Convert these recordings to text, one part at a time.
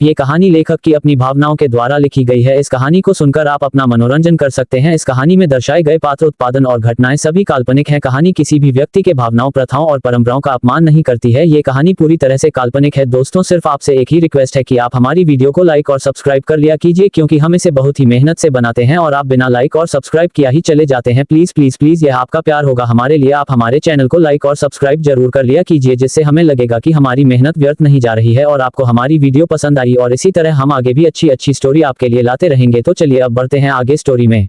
ये कहानी लेखक की अपनी भावनाओं के द्वारा लिखी गई है। इस कहानी को सुनकर आप अपना मनोरंजन कर सकते हैं। इस कहानी में दर्शाए गए पात्र, उत्पादन और घटनाएं सभी काल्पनिक हैं। कहानी किसी भी व्यक्ति के भावनाओं, प्रथाओं और परंपराओं का अपमान नहीं करती है। ये कहानी पूरी तरह से काल्पनिक है। दोस्तों, सिर्फ आपसे एक ही रिक्वेस्ट है कि आप हमारी वीडियो को लाइक और सब्सक्राइब कर लिया कीजिए, क्योंकि हम इसे बहुत ही मेहनत से बनाते हैं और आप बिना लाइक और सब्सक्राइब किया ही चले जाते हैं। प्लीज प्लीज प्लीज, यह आपका प्यार होगा हमारे लिए। आप हमारे चैनल को लाइक और सब्सक्राइब जरूर कर लिया कीजिए, जिससे हमें लगेगा कि हमारी मेहनत व्यर्थ नहीं जा रही है और आपको हमारी वीडियो पसंद आई। और इसी तरह हम आगे भी अच्छी अच्छी स्टोरी आपके लिए लाते रहेंगे। तो चलिए अब बढ़ते हैं आगे स्टोरी में।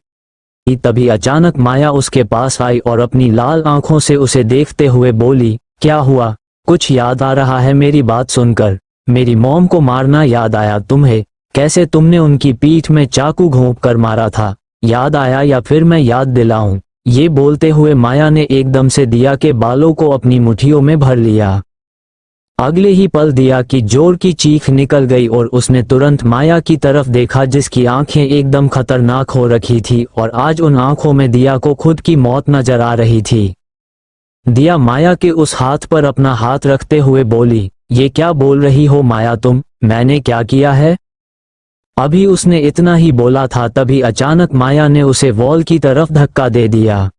तभी अचानक माया उसके पास आई और अपनी लाल आंखों से उसे देखते हुए बोली, क्या हुआ? कुछ याद आ रहा है मेरी बात सुनकर? मेरी मॉम को मारना याद आया तुम्हें? कैसे तुमने उनकी पीठ में चाकू घोंप कर मारा था, याद आया या फिर मैं याद दिलाऊं? ये बोलते हुए माया ने एकदम से दिया के बालों को अपनी मुट्ठियों में भर लिया। अगले ही पल दिया की जोर की चीख निकल गई और उसने तुरंत माया की तरफ देखा, जिसकी आंखें एकदम खतरनाक हो रखी थी और आज उन आंखों में दिया को खुद की मौत नजर आ रही थी। दिया माया के उस हाथ पर अपना हाथ रखते हुए बोली, ये क्या बोल रही हो माया तुम? मैंने क्या किया है? अभी उसने इतना ही बोला था, तभी अचानक माया ने उसे वॉल की तरफ धक्का दे दिया।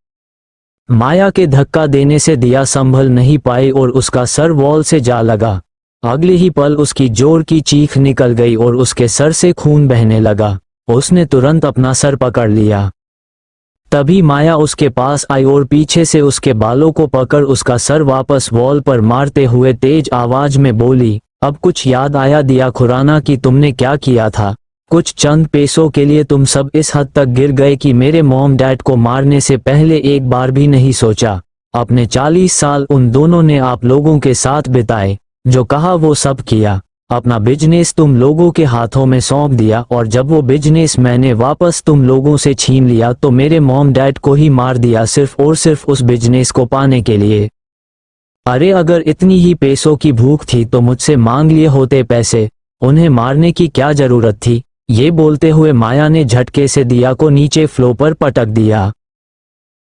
माया के धक्का देने से दिया संभल नहीं पाई और उसका सर वॉल से जा लगा। अगले ही पल उसकी जोर की चीख निकल गई और उसके सर से खून बहने लगा। उसने तुरंत अपना सर पकड़ लिया। तभी माया उसके पास आई और पीछे से उसके बालों को पकड़ उसका सर वापस वॉल पर मारते हुए तेज आवाज में बोली, अब कुछ याद आया दिया खुराना कि तुमने क्या किया था? कुछ चंद पैसों के लिए तुम सब इस हद तक गिर गए कि मेरे मॉम डैड को मारने से पहले एक बार भी नहीं सोचा। अपने 40 साल उन दोनों ने आप लोगों के साथ बिताए, जो कहा वो सब किया। अपना बिजनेस तुम लोगों के हाथों में सौंप दिया और जब वो बिजनेस मैंने वापस तुम लोगों से छीन लिया तो मेरे मॉम डैड को ही मार दिया, सिर्फ और सिर्फ उस बिजनेस को पाने के लिए। अरे अगर इतनी ही पैसों की भूख थी तो मुझसे मांग लिए होते पैसे, उन्हें मारने की क्या जरूरत थी? ये बोलते हुए माया ने झटके से दिया को नीचे फ्लोर पर पटक दिया।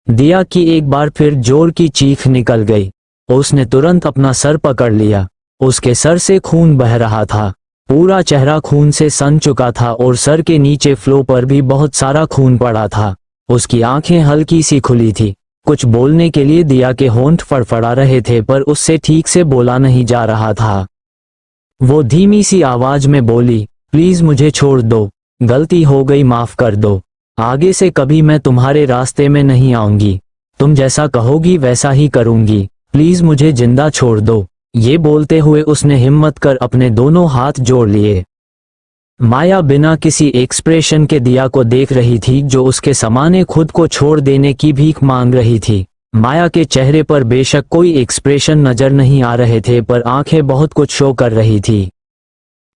दिया की एक बार फिर जोर की चीख निकल गई। उसने तुरंत अपना सर पकड़ लिया। उसके सर से खून बह रहा था, पूरा चेहरा खून से सन चुका था और सर के नीचे फ्लोर पर भी बहुत सारा खून पड़ा था। उसकी आंखें हल्की सी खुली थी। कुछ बोलने के लिए दिया के होंठ फड़फड़ा रहे थे, पर उससे ठीक से बोला नहीं जा रहा था। वो धीमी सी आवाज में बोली, प्लीज मुझे छोड़ दो, गलती हो गई, माफ कर दो। आगे से कभी मैं तुम्हारे रास्ते में नहीं आऊंगी। तुम जैसा कहोगी वैसा ही करूंगी। प्लीज मुझे जिंदा छोड़ दो। ये बोलते हुए उसने हिम्मत कर अपने दोनों हाथ जोड़ लिए। माया बिना किसी एक्सप्रेशन के दिया को देख रही थी, जो उसके सामने खुद को छोड़ देने की भीख मांग रही थी। माया के चेहरे पर बेशक कोई एक्सप्रेशन नजर नहीं आ रहे थे, पर आंखें बहुत कुछ शो कर रही थी।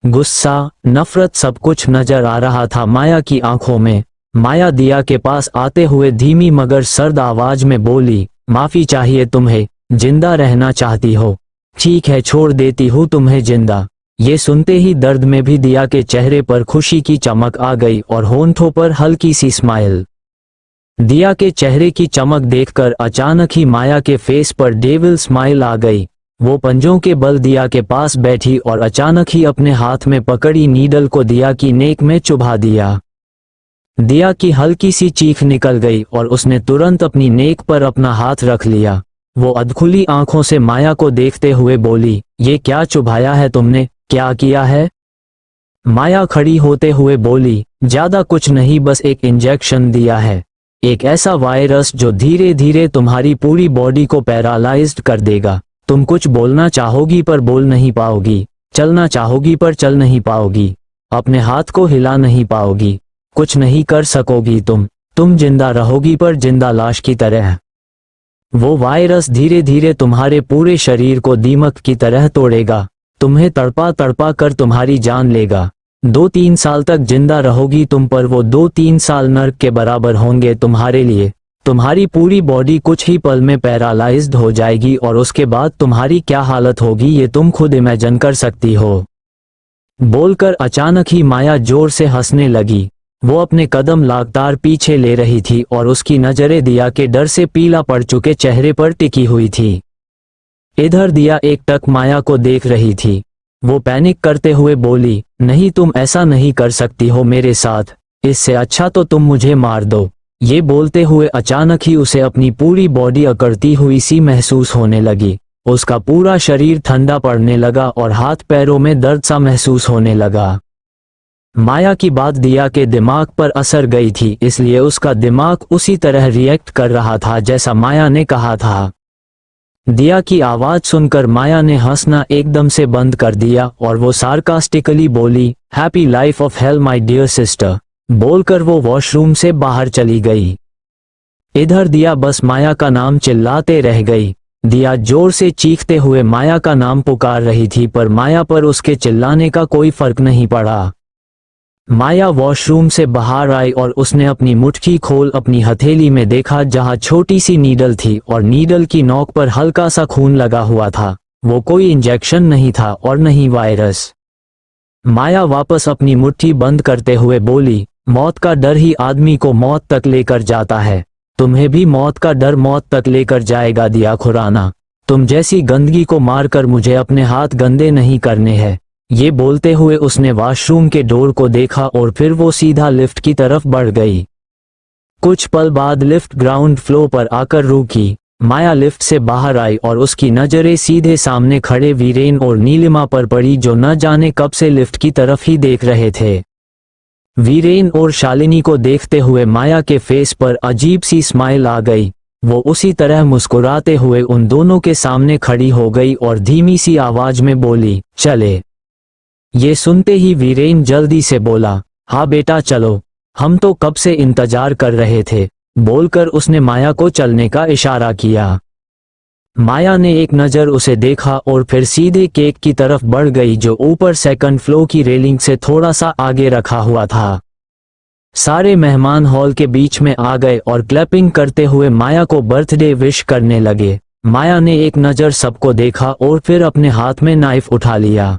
गुस्सा, नफरत, सब कुछ नजर आ रहा था माया की आंखों में। माया दिया के पास आते हुए धीमी मगर सर्द आवाज में बोली, माफी चाहिए तुम्हें? जिंदा रहना चाहती हो? ठीक है, छोड़ देती हूँ तुम्हें जिंदा। ये सुनते ही दर्द में भी दिया के चेहरे पर खुशी की चमक आ गई और होंठों पर हल्की सी स्माइल। दिया के चेहरे की चमक देखकर अचानक ही माया के फेस पर डेविल स्माइल आ गई। वो पंजों के बल दिया के पास बैठी और अचानक ही अपने हाथ में पकड़ी नीडल को दिया की नेक में चुभा दिया। दिया की हल्की सी चीख निकल गई और उसने तुरंत अपनी नेक पर अपना हाथ रख लिया। वो अधखुली आंखों से माया को देखते हुए बोली, ये क्या चुभाया है तुमने? क्या किया है? माया खड़ी होते हुए बोली, ज्यादा कुछ नहीं, बस एक इंजेक्शन दिया है। एक ऐसा वायरस जो धीरे धीरे तुम्हारी पूरी बॉडी को पैरालाइज्ड कर देगा। तुम कुछ बोलना चाहोगी पर बोल नहीं पाओगी, चलना चाहोगी पर चल नहीं पाओगी, अपने हाथ को हिला नहीं पाओगी, कुछ नहीं कर सकोगी। तुम जिंदा रहोगी पर जिंदा लाश की तरह। वो वायरस धीरे धीरे तुम्हारे पूरे शरीर को दीमक की तरह तोड़ेगा, तुम्हें तड़पा तड़पा कर तुम्हारी जान लेगा। 2-3 साल तक जिंदा रहोगी तुम, पर वो 2-3 साल नर्क के बराबर होंगे तुम्हारे लिए। तुम्हारी पूरी बॉडी कुछ ही पल में पैरालाइज्ड हो जाएगी और उसके बाद तुम्हारी क्या हालत होगी ये तुम खुद इमेजिन कर सकती हो। बोलकर अचानक ही माया जोर से हंसने लगी। वो अपने कदम लगातार पीछे ले रही थी और उसकी नजरें दिया के डर से पीला पड़ चुके चेहरे पर टिकी हुई थी। इधर दिया एकटक माया को देख रही थी। वो पैनिक करते हुए बोली, नहीं तुम ऐसा नहीं कर सकती हो मेरे साथ, इससे अच्छा तो तुम मुझे मार दो। ये बोलते हुए अचानक ही उसे अपनी पूरी बॉडी अकड़ती हुई सी महसूस होने लगी। उसका पूरा शरीर ठंडा पड़ने लगा और हाथ पैरों में दर्द सा महसूस होने लगा। माया की बात दिया के दिमाग पर असर गई थी, इसलिए उसका दिमाग उसी तरह रिएक्ट कर रहा था जैसा माया ने कहा था। दिया की आवाज सुनकर माया ने हंसना एकदम से बंद कर दिया और वो सार्कास्टिकली बोली, happy life of hell my dear sister, बोलकर वो वॉशरूम से बाहर चली गई। इधर दिया बस माया का नाम चिल्लाते रह गई। दिया जोर से चीखते हुए माया का नाम पुकार रही थी, पर माया पर उसके चिल्लाने का कोई फर्क नहीं पड़ा। माया वॉशरूम से बाहर आई और उसने अपनी मुट्ठी खोल अपनी हथेली में देखा जहां छोटी सी नीडल थी और नीडल की नोक पर हल्का सा खून लगा हुआ था। वो कोई इंजेक्शन नहीं था और नहीं वायरस। माया वापस अपनी मुट्ठी बंद करते हुए बोली, मौत का डर ही आदमी को मौत तक लेकर जाता है, तुम्हें भी मौत का डर मौत तक लेकर जाएगा दिया खुराना। तुम जैसी गंदगी को मारकर मुझे अपने हाथ गंदे नहीं करने हैं। ये बोलते हुए उसने वॉशरूम के डोर को देखा और फिर वो सीधा लिफ्ट की तरफ बढ़ गई। कुछ पल बाद लिफ्ट ग्राउंड फ्लोर पर आकर रुकी। माया लिफ्ट से बाहर आई और उसकी नजरें सीधे सामने खड़े वीरेन और नीलिमा पर पड़ी, जो न जाने कब से लिफ्ट की तरफ ही देख रहे थे। वीरेन और शालिनी को देखते हुए माया के फेस पर अजीब सी स्माइल आ गई। वो उसी तरह मुस्कुराते हुए उन दोनों के सामने खड़ी हो गई और धीमी सी आवाज में बोली, चले। ये सुनते ही वीरेन जल्दी से बोला, हाँ बेटा चलो, हम तो कब से इंतजार कर रहे थे, बोलकर उसने माया को चलने का इशारा किया। माया ने एक नज़र उसे देखा और फिर सीधे केक की तरफ बढ़ गई, जो ऊपर सेकंड फ्लोर की रेलिंग से थोड़ा सा आगे रखा हुआ था। सारे मेहमान हॉल के बीच में आ गए और क्लैपिंग करते हुए माया को बर्थडे विश करने लगे। माया ने एक नज़र सबको देखा और फिर अपने हाथ में नाइफ उठा लिया।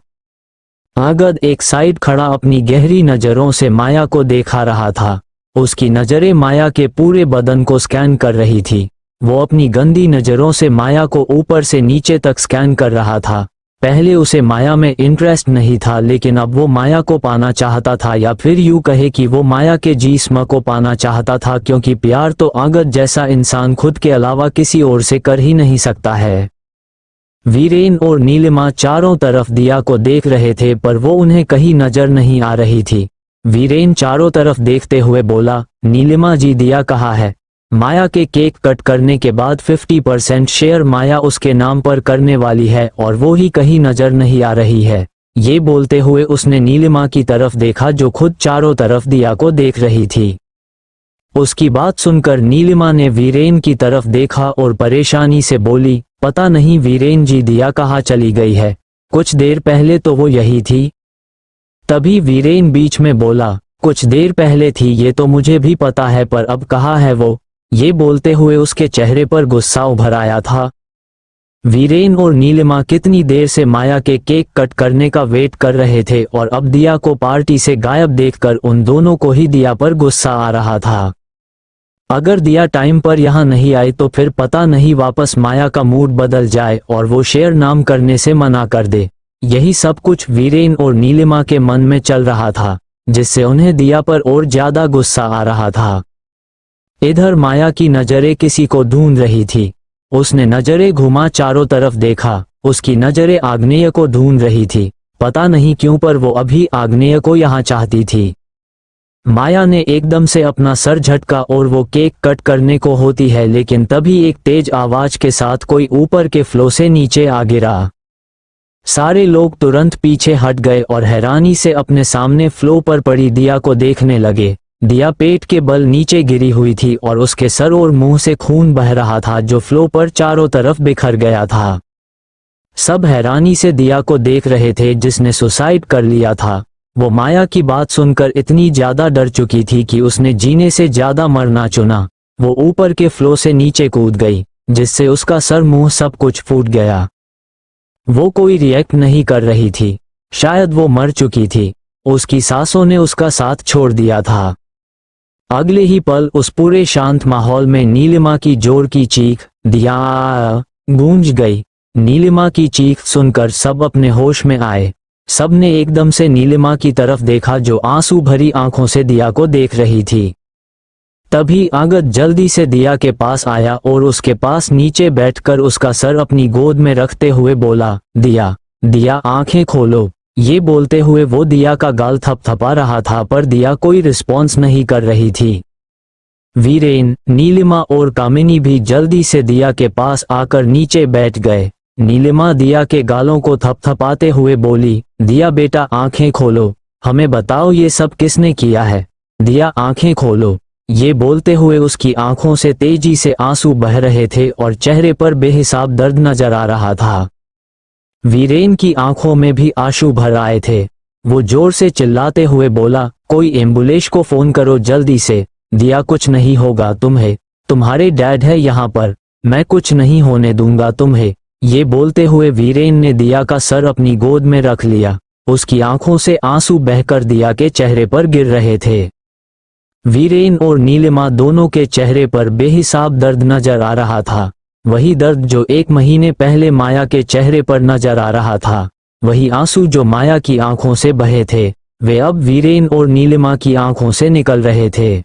आगद एक साइड खड़ा अपनी गहरी नज़रों से माया को देखा रहा था। उसकी नज़रें माया के पूरे बदन को स्कैन कर रही थी। वो अपनी गंदी नज़रों से माया को ऊपर से नीचे तक स्कैन कर रहा था। पहले उसे माया में इंटरेस्ट नहीं था, लेकिन अब वो माया को पाना चाहता था, या फिर यूं कहे कि वो माया के जिस्म को पाना चाहता था, क्योंकि प्यार तो आगद जैसा इंसान खुद के अलावा किसी और से कर ही नहीं सकता है। वीरेन और नीलिमा चारों तरफ दिया को देख रहे थे, पर वो उन्हें कहीं नजर नहीं आ रही थी। वीरेन चारों तरफ देखते हुए बोला, नीलिमा जी दिया कहाँ है? माया के केक कट करने के बाद 50% शेयर माया उसके नाम पर करने वाली है और वो ही कहीं नजर नहीं आ रही है। ये बोलते हुए उसने नीलिमा की तरफ देखा, जो खुद चारों तरफ दिया को देख रही थी। उसकी बात सुनकर नीलिमा ने वीरेन की तरफ देखा और परेशानी से बोली, पता नहीं वीरेन जी दिया कहाँ चली गई है, कुछ देर पहले तो वो यही थी। तभी वीरेन बीच में बोला, कुछ देर पहले थी ये तो मुझे भी पता है, पर अब कहाँ है वो? ये बोलते हुए उसके चेहरे पर गुस्सा उभर आया था। वीरेन और नीलिमा कितनी देर से माया के केक कट करने का वेट कर रहे थे और अब दिया को पार्टी से गायब देखकर उन दोनों को ही दिया पर गुस्सा आ रहा था। अगर दिया टाइम पर यहाँ नहीं आई तो फिर पता नहीं वापस माया का मूड बदल जाए और वो शेयर नाम करने से मना कर दे। यही सब कुछ वीरेन और नीलिमा के मन में चल रहा था, जिससे उन्हें दिया पर और ज्यादा गुस्सा आ रहा था। इधर माया की नजरें किसी को ढूंढ रही थी। उसने नजरें घुमा चारों तरफ देखा, उसकी नजरें आग्नेय को ढूंढ रही थी। पता नहीं क्यों, पर वो अभी आग्नेय को यहाँ चाहती थी। माया ने एकदम से अपना सर झटका और वो केक कट करने को होती है, लेकिन तभी एक तेज आवाज के साथ कोई ऊपर के फ्लो से नीचे आ गिरा। सारे लोग तुरंत पीछे हट गए और हैरानी से अपने सामने फ्लो पर पड़ी दिया को देखने लगे। दिया पेट के बल नीचे गिरी हुई थी और उसके सर और मुंह से खून बह रहा था, जो फ्लो पर चारों तरफ बिखर गया था। सब हैरानी से दिया को देख रहे थे, जिसने सुसाइड कर लिया था। वो माया की बात सुनकर इतनी ज्यादा डर चुकी थी कि उसने जीने से ज्यादा मरना चुना। वो ऊपर के फ्लो से नीचे कूद गई, जिससे उसका सर मुंह सब कुछ फूट गया। वो कोई रिएक्ट नहीं कर रही थी, शायद वो मर चुकी थी। उसकी सांसों ने उसका साथ छोड़ दिया था। अगले ही पल उस पूरे शांत माहौल में नीलिमा की जोर की चीख दिया गूंज गई। नीलिमा की चीख सुनकर सब अपने होश में आए। सबने एकदम से नीलिमा की तरफ देखा जो आंसू भरी आंखों से दिया को देख रही थी। तभी आगत जल्दी से दिया के पास आया और उसके पास नीचे बैठकर उसका सर अपनी गोद में रखते हुए बोला, दिया, दिया आंखें खोलो। ये बोलते हुए वो दिया का गाल थपथपा रहा था पर दिया कोई रिस्पॉन्स नहीं कर रही थी। वीरेन, नीलिमा और कामिनी भी जल्दी से दिया के पास आकर नीचे बैठ गए। नीलिमा दिया के गालों को थपथपाते हुए बोली, दिया बेटा आंखें खोलो, हमें बताओ ये सब किसने किया है। दिया आंखें खोलो। ये बोलते हुए उसकी आंखों से तेजी से आंसू बह रहे थे और चेहरे पर बेहिसाब दर्द नजर आ रहा था। वीरेन की आंखों में भी आंसू भर आए थे। वो जोर से चिल्लाते हुए बोला, कोई एम्बुलेंस को फोन करो जल्दी से। दिया कुछ नहीं होगा तुम्हें, तुम्हारे डैड है यहाँ पर, मैं कुछ नहीं होने दूंगा तुम्हें। ये बोलते हुए वीरेन ने दिया का सर अपनी गोद में रख लिया। उसकी आंखों से आंसू बहकर दिया के चेहरे पर गिर रहे थे। वीरेन और नीलिमा दोनों के चेहरे पर बेहिसाब दर्द नजर आ रहा था। वही दर्द जो 1 महीने पहले माया के चेहरे पर नजर आ रहा था। वही आंसू जो माया की आंखों से बहे थे, वे अब वीरेन और नीलिमा की आंखों से निकल रहे थे।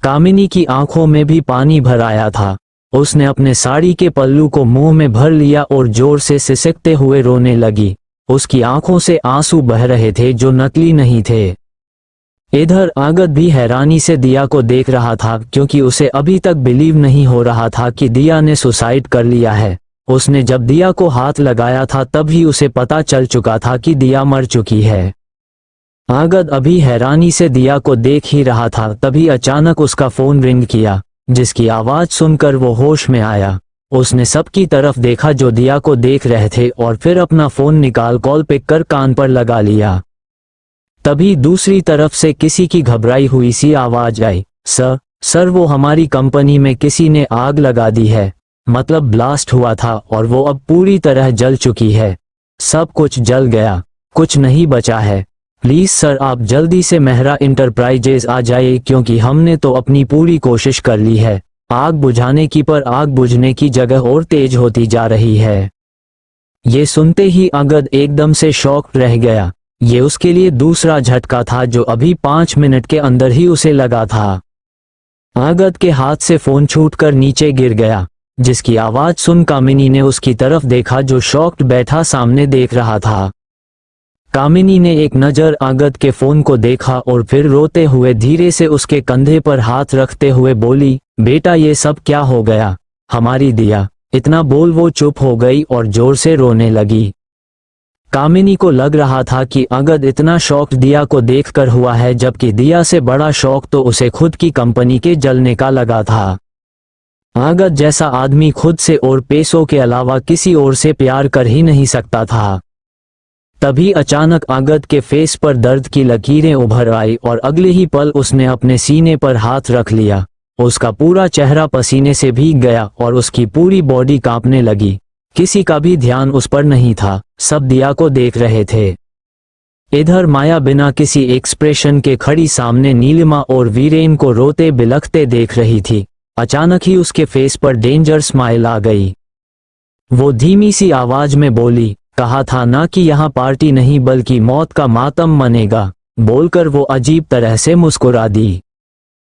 कामिनी की आंखों में भी पानी भर आया था। उसने अपने साड़ी के पल्लू को मुंह में भर लिया और जोर से सिसकते हुए रोने लगी। उसकी आंखों से आंसू बह रहे थे जो नकली नहीं थे। इधर आगत भी हैरानी से दिया को देख रहा था क्योंकि उसे अभी तक बिलीव नहीं हो रहा था कि दिया ने सुसाइड कर लिया है। उसने जब दिया को हाथ लगाया था तब ही उसे पता चल चुका था कि दिया मर चुकी है। आगत अभी हैरानी से दिया को देख ही रहा था तभी अचानक उसका फोन रिंग किया, जिसकी आवाज सुनकर वो होश में आया। उसने सबकी तरफ देखा जो दिया को देख रहे थे और फिर अपना फोन निकाल कॉल पिक कर कान पर लगा लिया। तभी दूसरी तरफ से किसी की घबराई हुई सी आवाज आई, सर वो हमारी कंपनी में किसी ने आग लगा दी है, मतलब ब्लास्ट हुआ था और वो अब पूरी तरह जल चुकी है। सब कुछ जल गया, कुछ नहीं बचा है। प्लीज सर आप जल्दी से मेहरा इंटरप्राइजेज आ जाइए क्योंकि हमने तो अपनी पूरी कोशिश कर ली है। आग बुझाने की पर आग बुझने की जगह और तेज होती जा रही है। ये सुनते ही आगत एकदम से शॉक रह गया। ये उसके लिए दूसरा झटका था जो अभी 5 मिनट के अंदर ही उसे लगा था। आगत के हाथ से फोन छूटकर नीचे गिर गया, जिसकी आवाज सुन कामिनी ने उसकी तरफ देखा जो शॉक्ड बैठा सामने देख रहा था। कामिनी ने एक नजर आगत के फोन को देखा और फिर रोते हुए धीरे से उसके कंधे पर हाथ रखते हुए बोली, बेटा ये सब क्या हो गया, हमारी दिया। इतना बोल वो चुप हो गई और जोर से रोने लगी। कामिनी को लग रहा था कि आगत इतना शौक दिया को देखकर हुआ है, जबकि दिया से बड़ा शौक तो उसे खुद की कंपनी के जलने का लगा था। आगत जैसा आदमी खुद से और पैसों के अलावा किसी और से प्यार कर ही नहीं सकता था। तभी अचानक आगत के फेस पर दर्द की लकीरें उभर आई और अगले ही पल उसने अपने सीने पर हाथ रख लिया। उसका पूरा चेहरा पसीने से भीग गया और उसकी पूरी बॉडी कांपने लगी। किसी का भी ध्यान उस पर नहीं था, सब दिया को देख रहे थे। इधर माया बिना किसी एक्सप्रेशन के खड़ी सामने नीलिमा और वीरेन को रोते बिलखते देख रही थी। अचानक ही उसके फेस पर डेंजर स्माइल आ गई। वो धीमी सी आवाज में बोली, कहा था ना कि यहाँ पार्टी नहीं बल्कि मौत का मातम मनेगा। बोलकर वो अजीब तरह से मुस्कुरा दी।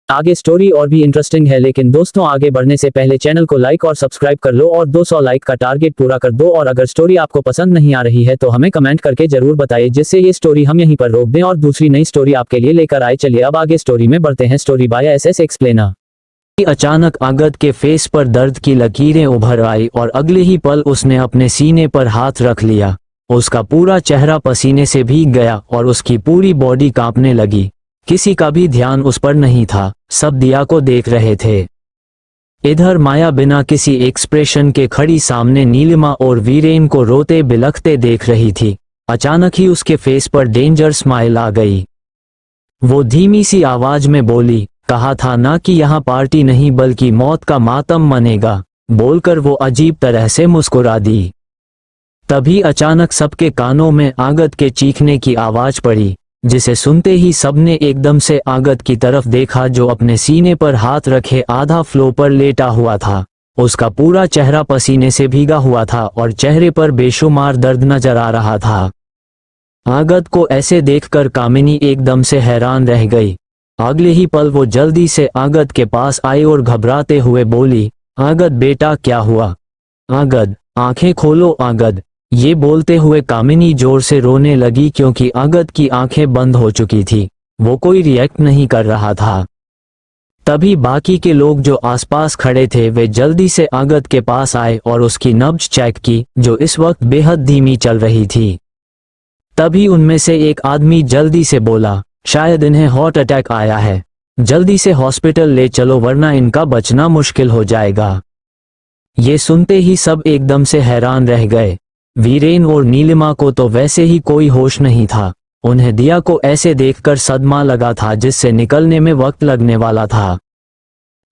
आगे स्टोरी और भी इंटरेस्टिंग है, लेकिन दोस्तों आगे बढ़ने से पहले चैनल को लाइक और सब्सक्राइब कर लो और 200 लाइक का टारगेट पूरा कर दो। और अगर स्टोरी आपको पसंद नहीं आ रही है तो हमें कमेंट करके जरूर बताइए, जिससे ये स्टोरी हम यहीं पर रोक दें और दूसरी नई स्टोरी आपके लिए लेकर आए। चलिए अब आगे स्टोरी में बढ़ते हैं। Story by SS explainer. अचानक आगत के फेस पर दर्द की लकीरें उभर आई और अगले ही पल उसने अपने सीने पर हाथ रख लिया। उसका पूरा चेहरा पसीने से भीग गया और उसकी पूरी बॉडी कांपने लगी। किसी का भी ध्यान उस पर नहीं था, सब दिया को देख रहे थे। इधर माया बिना किसी एक्सप्रेशन के खड़ी सामने नीलिमा और वीरेन को रोते बिलखते देख रही थी। अचानक ही उसके फेस पर डेंजर स्माइल आ गई। वो धीमी सी आवाज में बोली, कहा था ना कि यहाँ पार्टी नहीं बल्कि मौत का मातम मनेगा। बोलकर वो अजीब तरह से मुस्कुरा दी। तभी अचानक सबके कानों में आगत के चीखने की आवाज पड़ी, जिसे सुनते ही सबने एकदम से आगत की तरफ देखा जो अपने सीने पर हाथ रखे आधा फ्लो पर लेटा हुआ था। उसका पूरा चेहरा पसीने से भीगा हुआ था और चेहरे पर बेशुमार दर्द नजर आ रहा था। आगद को ऐसे देखकर कामिनी एकदम से हैरान रह गई। अगले ही पल वो जल्दी से आगद के पास आई और घबराते हुए बोली, आगद बेटा क्या हुआ? आगद, आंखें खोलो आगद। ये बोलते हुए कामिनी जोर से रोने लगी क्योंकि आगद की आंखें बंद हो चुकी थी, वो कोई रिएक्ट नहीं कर रहा था। तभी बाकी के लोग जो आसपास खड़े थे वे जल्दी से आगद के पास आए और उसकी नब्ज चेक की, जो इस वक्त बेहद धीमी चल रही थी। तभी उनमें से एक आदमी जल्दी से बोला, शायद इन्हें हार्ट अटैक आया है, जल्दी से हॉस्पिटल ले चलो वरना इनका बचना मुश्किल हो जाएगा। ये सुनते ही सब एकदम से हैरान रह गए। वीरेन और नीलिमा को तो वैसे ही कोई होश नहीं था, उन्हें दिया को ऐसे देखकर सदमा लगा था जिससे निकलने में वक्त लगने वाला था।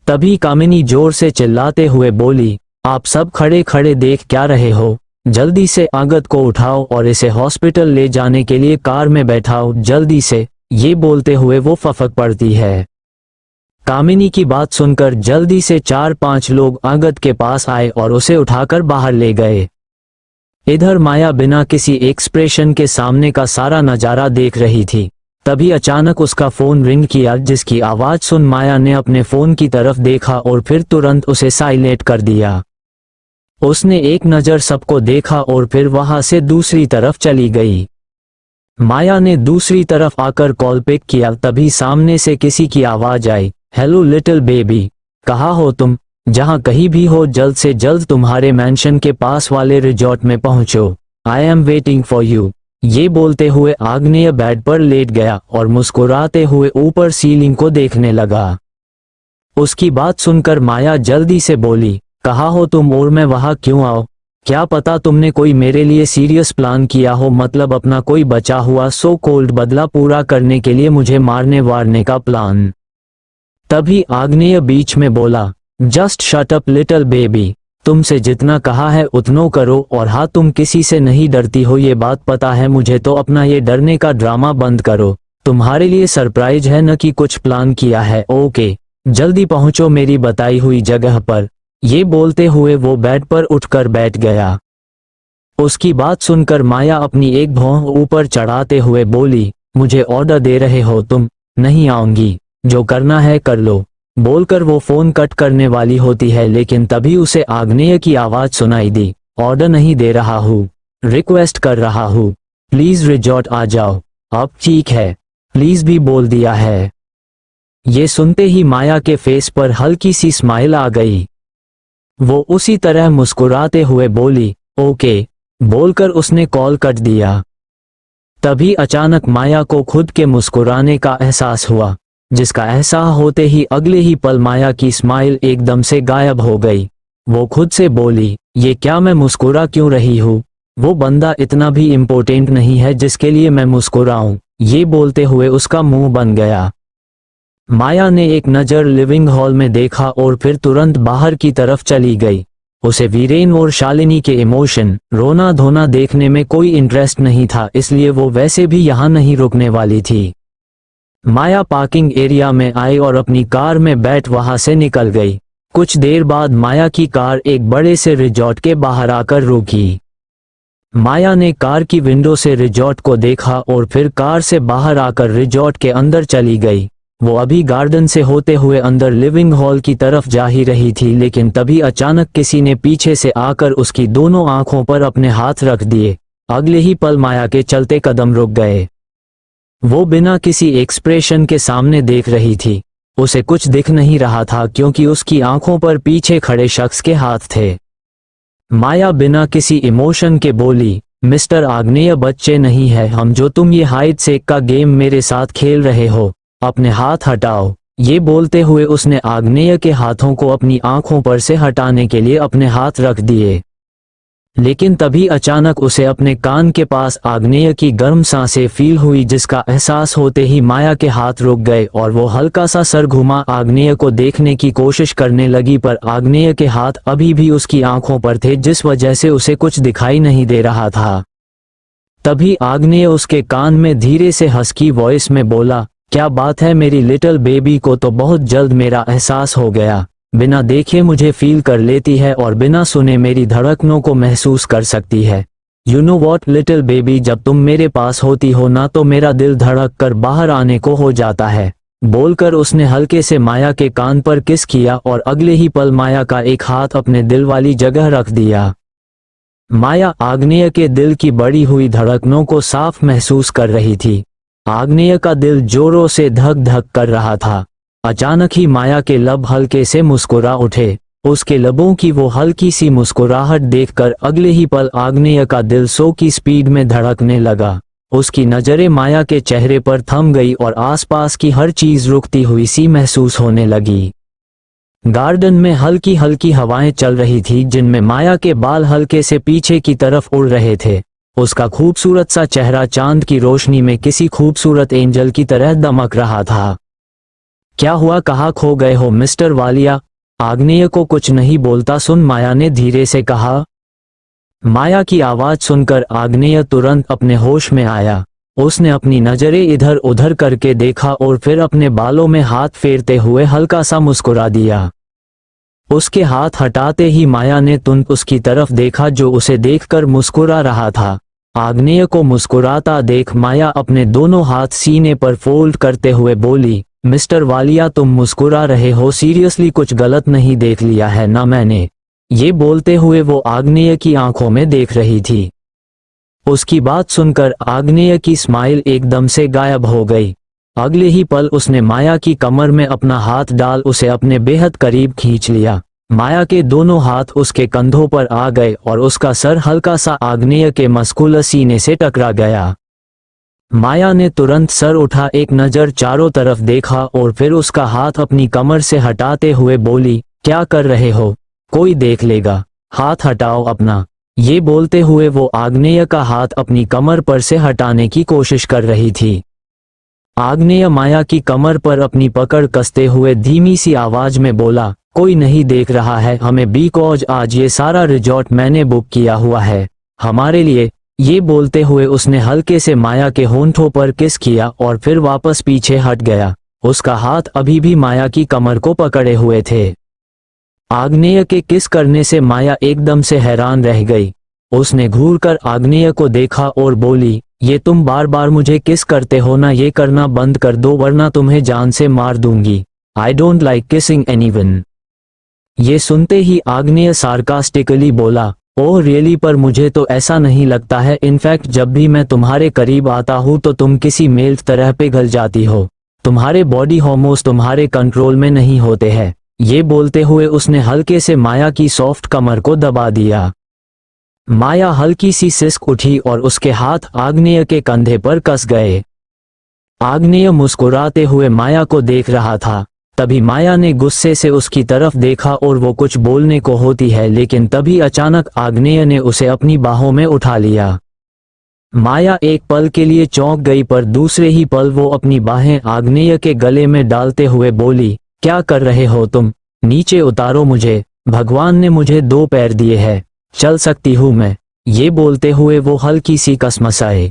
तभी कामिनी जोर से चिल्लाते हुए बोली, आप सब खड़े खड़े देख क्या रहे हो? जल्दी से आगद को उठाओ और इसे हॉस्पिटल ले जाने के लिए कार में बैठाओ जल्दी से। ये बोलते हुए वो फफक पड़ती है। कामिनी की बात सुनकर जल्दी से 4-5 लोग आगद के पास आए और उसे उठाकर बाहर ले गए। इधर माया बिना किसी एक्सप्रेशन के सामने का सारा नजारा देख रही थी। तभी अचानक उसका फोन रिंग किया, जिसकी आवाज सुन माया ने अपने फोन की तरफ देखा और फिर तुरंत उसे साइलेंट कर दिया। उसने एक नजर सबको देखा और फिर वहां से दूसरी तरफ चली गई। माया ने दूसरी तरफ आकर कॉल पिक किया, तभी सामने से किसी की आवाज आई, हेलो लिटिल बेबी, कहाँ हो तुम? जहाँ कहीं भी हो जल्द से जल्द तुम्हारे मैंशन के पास वाले रिजॉर्ट में पहुंचो, I am waiting for you. ये बोलते हुए आग्नेय बेड पर लेट गया और मुस्कुराते हुए ऊपर सीलिंग को देखने लगा। उसकी बात सुनकर माया जल्दी से बोली, कहाँ हो तुम और मैं वहां क्यों आऊं? क्या पता तुमने कोई मेरे लिए सीरियस प्लान किया हो, मतलब अपना कोई बचा हुआ सो कोल्ड बदला पूरा करने के लिए मुझे मारने वारने का प्लान। तभी आग्नेय बीच में बोला, just shut up little baby, तुमसे जितना कहा है उतनो करो, और हाँ तुम किसी से नहीं डरती हो ये बात पता है मुझे, तो अपना ये डरने का ड्रामा बंद करो। तुम्हारे लिए सरप्राइज है न कि कुछ प्लान किया है, ओके जल्दी पहुंचो मेरी बताई हुई जगह पर। ये बोलते हुए वो बेड पर उठकर बैठ गया। उसकी बात सुनकर माया अपनी एक भौं ऊपर चढ़ाते हुए बोली, मुझे ऑर्डर दे रहे हो तुम? नहीं आऊंगी, जो करना है कर लो। बोलकर वो फोन कट करने वाली होती है, लेकिन तभी उसे आग्नेय की आवाज सुनाई दी, ऑर्डर नहीं दे रहा हूँ, रिक्वेस्ट कर रहा हूँ, प्लीज रिजॉर्ट आ जाओ। अब ठीक है, प्लीज भी बोल दिया है। ये सुनते ही माया के फेस पर हल्की सी स्माइल आ गई। वो उसी तरह मुस्कुराते हुए बोली, ओके बोलकर उसने कॉल कट दिया। तभी अचानक माया को खुद के मुस्कुराने का एहसास हुआ, जिसका एहसास होते ही अगले ही पल माया की स्माइल एकदम से गायब हो गई। वो खुद से बोली, ये क्या मैं मुस्कुरा क्यों रही हूँ? वो बंदा इतना भी इम्पोर्टेंट नहीं है जिसके लिए मैं मुस्कुराऊं। ये बोलते हुए उसका मुंह बन गया। माया ने एक नज़र लिविंग हॉल में देखा और फिर तुरंत बाहर की तरफ चली गई। उसे वीरेन और शालिनी के इमोशन, रोना धोना देखने में कोई इंटरेस्ट नहीं था, इसलिए वो वैसे भी यहाँ नहीं रुकने वाली थी। माया पार्किंग एरिया में आई और अपनी कार में बैठ वहां से निकल गई। कुछ देर बाद माया की कार एक बड़े से रिजॉर्ट के बाहर आकर रुकी। माया ने कार की विंडो से रिजॉर्ट को देखा और फिर कार से बाहर आकर रिजॉर्ट के अंदर चली गई। वो अभी गार्डन से होते हुए अंदर लिविंग हॉल की तरफ जा ही रही थी, लेकिन तभी अचानक किसी ने पीछे से आकर उसकी दोनों आंखों पर अपने हाथ रख दिए। अगले ही पल माया के चलते कदम रुक गए। वो बिना किसी एक्सप्रेशन के सामने देख रही थी। उसे कुछ दिख नहीं रहा था क्योंकि उसकी आंखों पर पीछे खड़े शख्स के हाथ थे। माया बिना किसी इमोशन के बोली, मिस्टर आग्नेय बच्चे नहीं है हम जो तुम ये हाइड सेक का गेम मेरे साथ खेल रहे हो, अपने हाथ हटाओ। ये बोलते हुए उसने आग्नेय के हाथों को अपनी आंखों पर से हटाने के लिए अपने हाथ रख दिए, लेकिन तभी अचानक उसे अपने कान के पास आग्नेय की गर्म सांसें फील हुई, जिसका एहसास होते ही माया के हाथ रुक गए और वो हल्का सा सर घुमा आग्नेय को देखने की कोशिश करने लगी, पर आग्नेय के हाथ अभी भी उसकी आंखों पर थे, जिस वजह से उसे कुछ दिखाई नहीं दे रहा था। तभी आग्नेय उसके कान में धीरे से हस्की वॉइस में बोला, क्या बात है मेरी लिटिल बेबी को तो बहुत जल्द मेरा एहसास हो गया, बिना देखे मुझे फील कर लेती है और बिना सुने मेरी धड़कनों को महसूस कर सकती है। You know what little baby, जब तुम मेरे पास होती हो ना तो मेरा दिल धड़क कर बाहर आने को हो जाता है। बोलकर उसने हल्के से माया के कान पर किस किया और अगले ही पल माया का एक हाथ अपने दिल वाली जगह रख दिया। माया आग्नेय के दिल की बढ़ी हुई धड़कनों को साफ महसूस कर रही थी। आग्नेय का दिल जोरों से धक धक कर रहा था। अचानक ही माया के लब हल्के से मुस्कुरा उठे। उसके लबों की वो हल्की सी मुस्कुराहट देखकर अगले ही पल आग्नेय का दिल 100 की स्पीड में धड़कने लगा। उसकी नजरें माया के चेहरे पर थम गई और आसपास की हर चीज रुकती हुई सी महसूस होने लगी। गार्डन में हल्की हल्की हवाएं चल रही थी जिनमें माया के बाल हल्के से पीछे की तरफ उड़ रहे थे। उसका खूबसूरत सा चेहरा चांद की रोशनी में किसी खूबसूरत एंजल की तरह दमक रहा था। क्या हुआ, कहाँ खो गए हो मिस्टर वालिया? आग्नेय को कुछ नहीं बोलता सुन माया ने धीरे से कहा। माया की आवाज सुनकर आग्नेय तुरंत अपने होश में आया। उसने अपनी नजरें इधर उधर करके देखा और फिर अपने बालों में हाथ फेरते हुए हल्का सा मुस्कुरा दिया। उसके हाथ हटाते ही माया ने तुरंत उसकी तरफ देखा जो उसे देखकर मुस्कुरा रहा था। आग्नेय को मुस्कुराता देख माया अपने दोनों हाथ सीने पर फोल्ड करते हुए बोली, मिस्टर वालिया तुम मुस्कुरा रहे हो, सीरियसली कुछ गलत नहीं देख लिया है ना मैंने? ये बोलते हुए वो आग्नेय की आंखों में देख रही थी। उसकी बात सुनकर आग्नेय की स्माइल एकदम से गायब हो गई। अगले ही पल उसने माया की कमर में अपना हाथ डाल उसे अपने बेहद करीब खींच लिया। माया के दोनों हाथ उसके कंधों पर आ गए और उसका सर हल्का सा आग्नेय के मस्कुलर सीने से टकरा गया। माया ने तुरंत सर उठा, एक नजर चारों तरफ देखा और फिर उसका हाथ अपनी कमर से हटाते हुए बोली, क्या कर रहे हो? कोई देख लेगा, हाथ हटाओ अपना। ये बोलते हुए वो आग्नेय का हाथ अपनी कमर पर से हटाने की कोशिश कर रही थी। आग्नेय माया की कमर पर अपनी पकड़ कसते हुए धीमी सी आवाज में बोला, कोई नहीं देख रहा है हमें, बिकॉज आज ये सारा रिजॉर्ट मैंने बुक किया हुआ है हमारे लिए। ये बोलते हुए उसने हल्के से माया के होंठों पर किस किया और फिर वापस पीछे हट गया। उसका हाथ अभी भी माया की कमर को पकड़े हुए थे। आग्नेय के किस करने से माया एकदम से हैरान रह गई। उसने घूरकर आग्नेय को देखा और बोली, ये तुम बार बार मुझे किस करते हो ना, ये करना बंद कर दो वरना तुम्हें जान से मार दूंगी। I don't like kissing anyone. ये सुनते ही आग्नेय सार्कास्टिकली बोला, ओह रियली, पर मुझे तो ऐसा नहीं लगता है। इनफैक्ट जब भी मैं तुम्हारे करीब आता हूँ तो तुम किसी मेल तरह पिघल जाती हो। तुम्हारे बॉडी हार्मोन्स तुम्हारे कंट्रोल में नहीं होते हैं। ये बोलते हुए उसने हल्के से माया की सॉफ्ट कमर को दबा दिया। माया हल्की सी सिसक उठी और उसके हाथ आग्नेय के कंधे पर कस गए। आग्नेय मुस्कुराते हुए माया को देख रहा था। तभी माया ने गुस्से से उसकी तरफ देखा और वो कुछ बोलने को होती है, लेकिन तभी अचानक आग्नेय ने उसे अपनी बाहों में उठा लिया। माया एक पल के लिए चौंक गई, पर दूसरे ही पल वो अपनी बाहें आग्नेय के गले में डालते हुए बोली, क्या कर रहे हो तुम? नीचे उतारो मुझे, भगवान ने मुझे 2 पैर दिए हैं, चल सकती हूँ मैं। ये बोलते हुए वो हल्की सी कसमसाए।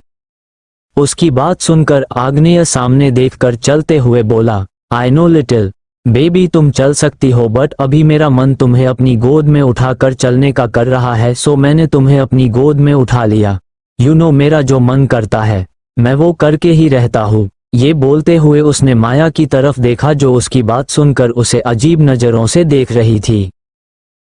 उसकी बात सुनकर आग्नेय सामने देखकर चलते हुए बोला, आई नो लिटिल बेबी तुम चल सकती हो, बट अभी मेरा मन तुम्हें अपनी गोद में उठाकर चलने का कर रहा है, सो मैंने तुम्हें अपनी गोद में उठा लिया। यू नो मेरा जो मन करता है मैं वो करके ही रहता हूँ। ये बोलते हुए उसने माया की तरफ देखा जो उसकी बात सुनकर उसे अजीब नजरों से देख रही थी।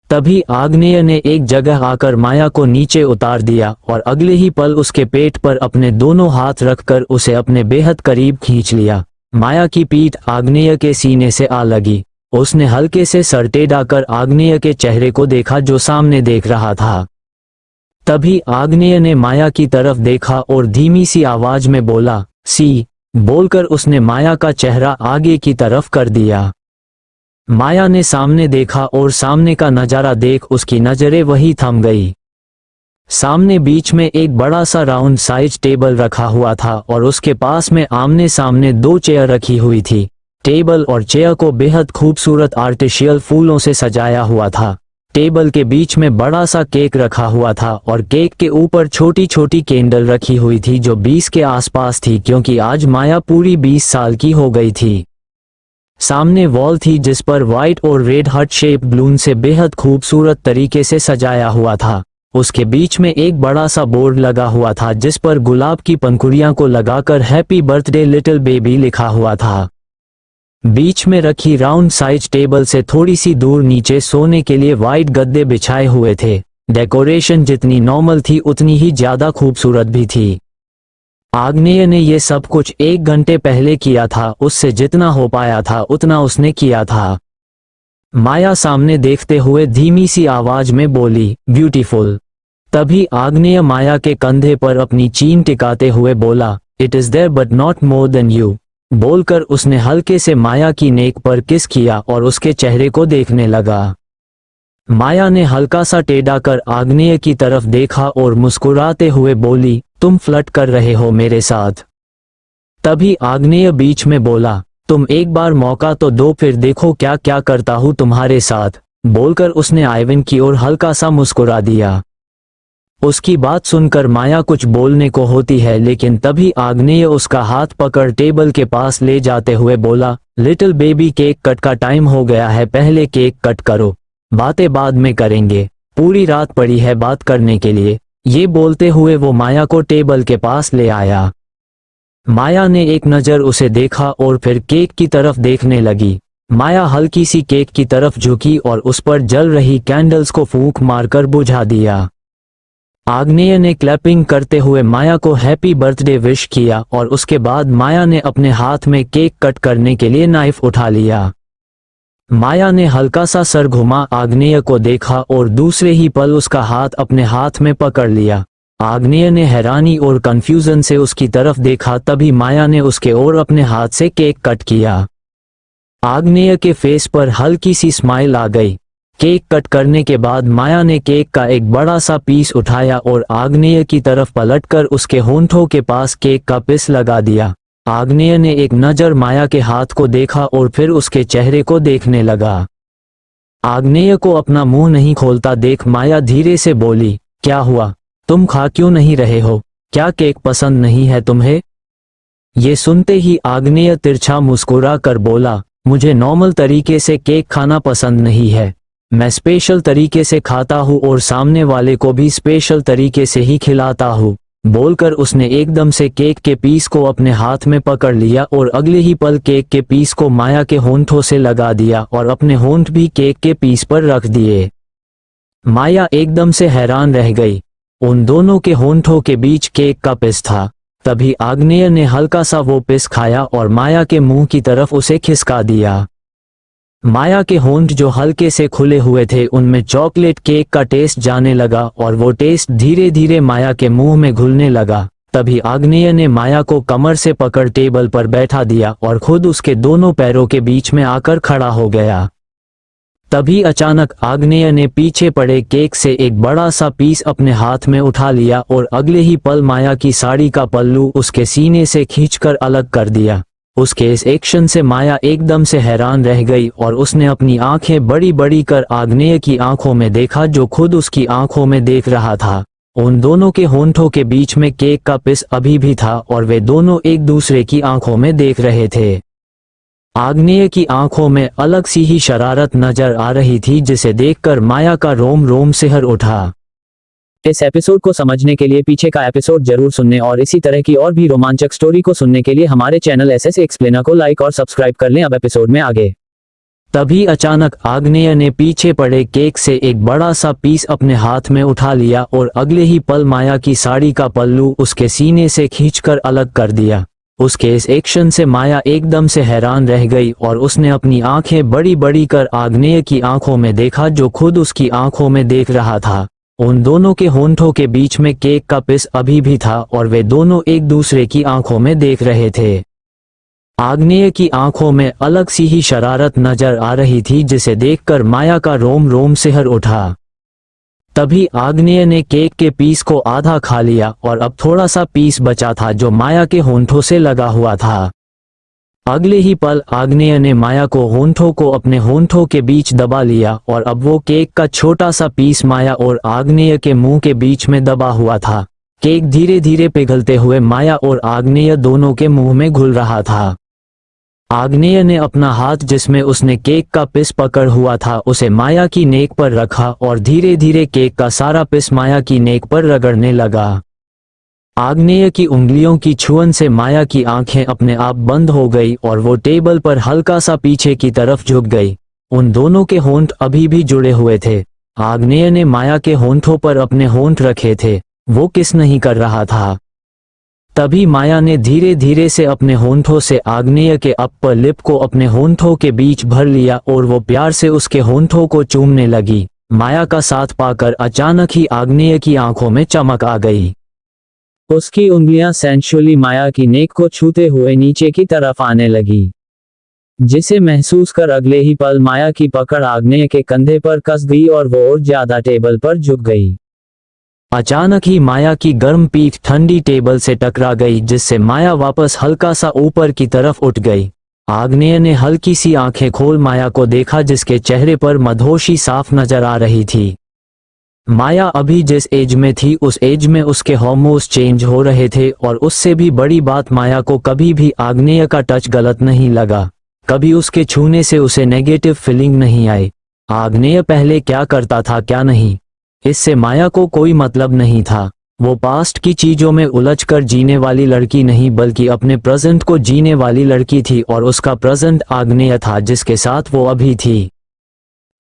तभी आग्नेय ने एक जगह आकर माया को नीचे उतार दिया और अगले ही पल उसके पेट पर अपने दोनों हाथ रखकर उसे अपने बेहद करीब खींच लिया। माया की पीठ आग्नेय के सीने से आ लगी। उसने हल्के से सर टेढ़ाकर आग्नेय के चेहरे को देखा जो सामने देख रहा था। तभी आग्नेय ने माया की तरफ देखा और धीमी सी आवाज में बोला, सी बोलकर उसने माया का चेहरा आगे की तरफ कर दिया। माया ने सामने देखा और सामने का नजारा देख उसकी नजरें वही थम गई। सामने बीच में एक बड़ा सा राउंड साइज टेबल रखा हुआ था और उसके पास में आमने सामने 2 चेयर रखी हुई थी। टेबल और चेयर को बेहद खूबसूरत आर्टिफिशियल फूलों से सजाया हुआ था। टेबल के बीच में बड़ा सा केक रखा हुआ था और केक के ऊपर छोटी छोटी कैंडल रखी हुई थी जो 20 के आसपास थी, क्योंकि आज माया पूरी 20 साल की हो गई थी। सामने वॉल थी जिस पर व्हाइट और रेड हार्ट शेप बलून से बेहद खूबसूरत तरीके से सजाया हुआ था। उसके बीच में एक बड़ा सा बोर्ड लगा हुआ था जिस पर गुलाब की पंखुड़ियां को लगाकर हैप्पी बर्थडे लिटिल बेबी लिखा हुआ था। बीच में रखी राउंड साइज टेबल से थोड़ी सी दूर नीचे सोने के लिए वाइट गद्दे बिछाए हुए थे। डेकोरेशन जितनी नॉर्मल थी उतनी ही ज्यादा खूबसूरत भी थी। आग्नेय ने ये सब कुछ 1 घंटे पहले किया था, उससे जितना हो पाया था उतना उसने किया था। माया सामने देखते हुए धीमी सी आवाज में बोली, ब्यूटीफुल। तभी आग्नेय माया के कंधे पर अपनी चीन टिकाते हुए बोला, it is there but not more than you. बोलकर उसने हल्के से माया की नेक पर किस किया और उसके चेहरे को देखने लगा। माया ने हल्का सा टेढ़ा कर आग्नेय की तरफ देखा और मुस्कुराते हुए बोली, तुम फ्लर्ट कर रहे हो मेरे साथ। तभी आग्नेय बीच में बोला, तुम एक बार मौका तो दो, फिर देखो क्या क्या करता हूँ तुम्हारे साथ। बोलकर उसने आइवन की ओर हल्का सा मुस्कुरा दिया। उसकी बात सुनकर माया कुछ बोलने को होती है, लेकिन तभी आग्नेय उसका हाथ पकड़ टेबल के पास ले जाते हुए बोला, लिटिल बेबी केक कट का टाइम हो गया है, पहले केक कट करो, बातें बाद में करेंगे, पूरी रात पड़ी है बात करने के लिए। ये बोलते हुए वो माया को टेबल के पास ले आया। माया ने एक नज़र उसे देखा और फिर केक की तरफ देखने लगी। माया हल्की सी केक की तरफ झुकी और उस पर जल रही कैंडल्स को फूंक मारकर बुझा दिया। आग्नेय ने क्लैपिंग करते हुए माया को हैप्पी बर्थडे विश किया और उसके बाद माया ने अपने हाथ में केक कट करने के लिए नाइफ उठा लिया। माया ने हल्का सा सर घुमा आग्नेय को देखा और दूसरे ही पल उसका हाथ अपने हाथ में पकड़ लिया। आग्नेय ने हैरानी और कंफ्यूजन से उसकी तरफ देखा, तभी माया ने उसके ओर अपने हाथ से केक कट किया। आग्नेय के फेस पर हल्की सी स्माइल आ गई। केक कट करने के बाद माया ने केक का एक बड़ा सा पीस उठाया और आग्नेय की तरफ पलटकर उसके होंठों के पास केक का पीस लगा दिया। आग्नेय ने एक नज़र माया के हाथ को देखा और फिर उसके चेहरे को देखने लगा। आग्नेय को अपना मुंह नहीं खोलता देख माया धीरे से बोली, क्या हुआ, तुम खा क्यों नहीं रहे हो, क्या केक पसंद नहीं है तुम्हें? ये सुनते ही आग्नेय तिरछा मुस्कुरा कर बोला, मुझे नॉर्मल तरीके से केक खाना पसंद नहीं है, मैं स्पेशल तरीके से खाता हूँ और सामने वाले को भी स्पेशल तरीके से ही खिलाता हूँ। बोलकर उसने एकदम से केक के पीस को अपने हाथ में पकड़ लिया और अगले ही पल केक के पीस को माया के होंठों से लगा दिया और अपने होंठ भी केक के पीस पर रख दिए। माया एकदम से हैरान रह गई, उन दोनों के होंठों के बीच केक का पीस था। तभी आग्नेय ने हल्का सा वो पीस खाया और माया के मुंह की तरफ उसे खिसका दिया। माया के होंठ जो हल्के से खुले हुए थे उनमें चॉकलेट केक का टेस्ट जाने लगा और वो टेस्ट धीरे धीरे माया के मुंह में घुलने लगा। तभी आग्नेय ने माया को कमर से पकड़ टेबल पर बैठा दिया और खुद उसके दोनों पैरों के बीच में आकर खड़ा हो गया। तभी अचानक आग्नेय ने पीछे पड़े केक से एक बड़ा सा पीस अपने हाथ में उठा लिया और अगले ही पल माया की साड़ी का पल्लू उसके सीने से खींचकर अलग कर दिया। उसके इस एक्शन से माया एकदम से हैरान रह गई और उसने अपनी आंखें बड़ी बड़ी कर आग्नेय की आंखों में देखा जो खुद उसकी आंखों में देख रहा था। उन दोनों के होंठों के बीच में केक का पीस अभी भी था और वे दोनों एक दूसरे की आंखों में देख रहे थे। आग्नेय की आंखों में अलग सी ही शरारत नजर आ रही थी जिसे देखकर माया का रोम रोम सिहर उठा। इस एपिसोड को समझने के लिए पीछे का एपिसोड जरूर सुनने और इसी तरह की और भी रोमांचक स्टोरी को सुनने के लिए हमारे चैनल एसएस एक्सप्लेनर को लाइक और सब्सक्राइब कर लें। अब एपिसोड में आगे। तभी अचानक आग्नेय ने पीछे पड़े केक से एक बड़ा सा पीस अपने हाथ में उठा लिया और अगले ही पल माया की साड़ी का पल्लू उसके सीने से खींचकर अलग कर दिया। उसके इस एक्शन से माया एकदम से हैरान रह गई और उसने अपनी आंखें बड़ी बड़ी कर आग्नेय की आंखों में देखा जो खुद उसकी आंखों में देख रहा था। उन दोनों के होंठों के बीच में केक का पीस अभी भी था और वे दोनों एक दूसरे की आंखों में देख रहे थे। आग्नेय की आंखों में अलग सी ही शरारत नजर आ रही थी जिसे देखकर माया का रोम रोम सिहर उठा। तभी आग्नेय ने केक के पीस को आधा खा लिया और अब थोड़ा सा पीस बचा था जो माया के होंठों से लगा हुआ था। अगले ही पल आग्नेय ने माया को होंठों को अपने होंठों के बीच दबा लिया और अब वो केक का छोटा सा पीस माया और आग्नेय के मुंह के बीच में दबा हुआ था। केक धीरे धीरे पिघलते हुए माया और आग्नेय दोनों के मुंह में घुल रहा था। आग्नेय ने अपना हाथ जिसमें उसने केक का पिस पकड़ हुआ था उसे माया की नेक पर रखा और धीरे धीरे केक का सारा पिस माया की नेक पर रगड़ने लगा। आग्नेय की उंगलियों की छुअन से माया की आंखें अपने आप बंद हो गई और वो टेबल पर हल्का सा पीछे की तरफ झुक गई। उन दोनों के होंठ अभी भी जुड़े हुए थे। आग्नेय ने माया के होंठों पर अपने होंठ रखे थे। वो किस नहीं कर रहा था। तभी माया ने धीरे धीरे से अपने होंठों से आग्नेय के अपर लिप को अपने होंठों के बीच भर लिया और वो प्यार से उसके होंठों को चूमने लगी। माया का साथ पाकर अचानक ही आग्नेय की आंखों में चमक आ गई। उसकी उंगलियां सेंशुअली माया की नेक को छूते हुए नीचे की तरफ आने लगी, जिसे महसूस कर अगले ही पल माया की पकड़ आग्नेय के कंधे पर कस गई और वो और ज्यादा टेबल पर झुक गई। अचानक ही माया की गर्म पीठ ठंडी टेबल से टकरा गई, जिससे माया वापस हल्का सा ऊपर की तरफ उठ गई। आग्नेय ने हल्की सी आंखें खोल माया को देखा, जिसके चेहरे पर मधोशी साफ नजर आ रही थी। माया अभी जिस एज में थी उस एज में उसके हार्मोन्स चेंज हो रहे थे और उससे भी बड़ी बात, माया को कभी भी आग्नेय का टच गलत नहीं लगा। कभी उसके छूने से उसे नेगेटिव फीलिंग नहीं आई। आग्नेय पहले क्या करता था क्या नहीं, इससे माया को कोई मतलब नहीं था। वो पास्ट की चीजों में उलझकर जीने वाली लड़की नहीं बल्कि अपने प्रेजेंट को जीने वाली लड़की थी और उसका प्रेजेंट आग्नेय था जिसके साथ वो अभी थी।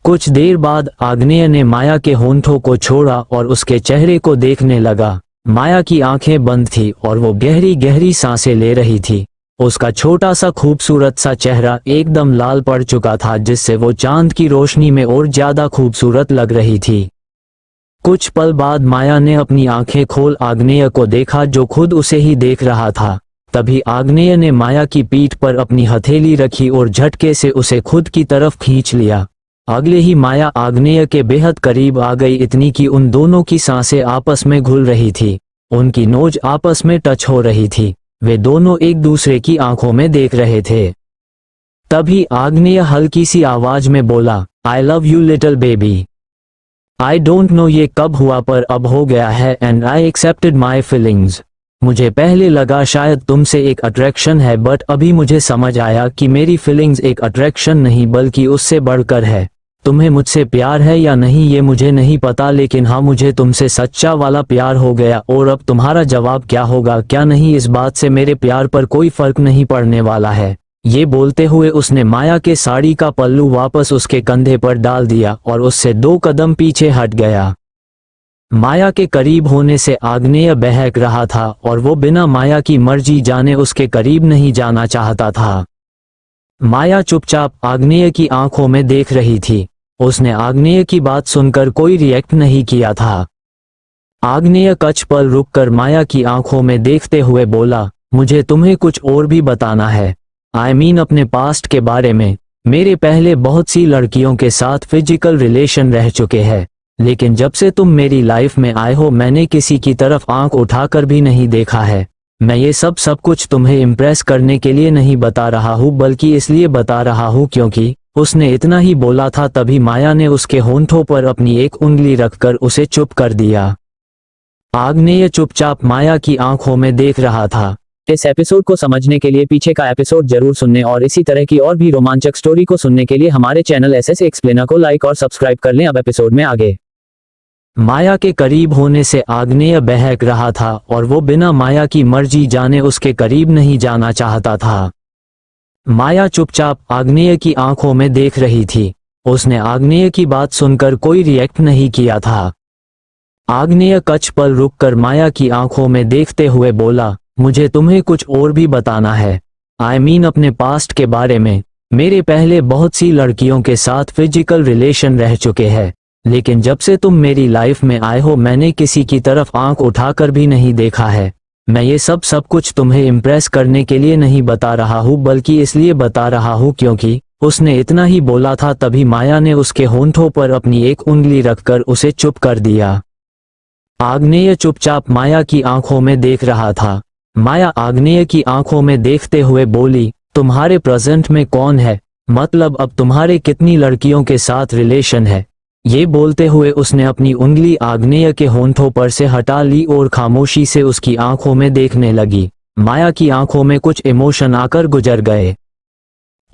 कुछ देर बाद आग्नेय ने माया के होंठों को छोड़ा और उसके चेहरे को देखने लगा। माया की आंखें बंद थी और वो गहरी गहरी सांसें ले रही थी। उसका छोटा सा खूबसूरत सा चेहरा एकदम लाल पड़ चुका था, जिससे वो चांद की रोशनी में और ज्यादा खूबसूरत लग रही थी। कुछ पल बाद माया ने अपनी आंखें खोल आग्नेय को देखा, जो खुद उसे ही देख रहा था। तभी आग्नेय ने माया की पीठ पर अपनी हथेली रखी और झटके से उसे खुद की तरफ खींच लिया। अगले ही माया आग्नेय के बेहद करीब आ गई, इतनी कि उन दोनों की सांसें आपस में घुल रही थी। उनकी नोज आपस में टच हो रही थी। वे दोनों एक दूसरे की आंखों में देख रहे थे। तभी आग्नेय हल्की सी आवाज में बोला, I love you little baby. I don't know ये कब हुआ पर अब हो गया है and I accepted my feelings. मुझे पहले लगा शायद तुमसे एक अट्रैक्शन है, बट अभी मुझे समझ आया कि मेरी फीलिंग्स एक अट्रैक्शन नहीं बल्कि उससे बढ़कर है। तुम्हें मुझसे प्यार है या नहीं ये मुझे नहीं पता, लेकिन हाँ मुझे तुमसे सच्चा वाला प्यार हो गया और अब तुम्हारा जवाब क्या होगा क्या नहीं, इस बात से मेरे प्यार पर कोई फर्क नहीं पड़ने वाला है। ये बोलते हुए उसने माया के साड़ी का पल्लू वापस उसके कंधे पर डाल दिया और उससे 2 कदम पीछे हट गया। माया के करीब होने से आग्नेय बहक रहा था और वो बिना माया की मर्जी जाने उसके करीब नहीं जाना चाहता था। माया चुपचाप आग्नेय की आंखों में देख रही थी। उसने आग्नेय की बात सुनकर कोई रिएक्ट नहीं किया था। आग्नेय कुछ पल रुककर माया की आंखों में देखते हुए बोला, मुझे तुम्हें कुछ और भी बताना है। आई मीन अपने पास्ट के बारे में। मेरे पहले बहुत सी लड़कियों के साथ फिजिकल रिलेशन रह चुके हैं, लेकिन जब से तुम मेरी लाइफ में आए हो मैंने किसी की तरफ आंख उठाकर भी नहीं देखा है। मैं ये सब कुछ तुम्हें इम्प्रेस करने के लिए नहीं बता रहा हूँ बल्कि इसलिए बता रहा हूँ क्योंकि उसने इतना ही बोला था तभी माया ने उसके होंठों पर अपनी एक उंगली रखकर उसे चुप कर दिया। आग्नेय चुपचाप माया की आंखों में देख रहा था। इस एपिसोड को समझने के लिए पीछे का एपिसोड जरूर सुनने और इसी तरह की और भी रोमांचक स्टोरी को सुनने के लिए हमारे चैनल एसएस एक्सप्लेनर को लाइक और सब्सक्राइब कर लें। अब एपिसोड में आगे। माया के करीब होने से आग्नेय बहक रहा था और वो बिना माया की मर्जी जाने उसके करीब नहीं जाना चाहता था। माया चुपचाप आग्नेय की आंखों में देख रही थी। उसने आग्नेय की बात सुनकर कोई रिएक्ट नहीं किया था। आग्नेय कुछ पल रुककर माया की आंखों में देखते हुए बोला, मुझे तुम्हें कुछ और भी बताना है। आई मीन अपने पास्ट के बारे में। मेरे पहले बहुत सी लड़कियों के साथ फिजिकल रिलेशन रह चुके हैं, लेकिन जब से तुम मेरी लाइफ में आए हो मैंने किसी की तरफ आंख उठाकर भी नहीं देखा है। मैं ये सब कुछ तुम्हें इम्प्रेस करने के लिए नहीं बता रहा हूँ बल्कि इसलिए बता रहा हूँ क्योंकि उसने इतना ही बोला था तभी माया ने उसके होंठों पर अपनी एक उंगली रखकर उसे चुप कर दिया। आग्नेय चुपचाप माया की आंखों में देख रहा था। माया आग्नेय की आंखों में देखते हुए बोली, तुम्हारे प्रेजेंट में कौन है, मतलब अब तुम्हारे कितनी लड़कियों के साथ रिलेशन है। ये बोलते हुए उसने अपनी उंगली आग्नेय के होंठों पर से हटा ली और खामोशी से उसकी आंखों में देखने लगी। माया की आंखों में कुछ इमोशन आकर गुजर गए।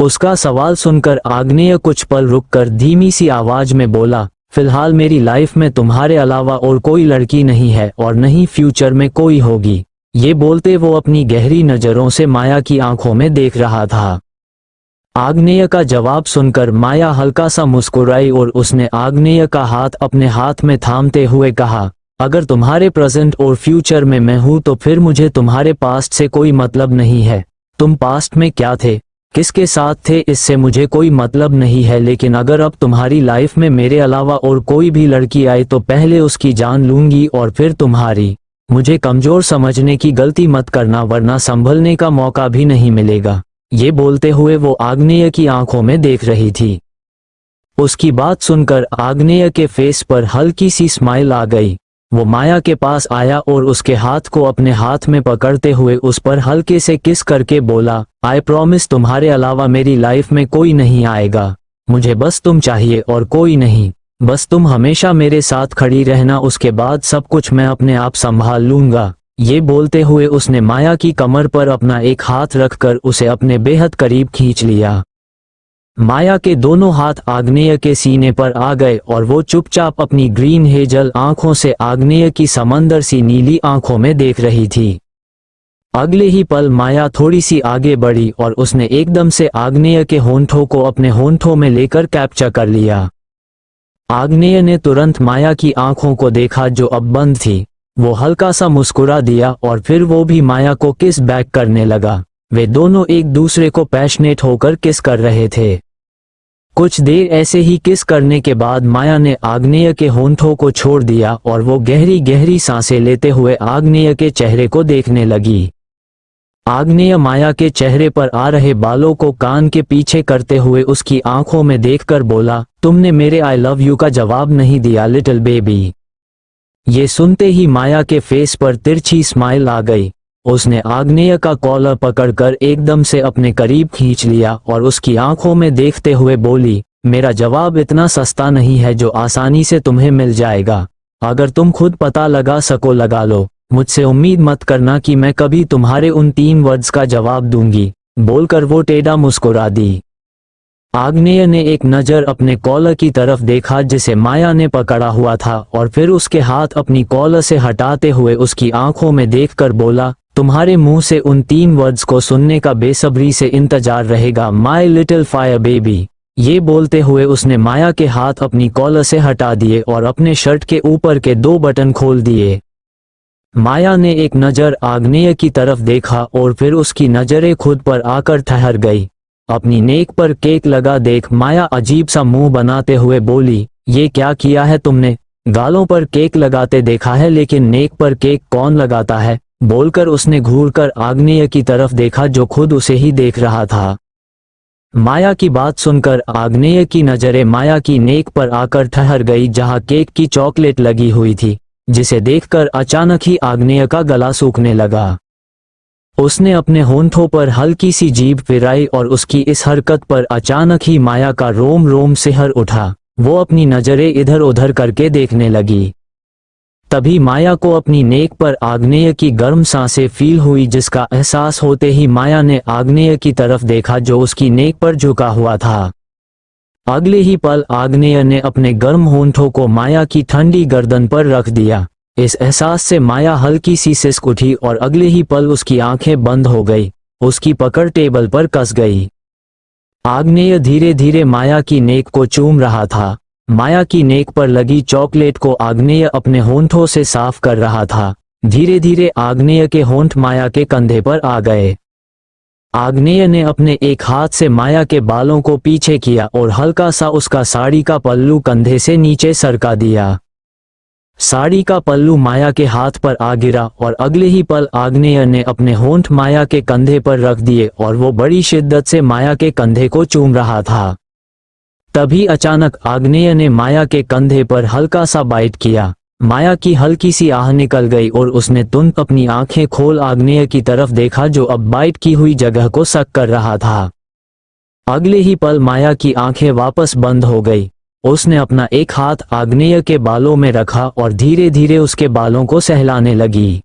उसका सवाल सुनकर आग्नेय कुछ पल रुककर धीमी सी आवाज में बोला, फिलहाल मेरी लाइफ में तुम्हारे अलावा और कोई लड़की नहीं है और नहीं फ्यूचर में कोई होगी। ये बोलते वो अपनी गहरी नजरों से माया की आंखों में देख रहा था। आग्नेय का जवाब सुनकर माया हल्का सा मुस्कुराई और उसने आग्नेय का हाथ अपने हाथ में थामते हुए कहा, अगर तुम्हारे प्रेजेंट और फ्यूचर में मैं हूं तो फिर मुझे तुम्हारे पास्ट से कोई मतलब नहीं है। तुम पास्ट में क्या थे, किसके साथ थे, इससे मुझे कोई मतलब नहीं है, लेकिन अगर अब तुम्हारी लाइफ में मेरे अलावा और कोई भी लड़की आए तो पहले उसकी जान लूंगी और फिर तुम्हारी। मुझे कमजोर समझने की गलती मत करना वरना संभलने का मौका भी नहीं मिलेगा। ये बोलते हुए वो आग्नेय की आंखों में देख रही थी। उसकी बात सुनकर आग्नेय के फेस पर हल्की सी स्माइल आ गई। वो माया के पास आया और उसके हाथ को अपने हाथ में पकड़ते हुए उस पर हल्के से किस करके बोला, आई प्रॉमिस तुम्हारे अलावा मेरी लाइफ में कोई नहीं आएगा। मुझे बस तुम चाहिए और कोई नहीं। बस तुम हमेशा मेरे साथ खड़ी रहना, उसके बाद सब कुछ मैं अपने आप संभाल लूंगा। ये बोलते हुए उसने माया की कमर पर अपना एक हाथ रखकर उसे अपने बेहद करीब खींच लिया। माया के दोनों हाथ आग्नेय के सीने पर आ गए और वो चुपचाप अपनी ग्रीन हेजल आंखों से आग्नेय की समंदर सी नीली आंखों में देख रही थी। अगले ही पल माया थोड़ी सी आगे बढ़ी और उसने एकदम से आग्नेय के होंठों को अपने होंठों में लेकर कैप्चर कर लिया। आग्नेय ने तुरंत माया की आंखों को देखा जो अब बंद थी। वो हल्का सा मुस्कुरा दिया और फिर वो भी माया को किस बैक करने लगा। वे दोनों एक दूसरे को पैशनेट होकर किस कर रहे थे। कुछ देर ऐसे ही किस करने के बाद माया ने आग्नेय के होंठों को छोड़ दिया और वो गहरी गहरी सांसें लेते हुए आग्नेय के चेहरे को देखने लगी। आग्नेय माया के चेहरे पर आ रहे बालों को कान के पीछे करते हुए उसकी आंखों में देखकर बोला, तुमने मेरे आई लव यू का जवाब नहीं दिया लिटिल बेबी। ये सुनते ही माया के फेस पर तिरछी स्माइल आ गई। उसने आग्नेय का कॉलर पकड़कर एकदम से अपने करीब खींच लिया और उसकी आंखों में देखते हुए बोली, मेरा जवाब इतना सस्ता नहीं है जो आसानी से तुम्हें मिल जाएगा। अगर तुम खुद पता लगा सको लगा लो। मुझसे उम्मीद मत करना कि मैं कभी तुम्हारे उन 3 वर्ड्स का जवाब दूंगी। बोलकर वो टेढ़ा मुस्कुरा दी। आग्नेय ने एक नज़र अपने कॉलर की तरफ देखा जिसे माया ने पकड़ा हुआ था और फिर उसके हाथ अपनी कॉलर से हटाते हुए उसकी आंखों में देखकर बोला, तुम्हारे मुंह से उन 3 वर्ड्स को सुनने का बेसब्री से इंतजार रहेगा, माय लिटिल फायर बेबी। ये बोलते हुए उसने माया के हाथ अपनी कॉलर से हटा दिए और अपने शर्ट के ऊपर के 2 बटन खोल दिए। माया ने एक नज़र आग्नेय की तरफ देखा और फिर उसकी नज़रें खुद पर आकर ठहर गई। अपनी नेक पर केक लगा देख माया अजीब सा मुंह बनाते हुए बोली, ये क्या किया है तुमने? गालों पर केक लगाते देखा है लेकिन नेक पर केक कौन लगाता है? बोलकर उसने घूरकर आग्नेय की तरफ देखा जो खुद उसे ही देख रहा था। माया की बात सुनकर आग्नेय की नज़रें माया की नेक पर आकर ठहर गई जहां केक की चॉकलेट लगी हुई थी, जिसे देखकर अचानक ही आग्नेय का गला सूखने लगा। उसने अपने होंठों पर हल्की सी जीभ फिराई और उसकी इस हरकत पर अचानक ही माया का रोम रोम सिहर उठा। वो अपनी नज़रें इधर उधर करके देखने लगी। तभी माया को अपनी नेक पर आग्नेय की गर्म सांसें फील हुई, जिसका एहसास होते ही माया ने आग्नेय की तरफ देखा जो उसकी नेक पर झुका हुआ था। अगले ही पल आग्नेय ने अपने गर्म होंठों को माया की ठंडी गर्दन पर रख दिया। इस एहसास से माया हल्की सी सिसक उठी और अगले ही पल उसकी आंखें बंद हो गई। उसकी पकड़ टेबल पर कस गई। आग्नेय धीरे धीरे माया की नेक को चूम रहा था। माया की नेक पर लगी चॉकलेट को आग्नेय अपने होंठों से साफ कर रहा था। धीरे धीरे आग्नेय के होंठ माया के कंधे पर आ गए। आग्नेय ने अपने एक हाथ से माया के बालों को पीछे किया और हल्का सा उसका साड़ी का पल्लू कंधे से नीचे सरका दिया। साड़ी का पल्लू माया के हाथ पर आ गिरा और अगले ही पल आग्नेय ने अपने होंठ माया के कंधे पर रख दिए और वो बड़ी शिद्दत से माया के कंधे को चूम रहा था। तभी अचानक आग्नेय ने माया के कंधे पर हल्का सा बाइट किया। माया की हल्की सी आह निकल गई और उसने तुरंत अपनी आंखें खोल आग्नेय की तरफ देखा जो अब बाइट की हुई जगह को सक कर रहा था। अगले ही पल माया की आंखें वापस बंद हो गई। उसने अपना एक हाथ आग्नेय के बालों में रखा और धीरे धीरे उसके बालों को सहलाने लगी।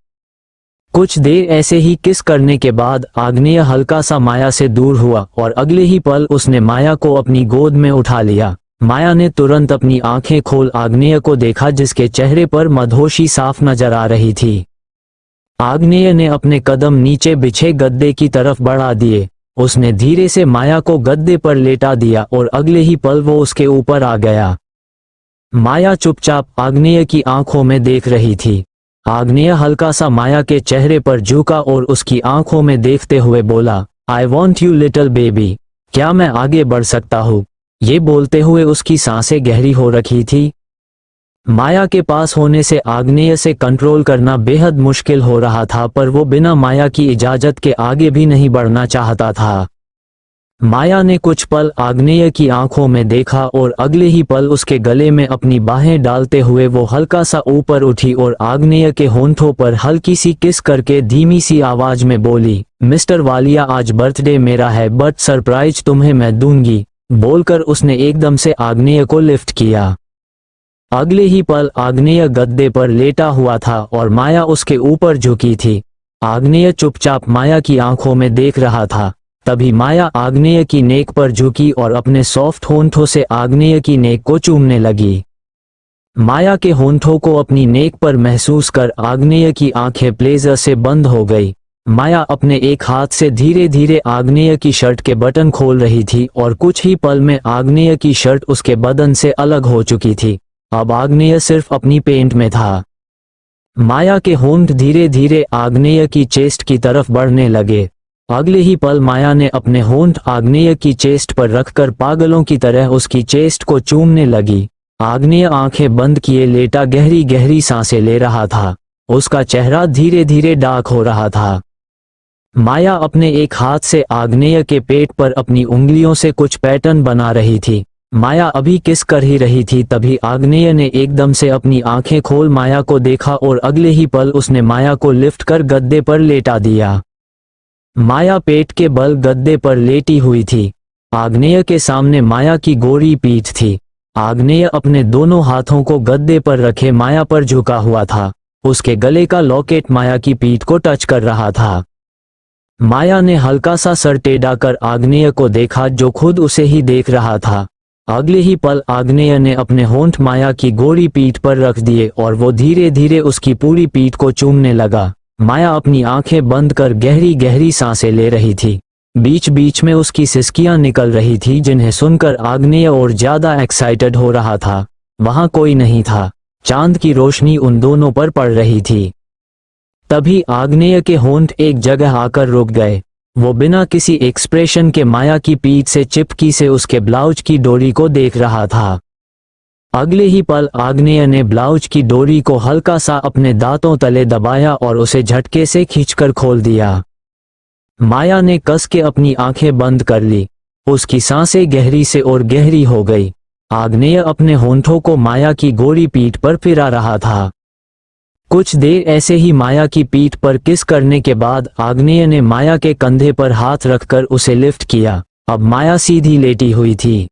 कुछ देर ऐसे ही किस करने के बाद आग्नेय हल्का सा माया से दूर हुआ और अगले ही पल उसने माया को अपनी गोद में उठा लिया। माया ने तुरंत अपनी आंखें खोल आग्नेय को देखा, जिसके चेहरे पर मदहोशी साफ नजर आ रही थी। आग्नेय ने अपने कदम नीचे बिछे गद्दे की तरफ बढ़ा दिए। उसने धीरे से माया को गद्दे पर लेटा दिया और अगले ही पल वो उसके ऊपर आ गया। माया चुपचाप आग्नेय की आंखों में देख रही थी। आग्नेय हल्का सा माया के चेहरे पर झुका और उसकी आंखों में देखते हुए बोला, I want you little baby, क्या मैं आगे बढ़ सकता हूँ? ये बोलते हुए उसकी सांसें गहरी हो रखी थी। माया के पास होने से आग्नेय से कंट्रोल करना बेहद मुश्किल हो रहा था, पर वो बिना माया की इजाजत के आगे भी नहीं बढ़ना चाहता था। माया ने कुछ पल आग्नेय की आंखों में देखा और अगले ही पल उसके गले में अपनी बाहें डालते हुए वो हल्का सा ऊपर उठी और आग्नेय के होंठों पर हल्की सी किस करके धीमी सी आवाज में बोली, मिस्टर वालिया, आज बर्थडे मेरा है, बट सरप्राइज तुम्हें मैं दूंगी। बोलकर उसने एकदम से आग्नेय को लिफ्ट किया। अगले ही पल आग्नेय गद्दे पर लेटा हुआ था और माया उसके ऊपर झुकी थी। आग्नेय चुपचाप माया की आंखों में देख रहा था। तभी माया आग्नेय की नेक पर झुकी और अपने सॉफ्ट होंठों से आग्नेय की नेक को चूमने लगी। माया के होंठों को अपनी नेक पर महसूस कर आग्नेय की आंखें प्लेजर से बंद हो गई। माया अपने एक हाथ से धीरे धीरे आग्नेय की शर्ट के बटन खोल रही थी और कुछ ही पल में आग्नेय की शर्ट उसके बदन से अलग हो चुकी थी। अब आग्नेय सिर्फ अपनी पेंट में था। माया के होंठ धीरे धीरे आग्नेय की चेस्ट की तरफ बढ़ने लगे। अगले ही पल माया ने अपने होंठ आग्नेय की चेस्ट पर रखकर पागलों की तरह उसकी चेस्ट को चूमने लगी। आग्नेय आंखें बंद किए लेटा गहरी गहरी सांसें ले रहा था। उसका चेहरा धीरे धीरे डार्क हो रहा था। माया अपने एक हाथ से आग्नेय के पेट पर अपनी उंगलियों से कुछ पैटर्न बना रही थी। माया अभी किस कर ही रही थी, तभी आग्नेय ने एकदम से अपनी आंखें खोल माया को देखा और अगले ही पल उसने माया को लिफ्ट कर गद्दे पर लेटा दिया। माया पेट के बल गद्दे पर लेटी हुई थी। आग्नेय के सामने माया की गोरी पीठ थी। आग्नेय अपने दोनों हाथों को गद्दे पर रखे माया पर झुका हुआ था। उसके गले का लॉकेट माया की पीठ को टच कर रहा था। माया ने हल्का सा सर टेढ़ा कर आग्नेय को देखा, जो खुद उसे ही देख रहा था। अगले ही पल आग्नेय ने अपने होंठ माया की गोरी पीठ पर रख दिए और वो धीरे धीरे उसकी पूरी पीठ को चूमने लगा। माया अपनी आंखें बंद कर गहरी गहरी सांसें ले रही थी। बीच बीच में उसकी सिसकियां निकल रही थी, जिन्हें सुनकर आग्नेय और ज्यादा एक्साइटेड हो रहा था। वहां कोई नहीं था। चांद की रोशनी उन दोनों पर पड़ रही थी। तभी आग्नेय के होंठ एक जगह आकर रुक गए। वो बिना किसी एक्सप्रेशन के माया की पीठ से चिपकी से उसके ब्लाउज की डोरी को देख रहा था। अगले ही पल आग्नेय ने ब्लाउज की डोरी को हल्का सा अपने दांतों तले दबाया और उसे झटके से खींचकर खोल दिया। माया ने कस के अपनी आंखें बंद कर ली। उसकी सांसें गहरी से और गहरी हो गई। आग्नेय अपने होंठों को माया की गोरी पीठ पर फिरा रहा था। कुछ देर ऐसे ही माया की पीठ पर किस करने के बाद आग्नेय ने माया के कंधे पर हाथ रखकर उसे लिफ्ट किया। अब माया सीधी लेटी हुई थी।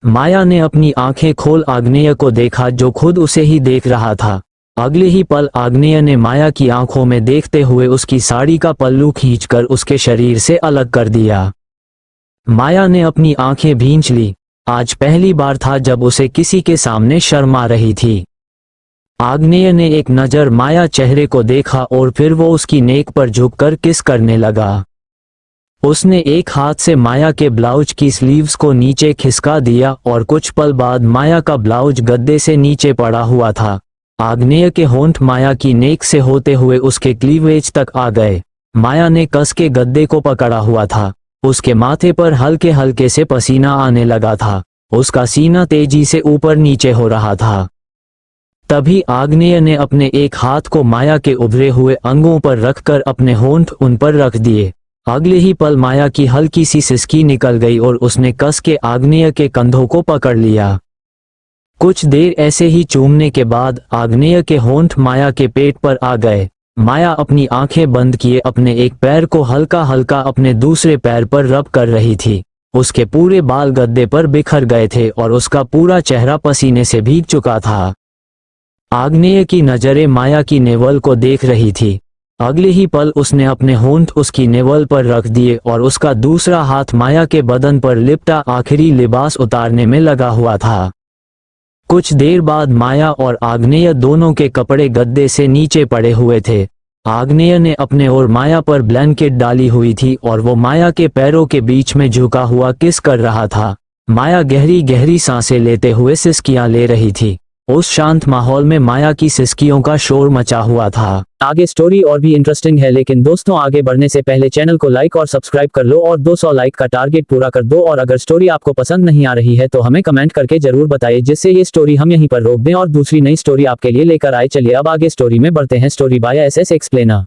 माया ने अपनी आंखें खोल आग्नेय को देखा, जो खुद उसे ही देख रहा था। अगले ही पल आग्नेय ने माया की आंखों में देखते हुए उसकी साड़ी का पल्लू खींचकर उसके शरीर से अलग कर दिया। माया ने अपनी आंखें भींच ली। आज पहली बार था जब उसे किसी के सामने शर्म आ रही थी। आग्नेय ने एक नजर माया चेहरे को देखा और फिर वो उसकी नेक पर झुककर किस करने लगा। उसने एक हाथ से माया के ब्लाउज की स्लीव्स को नीचे खिसका दिया और कुछ पल बाद माया का ब्लाउज गद्दे से नीचे पड़ा हुआ था। आग्नेय के होंठ माया की नेक से होते हुए उसके क्लीवेज तक आ गए। माया ने कस के गद्दे को पकड़ा हुआ था। उसके माथे पर हल्के हल्के से पसीना आने लगा था। उसका सीना तेजी से ऊपर नीचे हो रहा था। तभी आग्नेय ने अपने एक हाथ को माया के उभरे हुए अंगों पर रखकर अपने होंठ उन पर रख दिए। अगले ही पल माया की हल्की सी सिसकी निकल गई और उसने कस के आग्नेय के कंधों को पकड़ लिया। कुछ देर ऐसे ही चूमने के बाद आग्नेय के होंठ माया के पेट पर आ गए। माया अपनी आंखें बंद किए अपने एक पैर को हल्का हल्का अपने दूसरे पैर पर रब कर रही थी। उसके पूरे बाल गद्दे पर बिखर गए थे और उसका पूरा चेहरा पसीने से भीग चुका था। आग्नेय की नजरें माया की नेवल को देख रही थी। अगले ही पल उसने अपने होंठ उसकी नेवल पर रख दिए और उसका दूसरा हाथ माया के बदन पर लिपटा आखिरी लिबास उतारने में लगा हुआ था। कुछ देर बाद माया और आग्नेय दोनों के कपड़े गद्दे से नीचे पड़े हुए थे। आग्नेय ने अपने और माया पर ब्लैंकेट डाली हुई थी और वो माया के पैरों के बीच में झुका हुआ किस कर रहा था। माया गहरी गहरी सांसें लेते हुए सिसकियां ले रही थी। उस शांत माहौल में माया की सिसकियों का शोर मचा हुआ था। आगे स्टोरी और भी इंटरेस्टिंग है, लेकिन दोस्तों आगे बढ़ने से पहले चैनल को लाइक और सब्सक्राइब कर लो और 200 लाइक का टारगेट पूरा कर दो। और अगर स्टोरी आपको पसंद नहीं आ रही है तो हमें कमेंट करके जरूर बताइए, जिससे ये स्टोरी हम यहीं पर रोक दें और दूसरी नई स्टोरी आपके लिए लेकर आए। चलिए अब आगे स्टोरी में बढ़ते हैं। Story by SS explainer.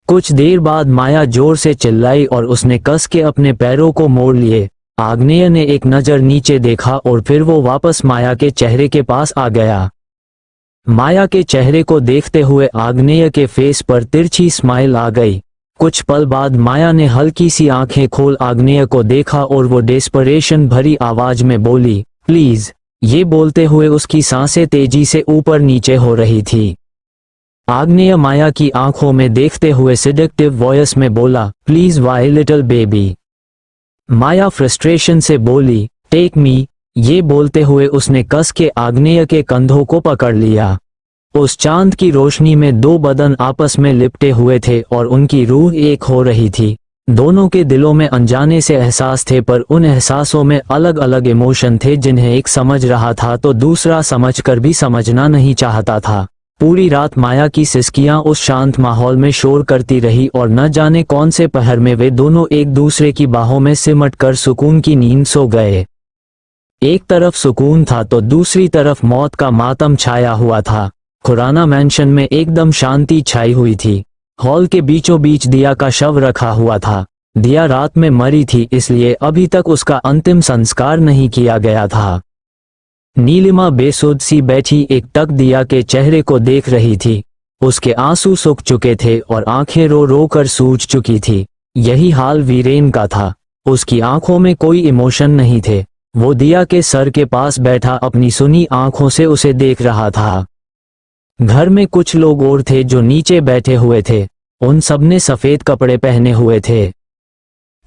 कुछ देर बाद माया जोर से चिल्लाई और उसने कस के अपने पैरों को मोड़ लिए। आग्नेय ने एक नजर नीचे देखा और फिर वो वापस माया के चेहरे के पास आ गया। माया के चेहरे को देखते हुए आग्नेय के फेस पर तिरछी स्माइल आ गई। कुछ पल बाद माया ने हल्की सी आंखें खोल आग्नेय को देखा और वो डेस्परेशन भरी आवाज में बोली, प्लीज। ये बोलते हुए उसकी सांसें तेजी से ऊपर नीचे हो रही थी। आग्नेय माया की आंखों में देखते हुए सिडक्टिव वॉइस में बोला, please why little baby. Maya frustration से बोली, टेक मी। ये बोलते हुए उसने कस के आग्नेय के कंधों को पकड़ लिया। उस चांद की रोशनी में दो बदन आपस में लिपटे हुए थे और उनकी रूह एक हो रही थी। दोनों के दिलों में अनजाने से एहसास थे, पर उन एहसासों में अलग अलग इमोशन थे जिन्हें एक समझ रहा था तो दूसरा समझकर भी समझना नहीं चाहता था। पूरी रात माया की सिसकियां उस शांत माहौल में शोर करती रही और न जाने कौन से पहर में वे दोनों एक दूसरे की बाहों में सिमट कर सुकून की नींद सो गए। एक तरफ सुकून था तो दूसरी तरफ मौत का मातम छाया हुआ था। खुराना मैंशन में एकदम शांति छाई हुई थी। हॉल के बीचों बीच दिया का शव रखा हुआ था। दिया रात में मरी थी, इसलिए अभी तक उसका अंतिम संस्कार नहीं किया गया था। नीलिमा बेसुध सी बैठी एक टक दिया के चेहरे को देख रही थी। उसके आंसू सूख चुके थे और आंखें रो रो कर सूज चुकी थी। यही हाल वीरेन का था। उसकी आंखों में कोई इमोशन नहीं थे। वो दिया के सर के पास बैठा अपनी सुनी आंखों से उसे देख रहा था। घर में कुछ लोग और थे जो नीचे बैठे हुए थे। उन सबने सफेद कपड़े पहने हुए थे।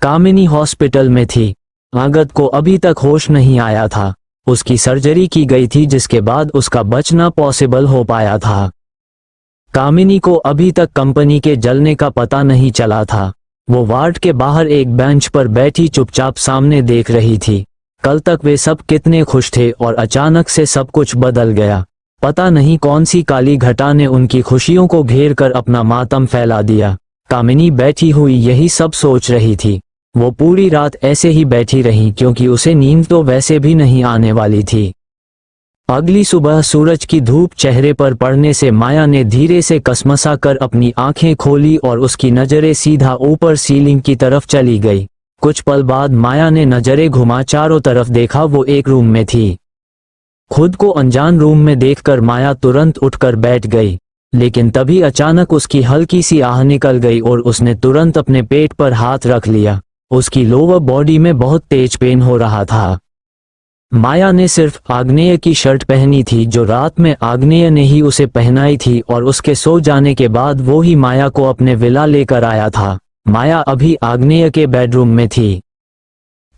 कामिनी हॉस्पिटल में थी। आगत को अभी तक होश नहीं आया था। उसकी सर्जरी की गई थी जिसके बाद उसका बचना पॉसिबल हो पाया था। कामिनी को अभी तक कंपनी के जलने का पता नहीं चला था। वो वार्ड के बाहर एक बेंच पर बैठी चुपचाप सामने देख रही थी। कल तक वे सब कितने खुश थे और अचानक से सब कुछ बदल गया। पता नहीं कौन सी काली घटा ने उनकी खुशियों को घेर कर अपना मातम फैला दिया। कामिनी बैठी हुई यही सब सोच रही थी। वो पूरी रात ऐसे ही बैठी रही क्योंकि उसे नींद तो वैसे भी नहीं आने वाली थी। अगली सुबह सूरज की धूप चेहरे पर पड़ने से माया ने धीरे से कसमसा कर अपनी आंखें खोली और उसकी नजरें सीधा ऊपर सीलिंग की तरफ चली गई। कुछ पल बाद माया ने नजरें घुमा चारों तरफ देखा। वो एक रूम में थी। खुद को अनजान रूम में देखकर माया तुरंत उठकर बैठ गई, लेकिन तभी अचानक उसकी हल्की सी आह निकल गई और उसने तुरंत अपने पेट पर हाथ रख लिया। उसकी लोअर बॉडी में बहुत तेज पेन हो रहा था। माया ने सिर्फ आग्नेय की शर्ट पहनी थी जो रात में आग्नेय ने ही उसे पहनाई थी और उसके सो जाने के बाद वो ही माया को अपने विला लेकर आया था। माया अभी आग्नेय के बेडरूम में थी।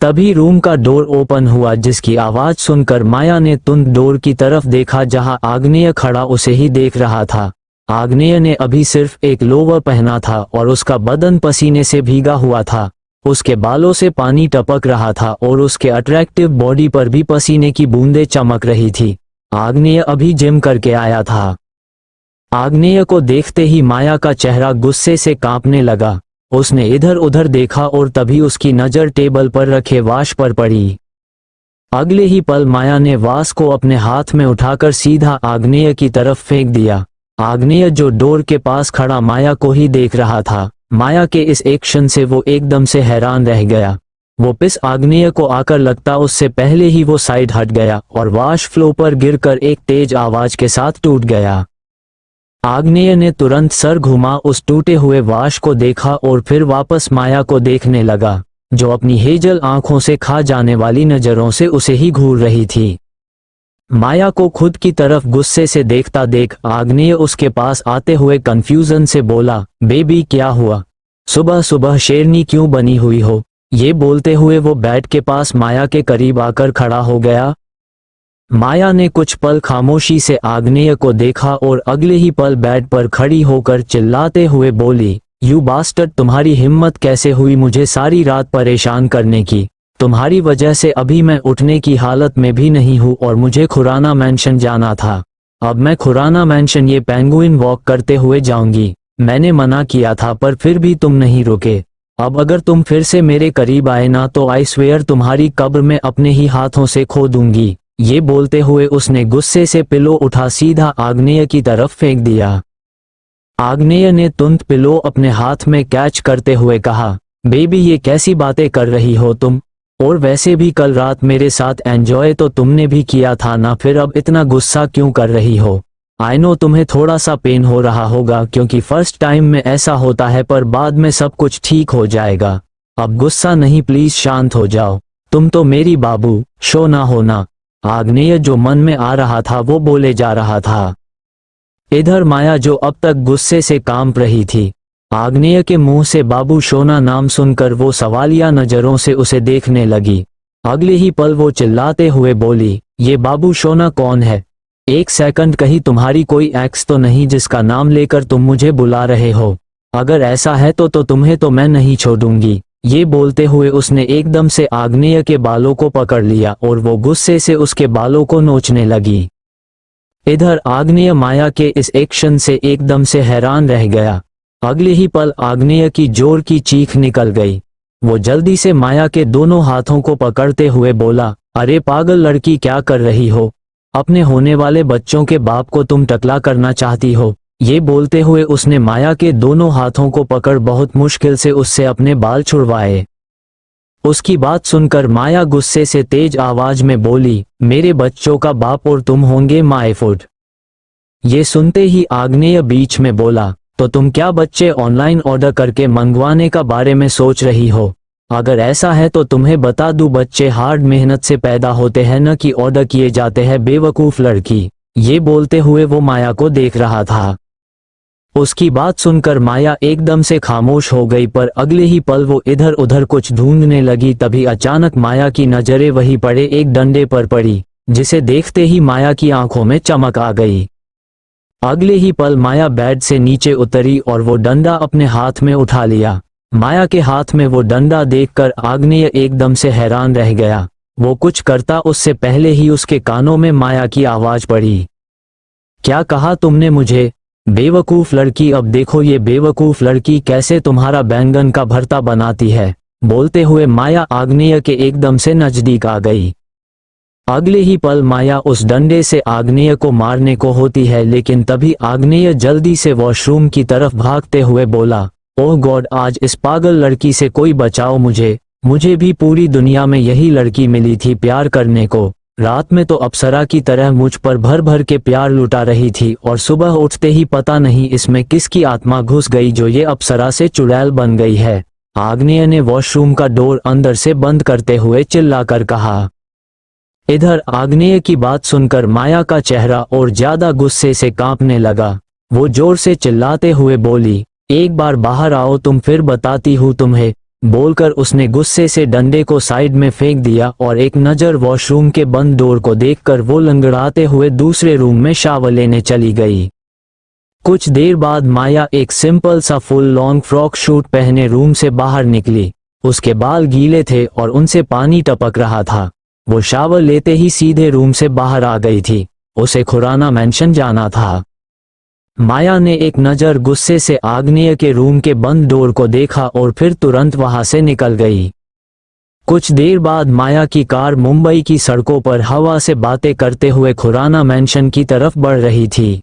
तभी रूम का डोर ओपन हुआ, जिसकी आवाज सुनकर माया ने तुरंत डोर की तरफ देखा जहां आग्नेय खड़ा उसे ही देख रहा था। आग्नेय ने अभी सिर्फ एक लोअर पहना था और उसका बदन पसीने से भीगा हुआ था। उसके बालों से पानी टपक रहा था और उसके अट्रैक्टिव बॉडी पर भी पसीने की बूंदें चमक रही थी। आग्नेय अभी जिम करके आया था। आग्नेय को देखते ही माया का चेहरा गुस्से से कांपने लगा। उसने इधर उधर देखा और तभी उसकी नजर टेबल पर रखे वाश पर पड़ी। अगले ही पल माया ने वास को अपने हाथ में उठाकर सीधा आग्नेय की तरफ फेंक दिया। आग्नेय जो डोर के पास खड़ा माया को ही देख रहा था। माया के इस एक्शन से वो एकदम से हैरान रह गया। वो पिस आग्नेय को आकर लगता उससे पहले ही वो साइड हट गया और वाश फ्लो पर गिरकर एक तेज आवाज के साथ टूट गया। आग्नेय ने तुरंत सर घुमा उस टूटे हुए वाश को देखा और फिर वापस माया को देखने लगा, जो अपनी हेजल आंखों से खा जाने वाली नजरों से उसे ही घूर रही थी। माया को खुद की तरफ गुस्से से देखता देख आग्नेय उसके पास आते हुए कंफ्यूजन से बोला, बेबी क्या हुआ? सुबह सुबह शेरनी क्यों बनी हुई हो? ये बोलते हुए वो बेड के पास माया के करीब आकर खड़ा हो गया। माया ने कुछ पल खामोशी से आग्नेय को देखा और अगले ही पल बेड पर खड़ी होकर चिल्लाते हुए बोली, यू बास्टर्ड, तुम्हारी हिम्मत कैसे हुई मुझे सारी रात परेशान करने की? तुम्हारी वजह से अभी मैं उठने की हालत में भी नहीं हूँ और मुझे खुराना मैंशन जाना था। अब मैं खुराना मैंशन ये पेंगुइन वॉक करते हुए जाऊंगी। मैंने मना किया था पर फिर भी तुम नहीं रुके। अब अगर तुम फिर से मेरे करीब आए ना तो आई स्वेयर तुम्हारी कब्र में अपने ही हाथों से खो दूंगी। ये बोलते हुए उसने गुस्से से पिलो उठा सीधा आग्नेय की तरफ फेंक दिया। आग्नेय ने तुरंत पिलो अपने हाथ में कैच करते हुए कहा, बेबी ये कैसी बातें कर रही हो तुम? और वैसे भी कल रात मेरे साथ एंजॉय तो तुमने भी किया था ना, फिर अब इतना गुस्सा क्यों कर रही हो? आई नो तुम्हें थोड़ा सा पेन हो रहा होगा क्योंकि फर्स्ट टाइम में ऐसा होता है, पर बाद में सब कुछ ठीक हो जाएगा। अब गुस्सा नहीं, प्लीज शांत हो जाओ। तुम तो मेरी बाबू शोना हो ना। आग्नेय जो मन में आ रहा था वो बोले जा रहा था। इधर माया जो अब तक गुस्से से कांप रही थी, आग्नेय के मुंह से बाबू शोना नाम सुनकर वो सवालिया नजरों से उसे देखने लगी। अगले ही पल वो चिल्लाते हुए बोली, ये बाबू शोना कौन है? एक सेकंड, कहीं तुम्हारी कोई एक्स तो नहीं जिसका नाम लेकर तुम मुझे बुला रहे हो? अगर ऐसा है तो तुम्हें तो मैं नहीं छोड़ूंगी। ये बोलते हुए उसने एकदम से आग्नेय के बालों को पकड़ लिया और वो गुस्से से उसके बालों को नोचने लगी। इधर आग्नेय माया के इस एक्शन से एकदम से हैरान रह गया। अगले ही पल आग्नेय की जोर की चीख निकल गई। वो जल्दी से माया के दोनों हाथों को पकड़ते हुए बोला, अरे पागल लड़की क्या कर रही हो? अपने होने वाले बच्चों के बाप को तुम टकला करना चाहती हो? ये बोलते हुए उसने माया के दोनों हाथों को पकड़ बहुत मुश्किल से उससे अपने बाल छुड़वाए। उसकी बात सुनकर माया गुस्से से तेज आवाज में बोली, मेरे बच्चों का बाप और तुम होंगे माय फूड। ये सुनते ही आग्नेय बीच में बोला, तो तुम क्या बच्चे ऑनलाइन ऑर्डर करके मंगवाने का बारे में सोच रही हो? अगर ऐसा है तो तुम्हें बता दूं, बच्चे हार्ड मेहनत से पैदा होते हैं न कि ऑर्डर किए जाते हैं, बेवकूफ लड़की। ये बोलते हुए वो माया को देख रहा था। उसकी बात सुनकर माया एकदम से खामोश हो गई, पर अगले ही पल वो इधर उधर कुछ ढूंढने लगी। तभी अचानक माया की नजरें वहीं पड़े एक डंडे पर पड़ी, जिसे देखते ही माया की आंखों में चमक आ गई। अगले ही पल माया बेड से नीचे उतरी और वो डंडा अपने हाथ में उठा लिया। माया के हाथ में वो डंडा देखकर आग्नेय एकदम से हैरान रह गया। वो कुछ करता उससे पहले ही उसके कानों में माया की आवाज पड़ी, क्या कहा तुमने मुझे? बेवकूफ लड़की, अब देखो ये बेवकूफ लड़की कैसे तुम्हारा बैंगन का भरता बनाती है। बोलते हुए माया आग्नेय के एकदम से नजदीक आ गई। अगले ही पल माया उस डंडे से आग्नेय को मारने को होती है, लेकिन तभी आग्नेय जल्दी से वॉशरूम की तरफ भागते हुए बोला, ओह गॉड, आज इस पागल लड़की से कोई बचाओ मुझे भी पूरी दुनिया में यही लड़की मिली थी प्यार करने को। रात में तो अप्सरा की तरह मुझ पर भर भर के प्यार लुटा रही थी और सुबह उठते ही पता नहीं इसमें किसकी आत्मा घुस गई जो ये अप्सरा से चुड़ैल बन गई है। आग्नेय ने वॉशरूम का डोर अंदर से बंद करते हुए चिल्लाकर कहा। इधर आग्नेय की बात सुनकर माया का चेहरा और ज्यादा गुस्से से कांपने लगा। वो जोर से चिल्लाते हुए बोली, एक बार बाहर आओ तुम, फिर बताती हूँ तुम्हें। बोलकर उसने गुस्से से डंडे को साइड में फेंक दिया और एक नजर वॉशरूम के बंद डोर को देखकर वो लंगड़ाते हुए दूसरे रूम में शावर लेने चली गई। कुछ देर बाद माया एक सिंपल सा फुल लॉन्ग फ्रॉक शूट पहने रूम से बाहर निकली। उसके बाल गीले थे और उनसे पानी टपक रहा था। वो शावर लेते ही सीधे रूम से बाहर आ गई थी। उसे खुराना मैंशन जाना था। माया ने एक नजर गुस्से से आग्नेय के रूम के बंद डोर को देखा और फिर तुरंत वहां से निकल गई। कुछ देर बाद माया की कार मुंबई की सड़कों पर हवा से बातें करते हुए खुराना मैंशन की तरफ बढ़ रही थी।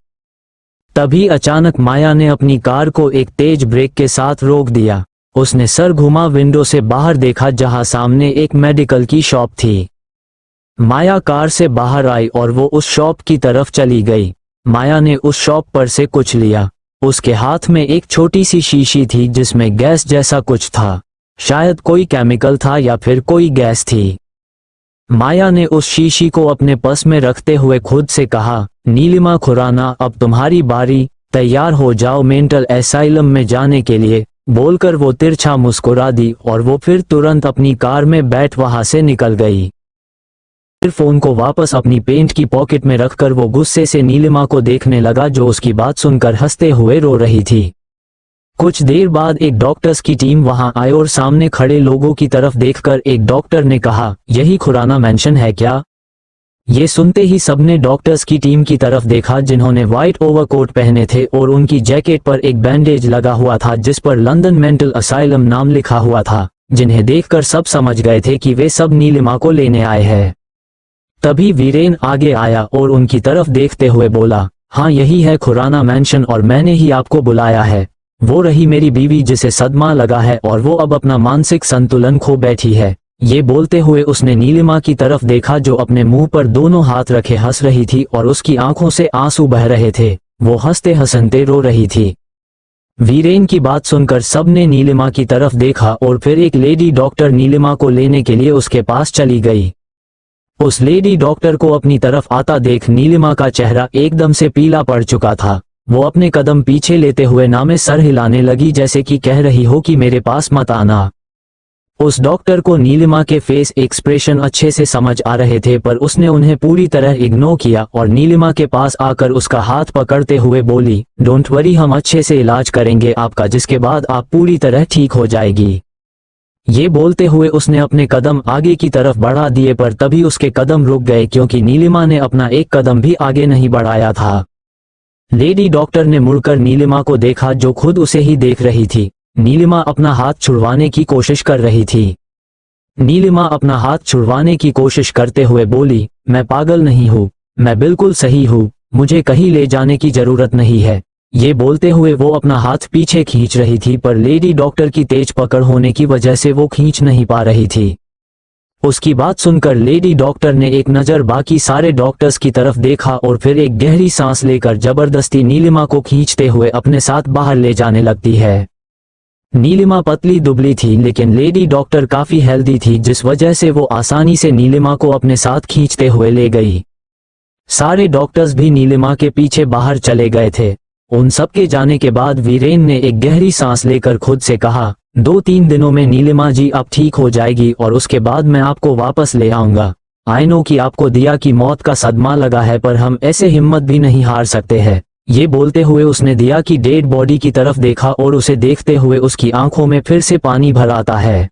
तभी अचानक माया ने अपनी कार को एक तेज ब्रेक के साथ रोक दिया। उसने सर घुमा विंडो से बाहर देखा जहां सामने एक मेडिकल की शॉप थी। माया कार से बाहर आई और वो उस शॉप की तरफ चली गई। माया ने उस शॉप पर से कुछ लिया। उसके हाथ में एक छोटी सी शीशी थी जिसमें गैस जैसा कुछ था। शायद कोई केमिकल था या फिर कोई गैस थी। माया ने उस शीशी को अपने पर्स में रखते हुए खुद से कहा, नीलिमा खुराना, अब तुम्हारी बारी, तैयार हो जाओ मेंटल एसाइलम में जाने के लिए। बोलकर वो तिरछा मुस्कुरा दी और वो फिर तुरंत अपनी कार में बैठ वहां से निकल गई। फिर फोन को वापस अपनी पेंट की पॉकेट में रखकर वो गुस्से से नीलिमा को देखने लगा, जो उसकी बात सुनकर हंसते हुए रो रही थी। कुछ देर बाद एक डॉक्टर्स की टीम वहां आई और सामने खड़े लोगों की तरफ देखकर एक डॉक्टर ने कहा, यही खुराना मैंशन है क्या? ये सुनते ही सबने डॉक्टर्स की टीम की तरफ देखा, जिन्होंने व्हाइट ओवरकोट पहने थे और उनकी जैकेट पर एक बैंडेज लगा हुआ था जिस पर लंदन मेंटल असाइलम नाम लिखा हुआ था, जिन्हें देखकर सब समझ गए थे कि वे सब नीलिमा को लेने आए हैं। तभी वीरेन आगे आया और उनकी तरफ देखते हुए बोला, हाँ यही है खुराना मैंशन और मैंने ही आपको बुलाया है। वो रही मेरी बीवी जिसे सदमा लगा है और वो अब अपना मानसिक संतुलन खो बैठी है। ये बोलते हुए उसने नीलिमा की तरफ देखा, जो अपने मुंह पर दोनों हाथ रखे हंस रही थी और उसकी आंखों से आंसू बह रहे थे। वो हंसते हंसते रो रही थी। वीरेन की बात सुनकर सबने नीलिमा की तरफ देखा और फिर एक लेडी डॉक्टर नीलिमा को लेने के लिए उसके पास चली गई। उस लेडी डॉक्टर को अपनी तरफ आता देख नीलिमा का चेहरा एकदम से पीला पड़ चुका था। वो अपने कदम पीछे लेते हुए नामे सर हिलाने लगी, जैसे कि कह रही हो कि मेरे पास मत आना। उस डॉक्टर को नीलिमा के फेस एक्सप्रेशन अच्छे से समझ आ रहे थे, पर उसने उन्हें पूरी तरह इग्नोर किया और नीलिमा के पास आकर उसका हाथ पकड़ते हुए बोली, डोंट वरी, हम अच्छे से इलाज करेंगे आपका, जिसके बाद आप पूरी तरह ठीक हो जाएगी। ये बोलते हुए उसने अपने कदम आगे की तरफ बढ़ा दिए, पर तभी उसके कदम रुक गए क्योंकि नीलिमा ने अपना एक कदम भी आगे नहीं बढ़ाया था। लेडी डॉक्टर ने मुड़कर नीलिमा को देखा, जो खुद उसे ही देख रही थी। नीलिमा अपना हाथ छुड़वाने की कोशिश कर रही थी। नीलिमा अपना हाथ छुड़वाने की कोशिश करते हुए बोली, मैं पागल नहीं हूँ, मैं बिल्कुल सही हूँ, मुझे कहीं ले जाने की जरूरत नहीं है। ये बोलते हुए वो अपना हाथ पीछे खींच रही थी, पर लेडी डॉक्टर की तेज पकड़ होने की वजह से वो खींच नहीं पा रही थी। उसकी बात सुनकर लेडी डॉक्टर ने एक नज़र बाकी सारे डॉक्टर्स की तरफ देखा और फिर एक गहरी सांस लेकर जबरदस्ती नीलिमा को खींचते हुए अपने साथ बाहर ले जाने लगती है। नीलिमा पतली दुबली थी, लेकिन लेडी डॉक्टर काफी हेल्दी थी, जिस वजह से वो आसानी से नीलिमा को अपने साथ खींचते हुए ले गई। सारे डॉक्टर्स भी नीलिमा के पीछे बाहर चले गए थे। उन सब के जाने के बाद वीरेन ने एक गहरी सांस लेकर खुद से कहा, 2-3 दिनों में नीलिमा जी अब ठीक हो जाएगी और उसके बाद मैं आपको वापस ले आऊंगा। आई नो कि आपको दिया की मौत का सदमा लगा है, पर हम ऐसे हिम्मत भी नहीं हार सकते हैं। ये बोलते हुए उसने दिया की डेड बॉडी की तरफ देखा और उसे देखते हुए उसकी आंखों में फिर से पानी भर आता है।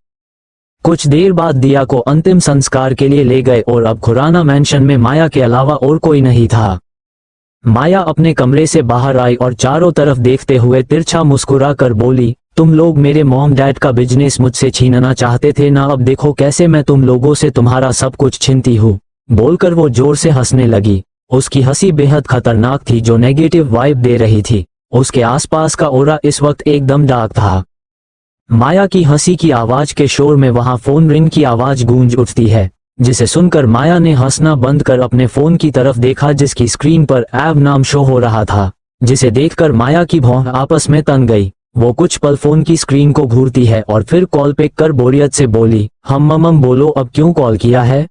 कुछ देर बाद दिया को अंतिम संस्कार के लिए ले गए और अब खुराना मैंशन में माया के अलावा और कोई नहीं था। माया अपने कमरे से बाहर आई और चारों तरफ देखते हुए तिरछा मुस्कुरा कर बोली, तुम लोग मेरे मॉम डैड का बिजनेस मुझसे छीनना चाहते थे ना, अब देखो कैसे मैं तुम लोगों से तुम्हारा सब कुछ छीनती हूँ। बोलकर वो जोर से हंसने लगी। उसकी हंसी बेहद खतरनाक थी, जो नेगेटिव वाइब दे रही थी। उसके आसपास का ओरा इस वक्त एकदम डार्क था। माया की हंसी की आवाज के शोर में वहां फोन रिंग की आवाज गूंज उठती है, जिसे सुनकर माया ने हंसना बंद कर अपने फोन की तरफ देखा, जिसकी स्क्रीन पर एब नाम शो हो रहा था, जिसे देखकर माया की भौं आपस में तन गई। वो कुछ पल फोन की स्क्रीन को घूरती है और फिर कॉल पिक कर बोरियत से बोली, मम बोलो, अब क्यों कॉल किया है?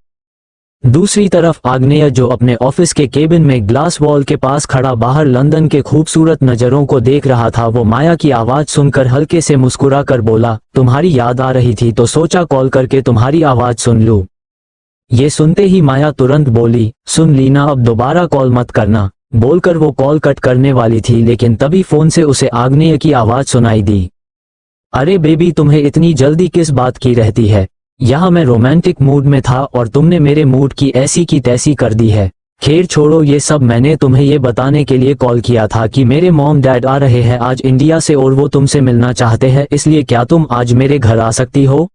दूसरी तरफ आग्नेय, जो अपने ऑफिस के केबिन में ग्लास वॉल के पास खड़ा बाहर लंदन के खूबसूरत नज़रों को देख रहा था, वो माया की आवाज सुनकर हल्के से मुस्कुरा कर बोला, तुम्हारी याद आ रही थी तो सोचा कॉल करके तुम्हारी आवाज सुन लूं। ये सुनते ही माया तुरंत बोली, सुन ली ना, अब दोबारा कॉल मत करना। बोलकर वो कॉल कट करने वाली थी, लेकिन तभी फोन से उसे आग्नेय की आवाज सुनाई दी, अरे बेबी, तुम्हें इतनी जल्दी किस बात की रहती है? यहाँ मैं रोमांटिक मूड में था और तुमने मेरे मूड की ऐसी की तैसी कर दी है। खैर छोड़ो ये सब, मैंने तुम्हें ये बताने के लिए कॉल किया था कि मेरे मॉम डैड आ रहे हैं आज इंडिया से और वो तुमसे मिलना चाहते हैं, इसलिए क्या तुम आज मेरे घर आ सकती हो?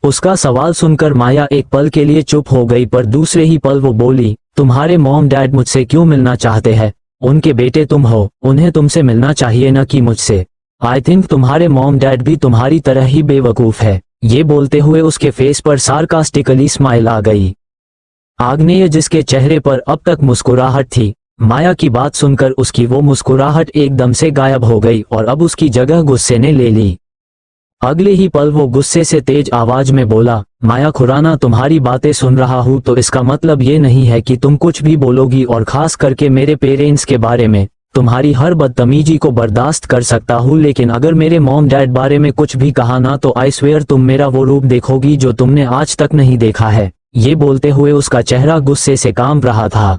उसका सवाल सुनकर माया एक पल के लिए चुप हो गई, पर दूसरे ही पल वो बोली, तुम्हारे मॉम डैड मुझसे क्यों मिलना चाहते हैं? उनके बेटे तुम हो, उन्हें तुमसे मिलना चाहिए न कि मुझसे। आई थिंक तुम्हारे मॉम डैड भी तुम्हारी तरह ही बेवकूफ है। ये बोलते हुए उसके फेस पर सार्कास्टिकली स्माइल आ गई। आग्नेय, जिसके चेहरे पर अब तक मुस्कुराहट थी, माया की बात सुनकर उसकी वो मुस्कुराहट एकदम से गायब हो गई और अब उसकी जगह गुस्से ने ले ली। अगले ही पल वो गुस्से से तेज आवाज में बोला, माया खुराना, तुम्हारी बातें सुन रहा हूँ तो इसका मतलब ये नहीं है कि तुम कुछ भी बोलोगी, और खास करके मेरे पेरेंट्स के बारे में। तुम्हारी हर बदतमीजी को बर्दाश्त कर सकता हूँ, लेकिन अगर मेरे मॉम डैड बारे में कुछ भी कहा ना तो आई स्वेयर तुम मेरा वो रूप देखोगी जो तुमने आज तक नहीं देखा है। ये बोलते हुए उसका चेहरा गुस्से से कांप रहा था।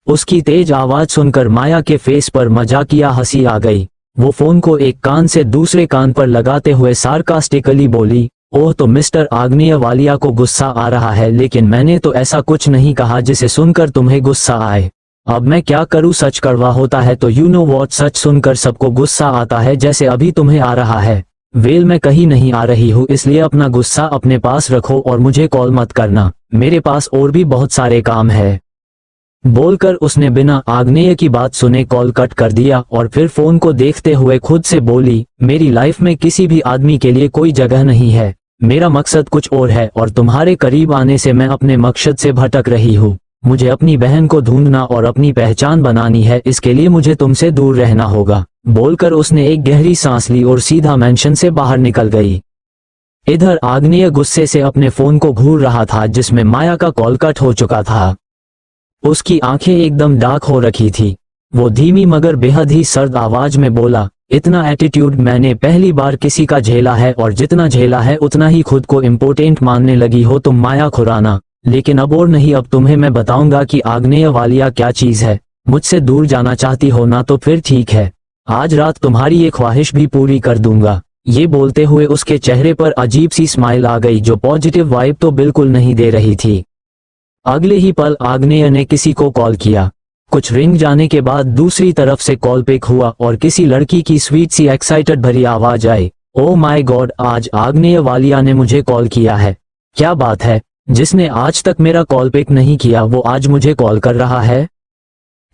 उसकी तेज आवाज सुनकर माया के फेस पर मजाकिया हंसी आ गई। वो फोन को एक कान से दूसरे कान पर लगाते हुए सार्कास्टिकली बोली, ओह तो मिस्टर आग्नेय वालिया को गुस्सा आ रहा है, लेकिन मैंने तो ऐसा कुछ नहीं कहा जिसे सुनकर तुम्हें गुस्सा आए। अब मैं क्या करूं, सच कड़वा होता है तो यू नो वॉट, सच सुनकर सबको गुस्सा आता है जैसे अभी तुम्हें आ रहा है। वेल मैं कहीं नहीं आ रही हूँ, इसलिए अपना गुस्सा अपने पास रखो और मुझे कॉल मत करना, मेरे पास और भी बहुत सारे काम है। बोलकर उसने बिना आग्नेय की बात सुने कॉल कट कर दिया और फिर फोन को देखते हुए खुद से बोली, मेरी लाइफ में किसी भी आदमी के लिए कोई जगह नहीं है, मेरा मकसद कुछ और है और तुम्हारे करीब आने से मैं अपने मकसद से भटक रही हूँ। मुझे अपनी बहन को ढूंढना और अपनी पहचान बनानी है, इसके लिए मुझे तुमसे दूर रहना होगा। बोलकर उसने एक गहरी सांस ली और सीधा मेंशन से बाहर निकल गई। इधर आग्नेय गुस्से से अपने फोन को घूर रहा था जिसमें माया का कॉल कट हो चुका था। उसकी आंखें एकदम डार्क हो रखी थी। वो धीमी मगर बेहद ही सर्द आवाज में बोला, इतना एटीट्यूड मैंने पहली बार किसी का झेला है, और जितना झेला है उतना ही खुद को इम्पोर्टेंट मानने लगी हो तुम माया खुराना। लेकिन अब और नहीं, अब तुम्हें मैं बताऊंगा कि आग्नेय वालिया क्या चीज है। मुझसे दूर जाना चाहती हो ना तो फिर ठीक है, आज रात तुम्हारी ये ख्वाहिश भी पूरी कर दूंगा। ये बोलते हुए उसके चेहरे पर अजीब सी स्माइल आ गई जो पॉजिटिव वाइब तो बिल्कुल नहीं दे रही थी। अगले ही पल आग्नेय ने किसी को कॉल किया। कुछ रिंग जाने के बाद दूसरी तरफ से कॉल पिक हुआ और किसी लड़की की स्वीट सी एक्साइटेड भरी आवाज आई, ओह माय गॉड, आज आग्नेय वालिया ने मुझे कॉल किया है। क्या बात है, जिसने आज तक मेरा कॉल पिक नहीं किया वो आज मुझे कॉल कर रहा है।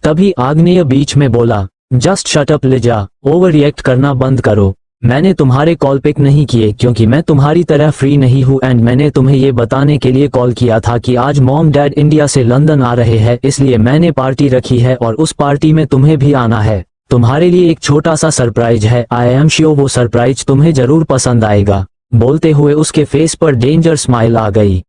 तभी आग्नेय बीच में बोला, just shut up Liza, overreact करना बंद करो। मैंने तुम्हारे कॉल पिक नहीं किए क्योंकि मैं तुम्हारी तरह फ्री नहीं हूँ, एंड मैंने तुम्हें ये बताने के लिए कॉल किया था कि आज मॉम डैड इंडिया से लंदन आ रहे हैं, इसलिए मैंने पार्टी रखी है और उस पार्टी में तुम्हें भी आना है। तुम्हारे लिए एक छोटा सा सरप्राइज है, आई एम श्योर वो सरप्राइज तुम्हें जरूर पसंद आएगा। बोलते हुए उसके फेस पर डेंजर स्माइल आ गई।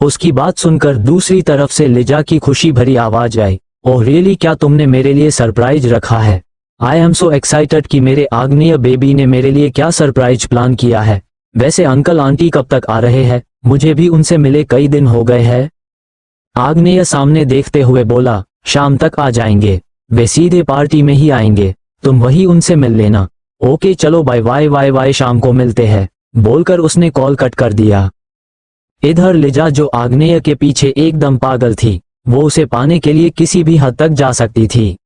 उसकी बात सुनकर दूसरी तरफ से लिजा की खुशी भरी आवाज आई, ओह रियली, क्या तुमने मेरे लिए सरप्राइज रखा है? आई एम सो एक्साइटेड कि मेरे आग्नेय बेबी ने मेरे लिए क्या सरप्राइज प्लान किया है। वैसे अंकल आंटी कब तक आ रहे हैं? मुझे भी उनसे मिले कई दिन हो गए हैं। आग्नेय सामने देखते हुए बोला, शाम तक आ जाएंगे, वे सीधे पार्टी में ही आएंगे, तुम वही उनसे मिल लेना। ओके चलो बाय बाय बाय बाय, शाम को मिलते हैं। बोलकर उसने कॉल कट कर दिया। इधर लिजा जो आग्नेय के पीछे एकदम पागल थी, वो उसे पाने के लिए किसी भी हद तक जा सकती थी।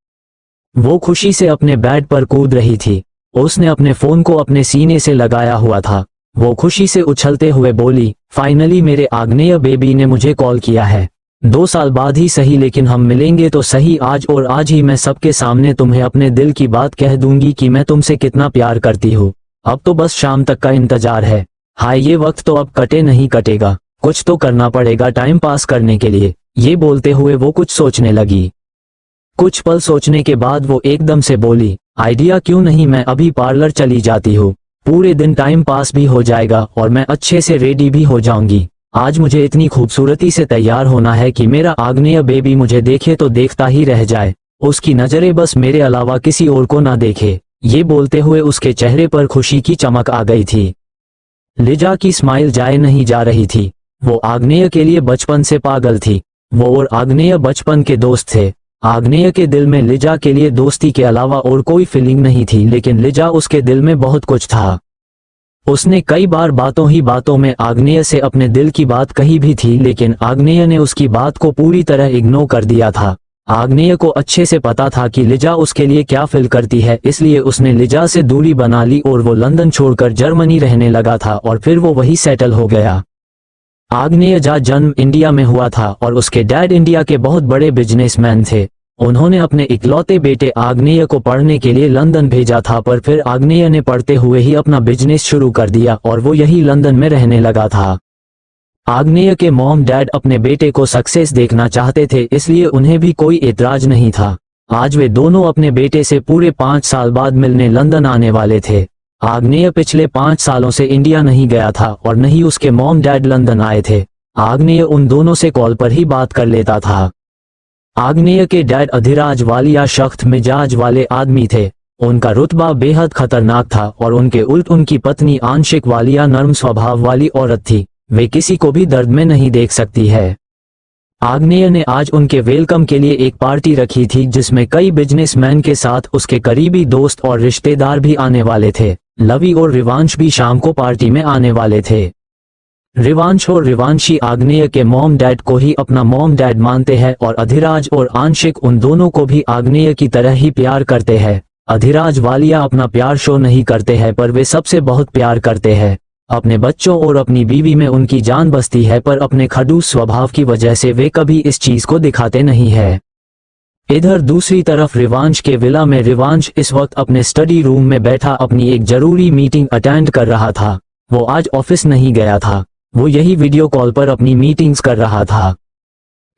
वो खुशी से अपने बेड पर कूद रही थी। उसने अपने फोन को अपने सीने से लगाया हुआ था। वो खुशी से उछलते हुए बोली, फाइनली मेरे आग्नेय बेबी ने मुझे कॉल किया है। 2 साल बाद ही सही, लेकिन हम मिलेंगे तो सही आज, और आज ही मैं सबके सामने तुम्हें अपने दिल की बात कह दूंगी कि मैं तुमसे कितना प्यार करती हूँ। अब तो बस शाम तक का इंतजार है। हाय, ये वक्त तो अब कटे नहीं कटेगा, कुछ तो करना पड़ेगा टाइम पास करने के लिए। ये बोलते हुए वो कुछ सोचने लगी। कुछ पल सोचने के बाद वो एकदम से बोली, आइडिया क्यों नहीं, मैं अभी पार्लर चली जाती हूँ, पूरे दिन टाइम पास भी हो जाएगा और मैं अच्छे से रेडी भी हो जाऊंगी। आज मुझे इतनी खूबसूरती से तैयार होना है कि मेरा आग्नेय बेबी मुझे देखे तो देखता ही रह जाए, उसकी नजरें बस मेरे अलावा किसी और को ना देखे। ये बोलते हुए उसके चेहरे पर खुशी की चमक आ गई थी। लिजा की स्माइल जाए नहीं जा रही थी। वो आग्नेय के लिए बचपन से पागल थी। वो और आग्नेय बचपन के दोस्त थे। आग्नेय के दिल में लिजा के लिए दोस्ती के अलावा और कोई फीलिंग नहीं थी, लेकिन लिजा उसके दिल में बहुत कुछ था। उसने कई बार बातों ही बातों में आग्नेय से अपने दिल की बात कही भी थी, लेकिन आग्नेय ने उसकी बात को पूरी तरह इग्नोर कर दिया था। आग्नेय को अच्छे से पता था कि लिजा उसके लिए क्या फील करती है, इसलिए उसने लिजा से दूरी बना ली और वो लंदन छोड़कर जर्मनी रहने लगा था और फिर वो वही सेटल हो गया। आग्नेय का जन्म इंडिया में हुआ था और उसके डैड इंडिया के बहुत बड़े बिजनेसमैन थे। उन्होंने अपने इकलौते बेटे आग्नेय को पढ़ने के लिए लंदन भेजा था, पर फिर आग्नेय ने पढ़ते हुए ही अपना बिजनेस शुरू कर दिया और वो यही लंदन में रहने लगा था। आग्नेय के मॉम डैड अपने बेटे को सक्सेस देखना चाहते थे, इसलिए उन्हें भी कोई एतराज नहीं था। आज वे दोनों अपने बेटे से पूरे 5 साल बाद मिलने लंदन आने वाले थे। आग्नेय पिछले 5 सालों से इंडिया नहीं गया था और न ही उसके मॉम डैड लंदन आए थे। आग्नेय उन दोनों से कॉल पर ही बात कर लेता था। आग्नेय के डैड अधिराज वालिया सख्त मिजाज वाले आदमी थे। उनका रुतबा बेहद खतरनाक था और उनके उल्ट उनकी पत्नी आंशिक वालिया नर्म स्वभाव वाली औरत थी। वे किसी को भी दर्द में नहीं देख सकती है। आग्नेय ने आज उनके वेलकम के लिए एक पार्टी रखी थी जिसमें कई बिजनेसमैन के साथ उसके करीबी दोस्त और रिश्तेदार भी आने वाले थे। लवी और रिवांश भी शाम को पार्टी में आने वाले थे। रिवांश और रिवांशी आग्नेय के मॉम डैड को ही अपना मॉम डैड मानते हैं और अधिराज और आंशिक उन दोनों को भी आग्नेय की तरह ही प्यार करते हैं। अधिराज वालिया अपना प्यार शो नहीं करते हैं पर वे सबसे बहुत प्यार करते हैं। अपने बच्चों और अपनी बीवी में उनकी जान बसती है पर अपने खड़ूस स्वभाव की वजह से वे कभी इस चीज को दिखाते नहीं है। इधर दूसरी तरफ रिवांश के विला में रिवांश इस वक्त अपने स्टडी रूम में बैठा अपनी एक जरूरी मीटिंग अटेंड कर रहा था। वो आज ऑफिस नहीं गया था, वो यही वीडियो कॉल पर अपनी मीटिंग्स कर रहा था।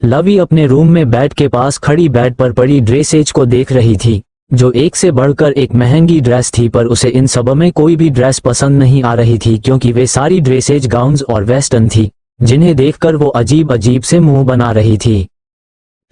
लवी अपने रूम में बेड के पास खड़ी बेड पर पड़ी ड्रेसेज को देख रही थी, जो एक से बढ़कर एक महंगी ड्रेस थी, पर उसे इन सब में कोई भी ड्रेस पसंद नहीं आ रही थी क्योंकि वे सारी ड्रेसेज गाउन्स और वेस्टर्न थी, जिन्हें देखकर वो अजीब अजीब से मुंह बना रही थी।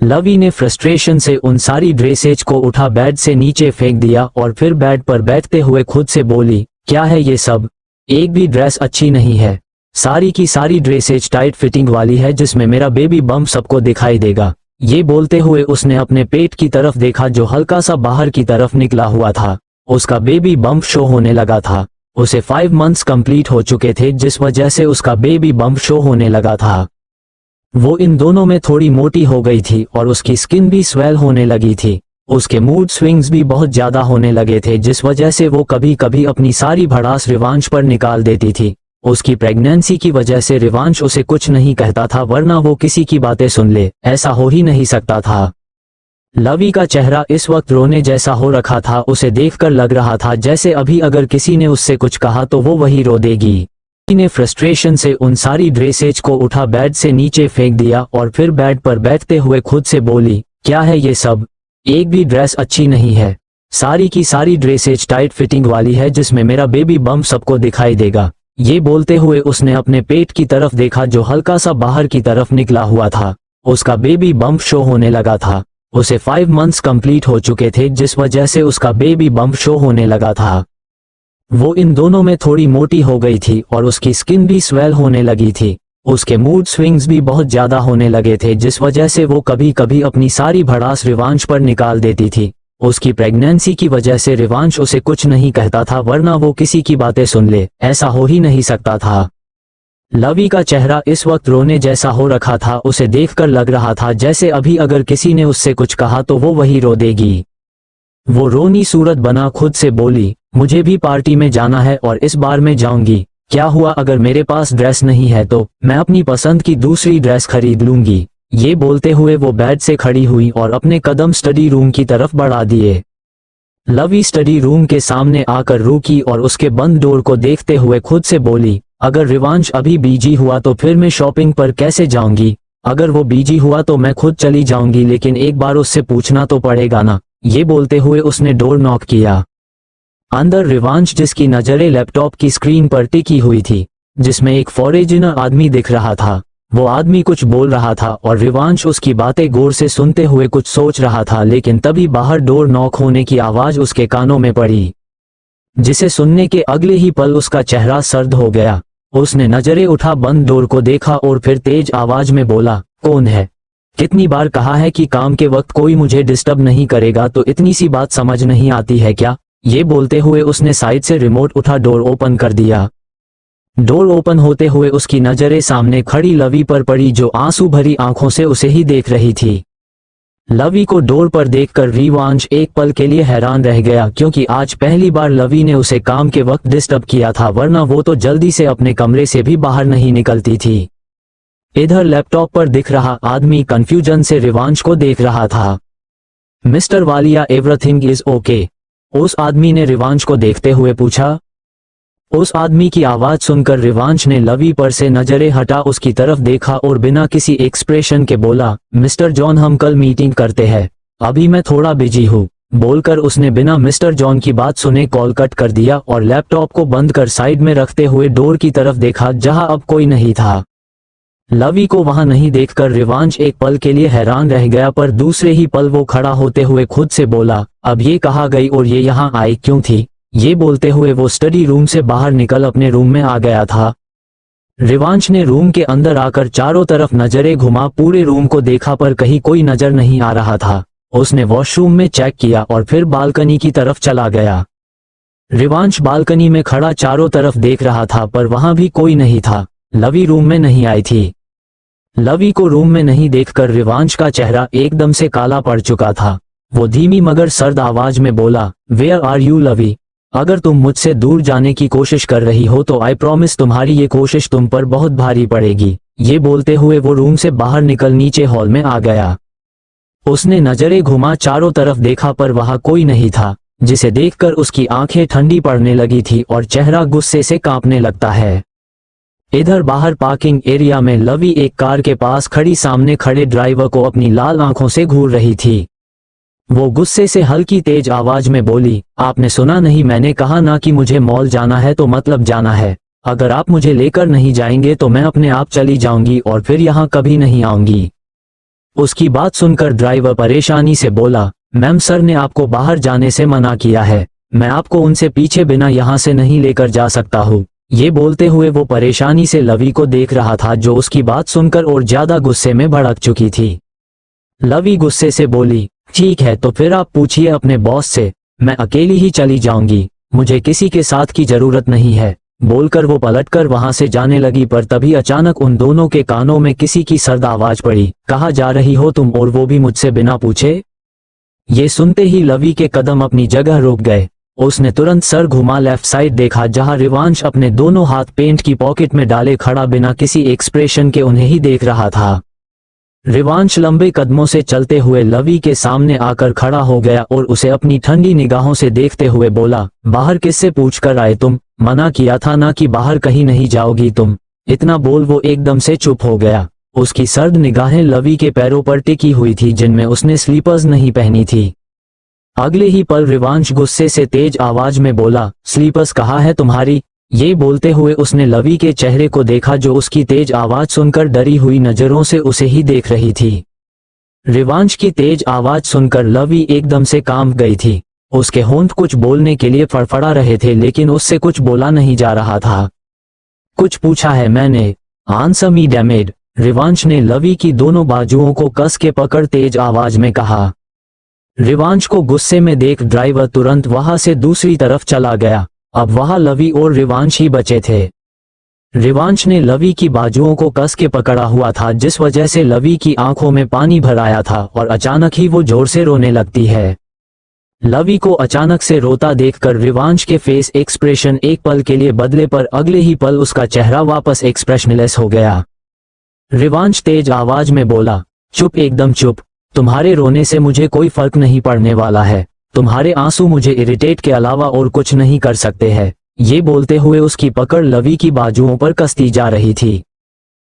लवी ने फ्रस्ट्रेशन से उन सारी ड्रेसेज को उठा बेड से नीचे फेंक दिया और फिर बेड पर बैठते हुए खुद से बोली, क्या है ये सब? एक भी ड्रेस अच्छी नहीं है। सारी की सारी ड्रेसेज टाइट फिटिंग वाली है जिसमें मेरा बेबी बम्प सबको दिखाई देगा। ये बोलते हुए उसने अपने पेट की तरफ देखा जो हल्का सा बाहर की तरफ निकला हुआ था। उसका बेबी बम्प शो होने लगा था। उसे 5 मंथ्स कंप्लीट हो चुके थे जिस वजह से उसका बेबी बम्प शो होने लगा था। वो इन दोनों में थोड़ी मोटी हो गई थी और उसकी स्किन भी स्वेल होने लगी थी। उसके मूड स्विंग्स भी बहुत ज्यादा होने लगे थे जिस वजह से वो कभी कभी अपनी सारी भड़ास रिवांश पर निकाल देती थी। उसकी प्रेगनेंसी की वजह से रिवांश उसे कुछ नहीं कहता था, वरना वो किसी की बातें सुन ले, ऐसा हो ही नहीं सकता था। लवी का चेहरा इस वक्त रोने जैसा हो रखा था। उसे देखकर लग रहा था जैसे अभी अगर किसी ने उससे कुछ कहा तो वो वही रो देगी। लवी ने फ्रस्ट्रेशन से उन सारी ड्रेसेज को उठा बेड से नीचे फेंक दिया और फिर बेड पर बैठते हुए खुद से बोली, क्या है ये सब? एक भी ड्रेस अच्छी नहीं है। सारी की सारी ड्रेसेज टाइट फिटिंग वाली है जिसमें मेरा बेबी बम्प सबको दिखाई देगा। ये बोलते हुए उसने अपने पेट की तरफ देखा जो हल्का सा बाहर की तरफ निकला हुआ था। उसका बेबी बम्प शो होने लगा था। उसे 5 मंथ्स कंप्लीट हो चुके थे जिस वजह से उसका बेबी बम्प शो होने लगा था। वो इन दोनों में थोड़ी मोटी हो गई थी और उसकी स्किन भी स्वेल होने लगी थी। उसके मूड स्विंग्स भी बहुत ज्यादा होने लगे थे जिस वजह से वो कभी कभी अपनी सारी भड़ास रिवांश पर निकाल देती थी। उसकी प्रेगनेंसी की वजह से रिवांश उसे कुछ नहीं कहता था, वरना वो किसी की बातें सुन ले, ऐसा हो ही नहीं सकता था। लवी का चेहरा इस वक्त रोने जैसा हो रखा था। उसे देखकर लग रहा था जैसे अभी अगर किसी ने उससे कुछ कहा तो वो वही रो देगी। वो रोनी सूरत बना खुद से बोली, मुझे भी पार्टी में जाना है और इस बार मैं जाऊंगी। क्या हुआ अगर मेरे पास ड्रेस नहीं है तो मैं अपनी पसंद की दूसरी ड्रेस खरीद लूंगी। ये बोलते हुए वो बेड से खड़ी हुई और अपने कदम स्टडी रूम की तरफ बढ़ा दिए। लवी स्टडी रूम के सामने आकर रुकी और उसके बंद डोर को देखते हुए खुद से बोली, अगर रिवांश अभी बिजी हुआ तो फिर मैं शॉपिंग पर कैसे जाऊंगी? अगर वो बिजी हुआ तो मैं खुद चली जाऊंगी, लेकिन एक बार उससे पूछना तो पड़ेगा ना। ये बोलते हुए उसने डोर नॉक किया। अंदर रिवांश, जिसकी नजरें लैपटॉप की स्क्रीन पर टिकी हुई थी, जिसमें एक फॉरेनर आदमी दिख रहा था। वो आदमी कुछ बोल रहा था और रिवांश उसकी बातें गौर से सुनते हुए कुछ सोच रहा था, लेकिन तभी बाहर डोर नॉक होने की आवाज उसके कानों में पड़ी, जिसे सुनने के अगले ही पल उसका चेहरा सर्द हो गया। उसने नजरें उठा बंद डोर को देखा और फिर तेज आवाज में बोला, कौन है? कितनी बार कहा है कि काम के वक्त कोई मुझे डिस्टर्ब नहीं करेगा, तो इतनी सी बात समझ नहीं आती है क्या? ये बोलते हुए उसने साइड से रिमोट उठा डोर ओपन कर दिया। डोर ओपन होते हुए उसकी नजरें सामने खड़ी लवी पर पड़ी, जो आंसू भरी आंखों से उसे ही देख रही थी। लवी को डोर पर देखकर रिवांश एक पल के लिए हैरान रह गया, क्योंकि आज पहली बार लवी ने उसे काम के वक्त डिस्टर्ब किया था, वरना वो तो जल्दी से अपने कमरे से भी बाहर नहीं निकलती थी। इधर लैपटॉप पर दिख रहा आदमी कंफ्यूजन से रिवांश को देख रहा था। Mister Walia, everything is okay? उस आदमी ने रिवांश को देखते हुए पूछा। उस आदमी की आवाज सुनकर रिवांश ने लवी पर से नजरें हटा उसकी तरफ देखा और बिना किसी एक्सप्रेशन के बोला, मिस्टर जॉन, हम कल मीटिंग करते हैं, अभी मैं थोड़ा बिजी हूँ, बोलकर उसने बिना मिस्टर जॉन की बात सुने कॉल कट कर दिया और लैपटॉप को बंद कर साइड में रखते हुए डोर की तरफ देखा जहां अब कोई नहीं था। लवी को वहां नहीं देखकर रिवांश एक पल के लिए हैरान रह गया, पर दूसरे ही पल वो खड़ा होते हुए खुद से बोला, अब ये कहाँ गई और ये यहाँ आई क्यों थी। ये बोलते हुए वो स्टडी रूम से बाहर निकल अपने रूम में आ गया था। रिवांश ने रूम के अंदर आकर चारों तरफ नजरें घुमा, पूरे रूम को देखा पर कहीं कोई नजर नहीं आ रहा था। उसने वॉशरूम में चेक किया और फिर बालकनी की तरफ चला गया। रिवांश बालकनी में खड़ा चारों तरफ देख रहा था पर वहां भी कोई नहीं था। लवी रूम में नहीं आई थी। लवी को रूम में नहीं देखकर रिवांश का चेहरा एकदम से काला पड़ चुका था। वो धीमी मगर सर्द आवाज में बोला, वेयर आर यू लवी? अगर तुम मुझसे दूर जाने की कोशिश कर रही हो तो आई प्रॉमिस तुम्हारी ये कोशिश तुम पर बहुत भारी पड़ेगी। ये बोलते हुए वो रूम से बाहर निकल नीचे हॉल में आ गया। उसने नजरें घुमा, चारों तरफ देखा पर वहां कोई नहीं था, जिसे देखकर उसकी आंखें ठंडी पड़ने लगी थी और चेहरा गुस्से से कांपने लगता है। इधर बाहर पार्किंग एरिया में लवी एक कार के पास खड़ी सामने खड़े ड्राइवर को अपनी लाल आंखों से घूर रही थी। वो गुस्से से हल्की तेज आवाज में बोली, आपने सुना नहीं? मैंने कहा ना कि मुझे मॉल जाना है तो मतलब जाना है। अगर आप मुझे लेकर नहीं जाएंगे तो मैं अपने आप चली जाऊंगी और फिर यहाँ कभी नहीं आऊंगी। उसकी बात सुनकर ड्राइवर परेशानी से बोला, मैम सर ने आपको बाहर जाने से मना किया है। मैं आपको उनसे पीछे बिना यहाँ से नहीं लेकर जा सकता हूँ। ये बोलते हुए वो परेशानी से लवी को देख रहा था, जो उसकी बात सुनकर और ज्यादा गुस्से में भड़क चुकी थी। लवी गुस्से से बोली, ठीक है तो फिर आप पूछिए अपने बॉस से, मैं अकेली ही चली जाऊंगी, मुझे किसी के साथ की जरूरत नहीं है। बोलकर वो पलटकर वहां से जाने लगी, पर तभी अचानक उन दोनों के कानों में किसी की सर्द आवाज पड़ी, कहाँ जा रही हो तुम, और वो भी मुझसे बिना पूछे? ये सुनते ही लवी के कदम अपनी जगह रुक गए। उसने तुरंत सर घुमा लेफ्ट साइड देखा, जहां रिवांश अपने दोनों हाथ पेंट की पॉकेट में डाले खड़ा बिना किसी एक्सप्रेशन के उन्हें ही देख रहा था। रिवांश लंबे कदमों से चलते हुए लवी के सामने आकर खड़ा हो गया और उसे अपनी ठंडी निगाहों से देखते हुए बोला, बाहर किससे पूछकर आए तुम? मना किया था ना कि बाहर कहीं नहीं जाओगी तुम। इतना बोल वो एकदम से चुप हो गया। उसकी सर्द निगाहें लवी के पैरों पर टिकी हुई थी, जिनमें उसने स्लीपर्स नहीं पहनी थी। अगले ही पल रिवांश गुस्से से तेज आवाज में बोला, स्लीपर्स कहाँ है तुम्हारी? ये बोलते हुए उसने लवी के चेहरे को देखा, जो उसकी तेज आवाज सुनकर डरी हुई नजरों से उसे ही देख रही थी। रिवांश की तेज आवाज सुनकर लवी एकदम से कांप गई थी। उसके होंठ कुछ बोलने के लिए फड़फड़ा रहे थे, लेकिन उससे कुछ बोला नहीं जा रहा था। कुछ पूछा है मैंने? Answer me damned. रिवांश ने लवी की दोनों बाजुओं को कस के पकड़ तेज आवाज में कहा। रिवांश को गुस्से में देख ड्राइवर तुरंत वहां से दूसरी तरफ चला गया। अब वहां लवी और रिवांश ही बचे थे। रिवांश ने लवी की बाजुओं को कस के पकड़ा हुआ था, जिस वजह से लवी की आंखों में पानी भर आया था और अचानक ही वो जोर से रोने लगती है। लवी को अचानक से रोता देखकर रिवांश के फेस एक्सप्रेशन एक पल के लिए बदले, पर अगले ही पल उसका चेहरा वापस एक्सप्रेशनलेस हो गया। रिवांश तेज आवाज में बोला, चुप, एकदम चुप। तुम्हारे रोने से मुझे कोई फर्क नहीं पड़ने वाला है। तुम्हारे आंसू मुझे इरिटेट के अलावा और कुछ नहीं कर सकते हैं। ये बोलते हुए उसकी पकड़ लवी की बाजुओं पर कसती जा रही थी।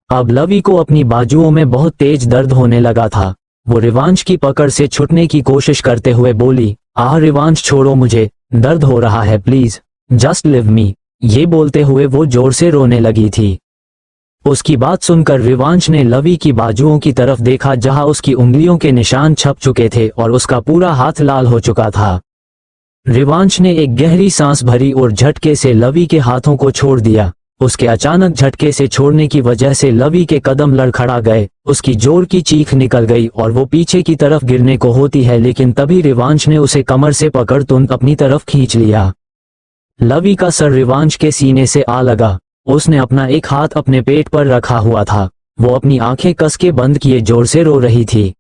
अब लवी को अपनी बाजुओं में बहुत तेज दर्द होने लगा था। वो रिवांश की पकड़ से छूटने की कोशिश करते हुए बोली, आह रिवांश छोड़ो मुझे, दर्द हो रहा है, प्लीज जस्ट लिव मी। ये बोलते हुए वो जोर से रोने लगी थी। उसकी बात सुनकर रिवांश ने लवी की बाजुओं की तरफ देखा, जहां उसकी उंगलियों के निशान छप चुके थे और उसका पूरा हाथ लाल हो चुका था। रिवांश ने एक गहरी सांस भरी और झटके से लवी के हाथों को छोड़ दिया। उसके अचानक झटके से छोड़ने की वजह से लवी के कदम लड़खड़ा गए। उसकी जोर की चीख निकल गई और वो पीछे की तरफ गिरने को होती है, लेकिन तभी रिवांश ने उसे कमर से पकड़ तुरंत अपनी तरफ खींच लिया। लवी का सर रिवांश के सीने से आ लगा। उसने अपना एक हाथ अपने पेट पर रखा हुआ था। वो अपनी आंखें कस के बंद किए जोर से रो रही थी।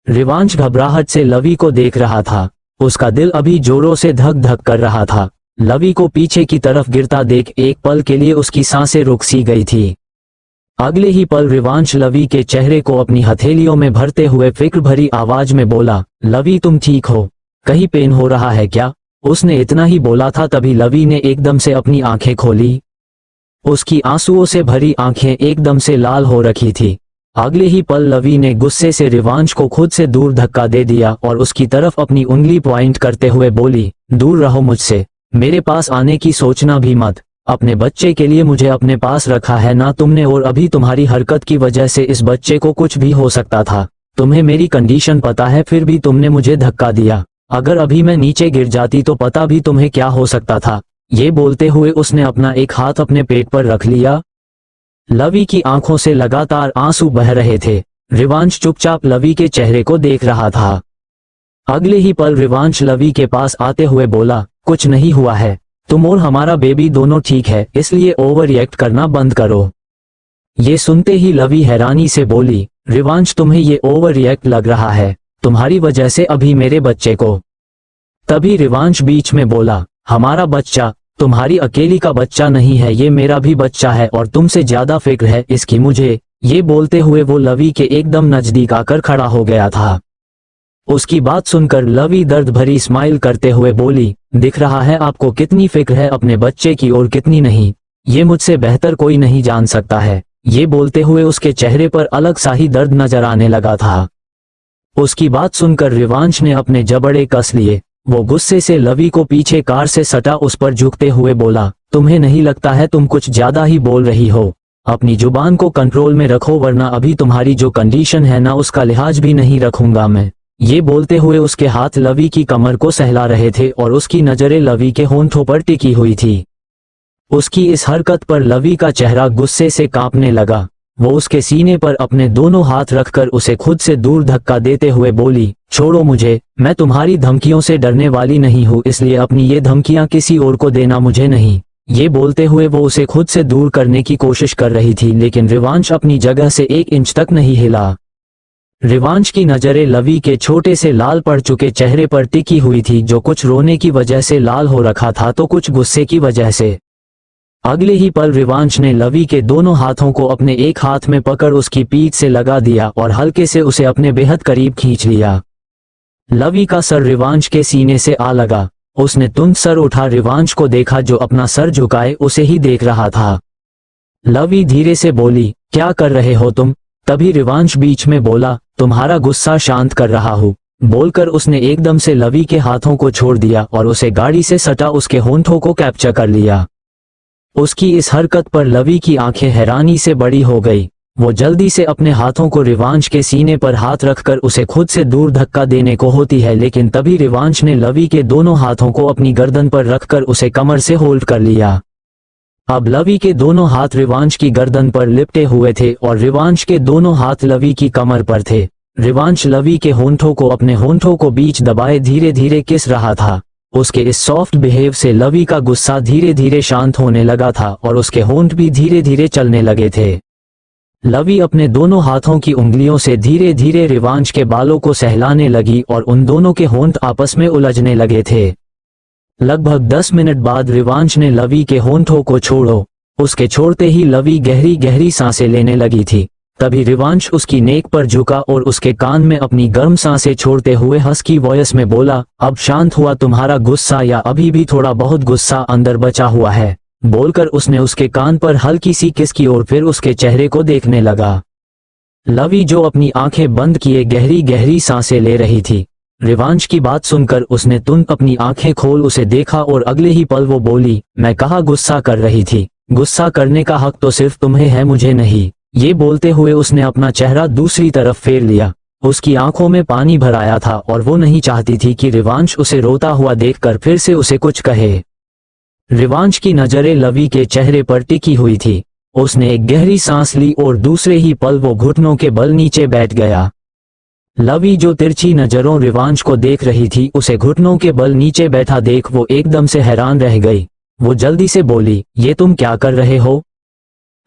रिवांश घबराहट से लवी को देख रहा था। उसका दिल अभी जोरों से धक धक कर रहा था। लवी को पीछे की तरफ गिरता देख एक पल के लिए उसकी सांसें रुक सी गई थी। अगले ही पल रिवांश लवी के चेहरे को अपनी हथेलियों में भरते हुए फिक्र भरी आवाज में बोला, लवी तुम ठीक हो? कहीं पेन हो रहा है क्या? उसने इतना ही बोला था, तभी लवी ने एकदम से अपनी आंखें खोली। उसकी आंसुओं से भरी आंखें एकदम से लाल हो रखी थी। अगले ही पल लवी ने गुस्से से रिवांश को खुद से दूर धक्का दे दिया और उसकी तरफ अपनी उंगली पॉइंट करते हुए बोली, दूर रहो मुझसे, मेरे पास आने की सोचना भी मत। अपने बच्चे के लिए मुझे अपने पास रखा है ना तुमने, और अभी तुम्हारी हरकत की वजह से इस बच्चे को कुछ भी हो सकता था। तुम्हें मेरी कंडीशन पता है, फिर भी तुमने मुझे धक्का दिया। अगर अभी मैं नीचे गिर जाती तो पता भी तुम्हें क्या हो सकता था। ये बोलते हुए उसने अपना एक हाथ अपने पेट पर रख लिया। लवी की आंखों से लगातार आंसू बह रहे थे। रिवांश चुपचाप लवी के चेहरे को देख रहा था। अगले ही पल रिवांश लवी के पास आते हुए बोला, कुछ नहीं हुआ है, तुम और हमारा बेबी दोनों ठीक है, इसलिए ओवर रिएक्ट करना बंद करो। ये सुनते ही लवी हैरानी से बोली, रिवांश तुम्हें ये ओवर रिएक्ट लग रहा है, तुम्हारी वजह से अभी मेरे बच्चे को। तभी रिवांश बीच में बोला, हमारा बच्चा तुम्हारी अकेली का बच्चा नहीं है, ये मेरा भी बच्चा है और तुमसे ज्यादा फिक्र है इसकी मुझे। ये बोलते हुए वो लवी के एकदम नजदीक आकर खड़ा हो गया था। उसकी बात सुनकर लवी दर्द भरी स्माइल करते हुए बोली, दिख रहा है आपको कितनी फिक्र है अपने बच्चे की और कितनी नहीं, ये मुझसे बेहतर कोई नहीं जान सकता है। ये बोलते हुए उसके चेहरे पर अलग सा ही दर्द नजर आने लगा था। उसकी बात सुनकर रिवांश ने अपने जबड़े कस लिए। वो गुस्से से लवी को पीछे कार से सटा उस पर झुकते हुए बोला, तुम्हें नहीं लगता है तुम कुछ ज्यादा ही बोल रही हो? अपनी जुबान को कंट्रोल में रखो, वरना अभी तुम्हारी जो कंडीशन है ना उसका लिहाज भी नहीं रखूंगा मैं। ये बोलते हुए उसके हाथ लवी की कमर को सहला रहे थे और उसकी नजरें लवी के होंठों पर टिकी हुई थी। उसकी इस हरकत पर लवी का चेहरा गुस्से से कांपने लगा। वो उसके सीने पर अपने दोनों हाथ रखकर उसे खुद से दूर धक्का देते हुए बोली, छोड़ो मुझे, मैं तुम्हारी धमकियों से डरने वाली नहीं हूँ, इसलिए अपनी ये धमकियां किसी और को देना मुझे नहीं। ये बोलते हुए वो उसे खुद से दूर करने की कोशिश कर रही थी, लेकिन रिवांश अपनी जगह से 1 इंच तक नहीं हिला। रिवांश की नजरें लवी के छोटे से लाल पड़ चुके चेहरे पर टिकी हुई थी, जो कुछ रोने की वजह से लाल हो रखा था तो कुछ गुस्से की वजह से। अगले ही पल रिवांश ने लवी के दोनों हाथों को अपने एक हाथ में पकड़ उसकी पीठ से लगा दिया और हल्के से उसे अपने बेहद करीब खींच लिया। लवी का सर रिवांश के सीने से आ लगा। उसने तुरंत सर उठा रिवांश को देखा, जो अपना सर झुकाए उसे ही देख रहा था। लवी धीरे से बोली, क्या कर रहे हो तुम? तभी रिवांश बीच में बोला, तुम्हारा गुस्सा शांत कर रहा हूँ। बोलकर उसने एकदम से लवी के हाथों को छोड़ दिया और उसे गाड़ी से सटा उसके होंठों को कैप्चर कर लिया। उसकी इस हरकत पर लवी की आंखें हैरानी से बड़ी हो गई। वो जल्दी से अपने हाथों को रिवांश के सीने पर हाथ रखकर उसे खुद से दूर धक्का देने को होती है, लेकिन तभी रिवांश ने लवी के दोनों हाथों को अपनी गर्दन पर रखकर उसे कमर से होल्ड कर लिया। अब लवी के दोनों हाथ रिवांश की गर्दन पर लिपटे हुए थे और रिवांश के दोनों हाथ लवी की कमर पर थे। रिवांश लवी के होंठों को अपने होंठों को बीच दबाए धीरे धीरे किस रहा था। उसके इस सॉफ्ट बिहेव से लवी का गुस्सा धीरे धीरे शांत होने लगा था और उसके होंठ भी धीरे धीरे चलने लगे थे। लवी अपने दोनों हाथों की उंगलियों से धीरे धीरे रिवांश के बालों को सहलाने लगी और उन दोनों के होंठ आपस में उलझने लगे थे। लगभग 10 मिनट बाद रिवांश ने लवी के होंठों को छोड़ो। उसके छोड़ते ही लवी गहरी गहरी सांसें लेने लगी थी। तभी रिवांश उसकी नेक पर झुका और उसके कान में अपनी गर्म सांसें छोड़ते हुए हस्की वॉइस में बोला, अब शांत हुआ तुम्हारा गुस्सा या अभी भी थोड़ा बहुत गुस्सा अंदर बचा हुआ है? बोलकर उसने उसके कान पर हल्की सी किस की और फिर उसके चेहरे को देखने लगा। लवी जो अपनी आंखें बंद किए गहरी गहरी सांसें ले रही थी। रिवांश की बात सुनकर उसने तुरंत अपनी आंखें खोल उसे देखा और अगले ही पल वो बोली, मैं कहाँ गुस्सा कर रही थी? गुस्सा करने का हक तो सिर्फ तुम्हें है, मुझे नहीं। ये बोलते हुए उसने अपना चेहरा दूसरी तरफ फेर लिया। उसकी आंखों में पानी भर आया था और वो नहीं चाहती थी कि रिवांश उसे रोता हुआ देखकर फिर से उसे कुछ कहे। रिवांश की नजरें लवी के चेहरे पर टिकी हुई थी। उसने एक गहरी सांस ली और दूसरे ही पल वो घुटनों के बल नीचे बैठ गया। लवी जो तिरछी नजरों रिवांश को देख रही थी, उसे घुटनों के बल नीचे बैठा देख वो एकदम से हैरान रह गई। वो जल्दी से बोली, ये तुम क्या कर रहे हो?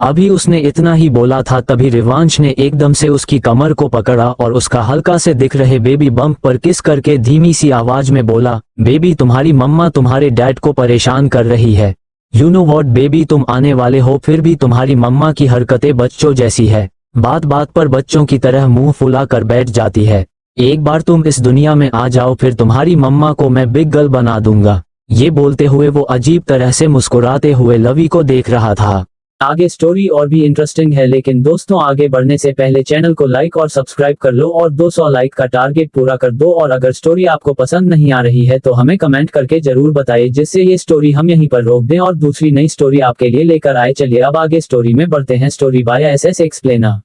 अभी उसने इतना ही बोला था तभी रिवांश ने एकदम से उसकी कमर को पकड़ा और उसका हल्का से दिख रहे बेबी बम्प पर किस करके धीमी सी आवाज में बोला, बेबी तुम्हारी मम्मा तुम्हारे डैड को परेशान कर रही है। यू नो व्हाट बेबी, तुम आने वाले हो फिर भी तुम्हारी मम्मा की हरकतें बच्चों जैसी है। बात बात पर बच्चों की तरह मुंह फुला कर बैठ जाती है। एक बार तुम इस दुनिया में आ जाओ फिर तुम्हारी मम्मा को मैं बिग गर्ल बना दूंगा। ये बोलते हुए वो अजीब तरह से मुस्कुराते हुए लवी को देख रहा था। आगे स्टोरी और भी इंटरेस्टिंग है, लेकिन दोस्तों आगे बढ़ने से पहले चैनल को लाइक और सब्सक्राइब कर लो और 200 लाइक का टारगेट पूरा कर दो। और अगर स्टोरी आपको पसंद नहीं आ रही है तो हमें कमेंट करके जरूर बताइए, जिससे ये स्टोरी हम यहीं पर रोक दें और दूसरी नई स्टोरी आपके लिए लेकर आए। चलिए अब आगे स्टोरी में बढ़ते हैं। Story by SS explainer.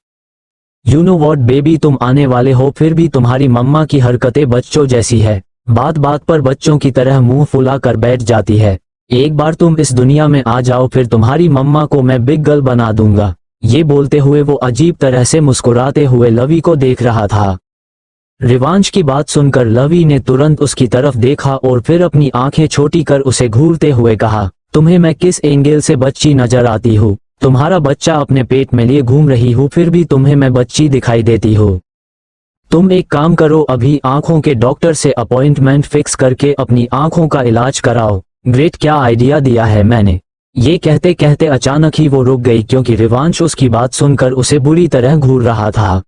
You know what baby, तुम आने वाले हो, फिर भी तुम्हारी मम्मा की हरकतें बच्चों जैसी है। बात बात पर बच्चों की तरह मुंह फुला कर बैठ जाती है। एक बार तुम इस दुनिया में आ जाओ, फिर तुम्हारी मम्मा को मैं बिग गर्ल बना दूंगा। ये बोलते हुए वो अजीब तरह से मुस्कुराते हुए लवी को देख रहा था। रिवांश की बात सुनकर लवी ने तुरंत उसकी तरफ देखा और फिर अपनी आंखें छोटी कर उसे घूरते हुए कहा, तुम्हें मैं किस एंगल से बच्ची नजर आती हूँ? तुम्हारा बच्चा अपने पेट में लिए घूम रही हूँ, फिर भी तुम्हें मैं बच्ची दिखाई देती हूँ। तुम एक काम करो, अभी आंखों के डॉक्टर से अपॉइंटमेंट फिक्स करके अपनी आंखों का इलाज कराओ। ग्रेट, क्या आइडिया दिया है मैंने। ये कहते कहते अचानक ही वो रुक गई, क्योंकि रिवांश उसकी बात सुनकर उसे बुरी तरह घूर रहा था।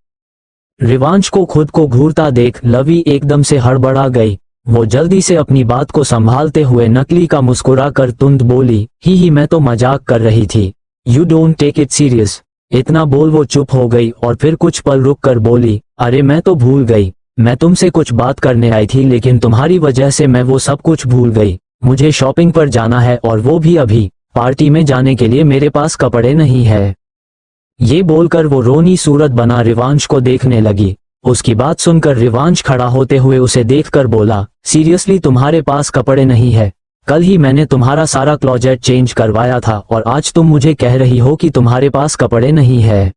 रिवांश को खुद को घूरता देख लवी एकदम से हड़बड़ा गई। वो जल्दी से अपनी बात को संभालते हुए नकली का मुस्कुरा कर तुरंत बोली, ही मैं तो मजाक कर रही थी। You don't take it serious. इतना बोल वो चुप हो गई और फिर कुछ पल रुक कर बोली, अरे मैं तो भूल गई, मैं तुमसे कुछ बात करने आई थी, लेकिन तुम्हारी वजह से मैं वो सब कुछ भूल गई। मुझे शॉपिंग पर जाना है और वो भी अभी। पार्टी में जाने के लिए मेरे पास कपड़े नहीं है। ये बोलकर वो रोनी सूरत बना रिवांश को देखने लगी। उसकी बात सुनकर रिवांश खड़ा होते हुए उसे देखकर बोला, सीरियसली तुम्हारे पास कपड़े नहीं है? कल ही मैंने तुम्हारा सारा क्लोजेट चेंज करवाया था और आज तुम मुझे कह रही हो कि तुम्हारे पास कपड़े नहीं है।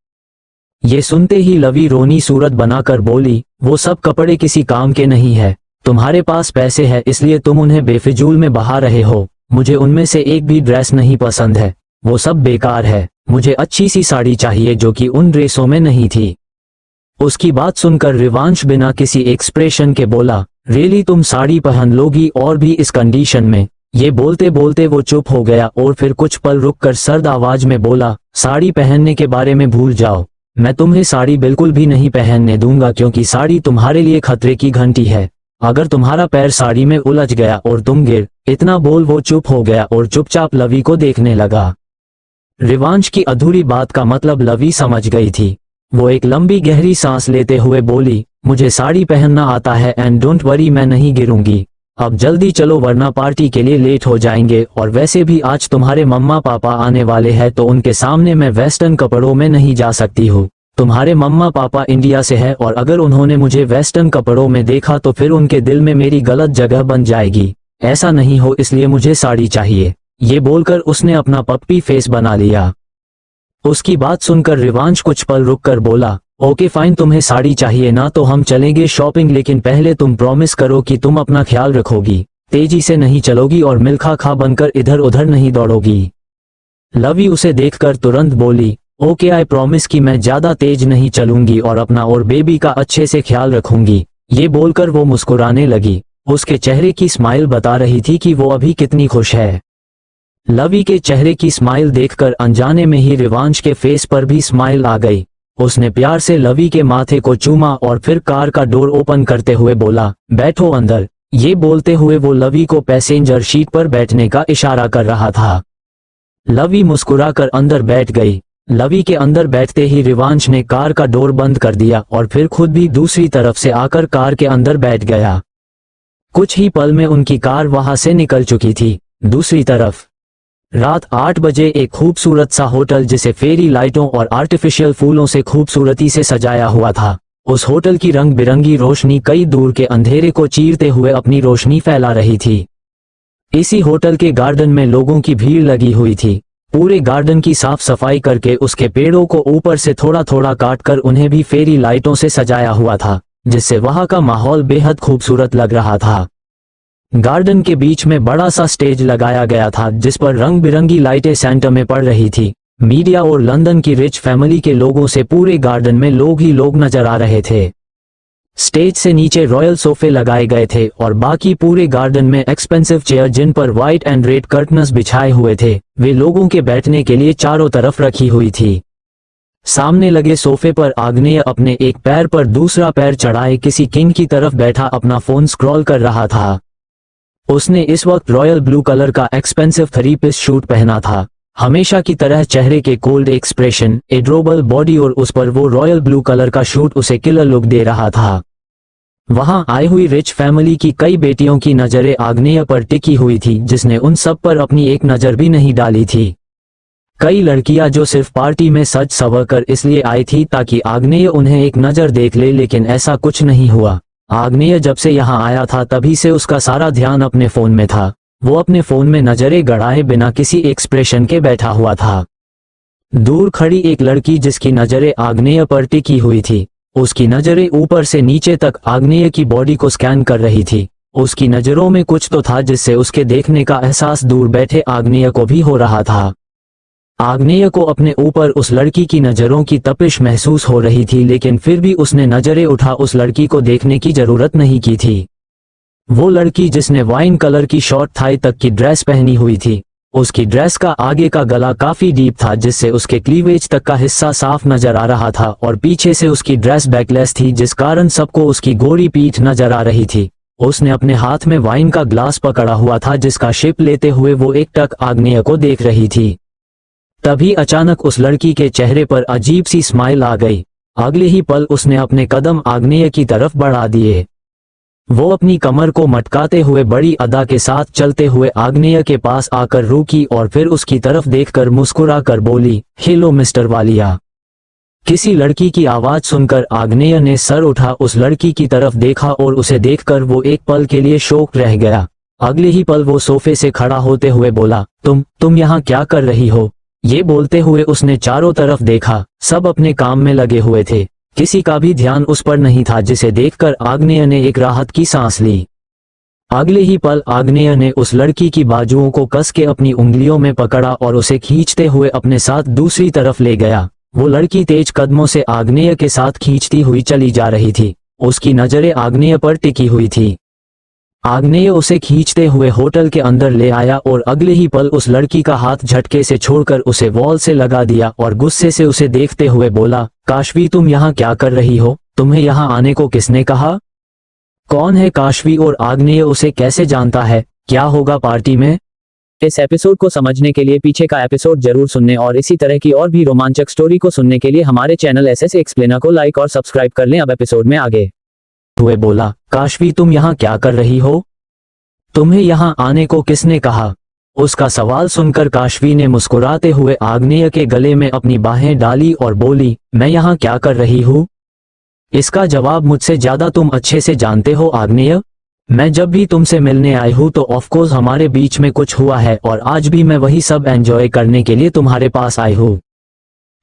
ये सुनते ही लवी रोनी सूरत बनाकर बोली, वो सब कपड़े किसी काम के नहीं है। तुम्हारे पास पैसे है इसलिए तुम उन्हें बेफिजूल में बहा रहे हो। मुझे उनमें से एक भी ड्रेस नहीं पसंद है, वो सब बेकार है। मुझे अच्छी सी साड़ी चाहिए जो कि उन ड्रेसों में नहीं थी। उसकी बात सुनकर रिवांश बिना किसी एक्सप्रेशन के बोला, रियली तुम साड़ी पहन लोगी और भी इस कंडीशन में? ये बोलते बोलते वो चुप हो गया और फिर कुछ पल रुककर सर्द आवाज में बोला, साड़ी पहनने के बारे में भूल जाओ। मैं तुम्हें साड़ी बिल्कुल भी नहीं पहनने दूंगा, क्योंकि साड़ी तुम्हारे लिए खतरे की घंटी है। अगर तुम्हारा पैर साड़ी में उलझ गया और तुम गिर। इतना बोल वो चुप हो गया और चुपचाप लवी को देखने लगा। रिवांश की अधूरी बात का मतलब लवी समझ गई थी। वो एक लंबी गहरी सांस लेते हुए बोली, मुझे साड़ी पहनना आता है एंड डोंट वरी, मैं नहीं गिरूंगी। अब जल्दी चलो वरना पार्टी के लिए लेट हो जाएंगे, और वैसे भी आज तुम्हारे मम्मा पापा आने वाले हैं तो उनके सामने मैं वेस्टर्न कपड़ों में नहीं जा सकती हूँ। तुम्हारे मम्मा पापा इंडिया से है और अगर उन्होंने मुझे वेस्टर्न कपड़ों में देखा तो फिर उनके दिल में मेरी गलत जगह बन जाएगी। ऐसा नहीं हो, इसलिए मुझे साड़ी चाहिए। ये बोलकर उसने अपना पप्पी फेस बना लिया। उसकी बात सुनकर रिवांश कुछ पल रुककर बोला, ओके फाइन, तुम्हें साड़ी चाहिए ना तो हम चलेंगे शॉपिंग, लेकिन पहले तुम प्रॉमिस करो कि तुम अपना ख्याल रखोगी, तेजी से नहीं चलोगी और मिल्खा खा बनकर इधर उधर नहीं दौड़ोगी। लवी उसे देखकर तुरंत बोली, ओके आई प्रॉमिस कि मैं ज्यादा तेज नहीं चलूंगी और अपना और बेबी का अच्छे से ख्याल रखूंगी। ये बोलकर वो मुस्कुराने लगी। उसके चेहरे की स्माइल बता रही थी कि वो अभी कितनी खुश है। लवी के चेहरे की स्माइल देखकर अनजाने में ही रिवांश के फेस पर भी स्माइल आ गई। उसने प्यार से लवी के माथे को चूमा और फिर कार का डोर ओपन करते हुए बोला, बैठो अंदर। ये बोलते हुए वो लवी को पैसेंजर सीट पर बैठने का इशारा कर रहा था। लवी मुस्कुराकर अंदर बैठ गई। लवी के अंदर बैठते ही रिवांश ने कार का डोर बंद कर दिया और फिर खुद भी दूसरी तरफ से आकर कार के अंदर बैठ गया। कुछ ही पल में उनकी कार वहां से निकल चुकी थी। दूसरी तरफ रात 8 बजे एक खूबसूरत सा होटल जिसे फेरी लाइटों और आर्टिफिशियल फूलों से खूबसूरती से सजाया हुआ था। उस होटल की रंग बिरंगी रोशनी कई दूर के अंधेरे को चीरते हुए अपनी रोशनी फैला रही थी। इसी होटल के गार्डन में लोगों की भीड़ लगी हुई थी। पूरे गार्डन की साफ सफाई करके उसके पेड़ों को ऊपर से थोड़ा थोड़ा काटकर उन्हें भी फेरी लाइटों से सजाया हुआ था, जिससे वहां का माहौल बेहद खूबसूरत लग रहा था। गार्डन के बीच में बड़ा सा स्टेज लगाया गया था जिस पर रंग बिरंगी लाइटें सेंटर में पड़ रही थी। मीडिया और लंदन की रिच फैमिली के लोगों से पूरे गार्डन में लोग ही लोग नजर आ रहे थे। स्टेज से नीचे रॉयल सोफे लगाए गए थे और बाकी पूरे गार्डन में एक्सपेंसिव चेयर जिन पर व्हाइट एंड रेड कर्टन्स बिछाए हुए थे, वे लोगों के बैठने के लिए चारों तरफ रखी हुई थी। सामने लगे सोफे पर आग्नेय अपने एक पैर पर दूसरा पैर चढ़ाए किसी किंग की तरफ बैठा अपना फोन स्क्रॉल कर रहा था। उसने इस वक्त रॉयल ब्लू कलर का एक्सपेंसिव 3 पीस सूट पहना था। हमेशा की तरह चेहरे के कोल्ड एक्सप्रेशन, एड्रोबल बॉडी और उस पर वो रॉयल ब्लू कलर का शूट उसे किलर लुक दे रहा था। वहां आई हुई रिच फैमिली की कई बेटियों की नजरें आग्नेय पर टिकी हुई थी, जिसने उन सब पर अपनी एक नजर भी नहीं डाली थी। कई लड़कियां जो सिर्फ पार्टी में सज संवर कर इसलिए आई थी ताकि आग्नेय उन्हें एक नजर देख ले, लेकिन ऐसा कुछ नहीं हुआ। आग्नेय जब से यहाँ आया था तभी से उसका सारा ध्यान अपने फोन में था। वो अपने फोन में नजरें गड़ाए बिना किसी एक्सप्रेशन के बैठा हुआ था। दूर खड़ी एक लड़की जिसकी नजरें आग्नेय पर टिकी हुई थी, उसकी नजरें ऊपर से नीचे तक आग्नेय की बॉडी को स्कैन कर रही थी। उसकी नजरों में कुछ तो था जिससे उसके देखने का एहसास दूर बैठे आग्नेय को भी हो रहा था। आग्नेय को अपने ऊपर उस लड़की की नजरों की तपिश महसूस हो रही थी, लेकिन फिर भी उसने नजरें उठा उस लड़की को देखने की जरूरत नहीं की थी। वो लड़की जिसने वाइन कलर की शॉर्ट थाई तक की ड्रेस पहनी हुई थी, उसकी ड्रेस का आगे का गला काफी डीप था जिससे उसके क्लीवेज तक का हिस्सा साफ नजर आ रहा था, और पीछे से उसकी ड्रेस बैकलेस थी जिस कारण सबको उसकी गोरी पीठ नजर आ रही थी। उसने अपने हाथ में वाइन का ग्लास पकड़ा हुआ था जिसका शिप लेते हुए वो एकटक आग्नेय को देख रही थी। तभी अचानक उस लड़की के चेहरे पर अजीब सी स्माइल आ गई। अगले ही पल उसने अपने कदम आग्नेय की तरफ बढ़ा दिए। वो अपनी कमर को मटकाते हुए बड़ी अदा के साथ चलते हुए आग्नेय के पास आकर रुकी और फिर उसकी तरफ देखकर मुस्कुरा कर बोली, हेलो मिस्टर वालिया। किसी लड़की की आवाज सुनकर आग्नेय ने सर उठा उस लड़की की तरफ देखा और उसे देखकर वो एक पल के लिए शॉक रह गया। अगले ही पल वो सोफे से खड़ा होते हुए बोला, तुम यहाँ क्या कर रही हो? ये बोलते हुए उसने चारों तरफ देखा। सब अपने काम में लगे हुए थे, किसी का भी ध्यान उस पर नहीं था, जिसे देखकर आग्नेय ने एक राहत की सांस ली। अगले ही पल आग्नेय ने उस लड़की की बाजुओं को कस के अपनी उंगलियों में पकड़ा और उसे खींचते हुए अपने साथ दूसरी तरफ ले गया। वो लड़की तेज कदमों से आग्नेय के साथ खींचती हुई चली जा रही थी। उसकी नजरें आग्नेय पर टिकी हुई थी। आग्नेय उसे खींचते हुए होटल के अंदर ले आया और अगले ही पल उस लड़की का हाथ झटके से छोड़कर उसे वॉल से लगा दिया और गुस्से से उसे देखते हुए बोला, काशवी तुम यहाँ क्या कर रही हो? तुम्हें यहाँ आने को किसने कहा? कौन है काशवी और आग्नेय उसे कैसे जानता है? क्या होगा पार्टी में? इस एपिसोड को समझने के लिए पीछे का एपिसोड जरूर सुनने और इसी तरह की और भी रोमांचक स्टोरी को सुनने के लिए हमारे चैनल एसएस एक्सप्लेनर को लाइक और सब्सक्राइब कर लें। अब एपिसोड में आगे हुए बोला, काशवी तुम यहाँ क्या कर रही हो? तुम्हें यहाँ आने को किसने कहा? उसका सवाल सुनकर काशवी ने मुस्कुराते हुए आग्नेय के गले में अपनी बाहें डाली और बोली, मैं यहाँ क्या कर रही हूँ? इसका जवाब मुझसे ज्यादा तुम अच्छे से जानते हो आग्नेय। मैं जब भी तुमसे मिलने आई हूँ तो ऑफकोर्स हमारे बीच में कुछ हुआ है और आज भी मैं वही सब एंजॉय करने के लिए तुम्हारे पास आई हूँ।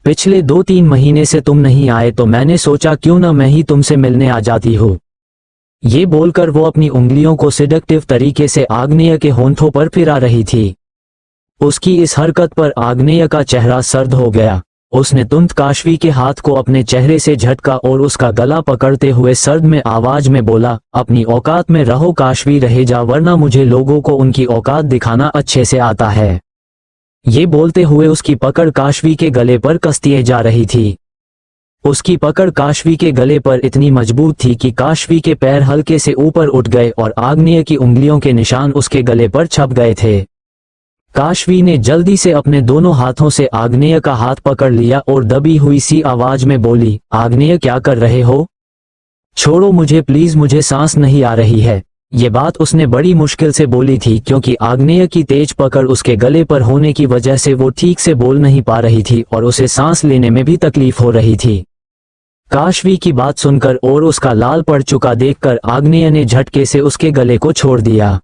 पिछले 2-3 महीने से तुम नहीं आए तो मैंने सोचा क्यों ना मैं ही तुमसे मिलने आ जाती हूँ। ये बोलकर वो अपनी उंगलियों को सिडक्टिव तरीके से आग्नेय के होंठों पर फिरा रही थी। उसकी इस हरकत पर आग्नेय का चेहरा सर्द हो गया। उसने तुरंत काशवी के हाथ को अपने चेहरे से झटका और उसका गला पकड़ते हुए सर्द में आवाज में बोला, अपनी औकात में रहो काशवी, रहे जा, वरना मुझे लोगों को उनकी औकात दिखाना अच्छे से आता है। ये बोलते हुए उसकी पकड़ काशवी के गले पर कसती जा रही थी। उसकी पकड़ काशवी के गले पर इतनी मजबूत थी कि काशवी के पैर हल्के से ऊपर उठ गए और आग्नेय की उंगलियों के निशान उसके गले पर छप गए थे। काशवी ने जल्दी से अपने दोनों हाथों से आग्नेय का हाथ पकड़ लिया और दबी हुई सी आवाज में बोली, आग्नेय क्या कर रहे हो? छोड़ो मुझे प्लीज, मुझे सांस नहीं आ रही है। ये बात उसने बड़ी मुश्किल से बोली थी क्योंकि आग्नेय की तेज पकड़ उसके गले पर होने की वजह से वो ठीक से बोल नहीं पा रही थी और उसे सांस लेने में भी तकलीफ हो रही थी। काशवी की बात सुनकर और उसका लाल पड़ चुका देखकर आग्नेय ने झटके से उसके गले को छोड़ दिया।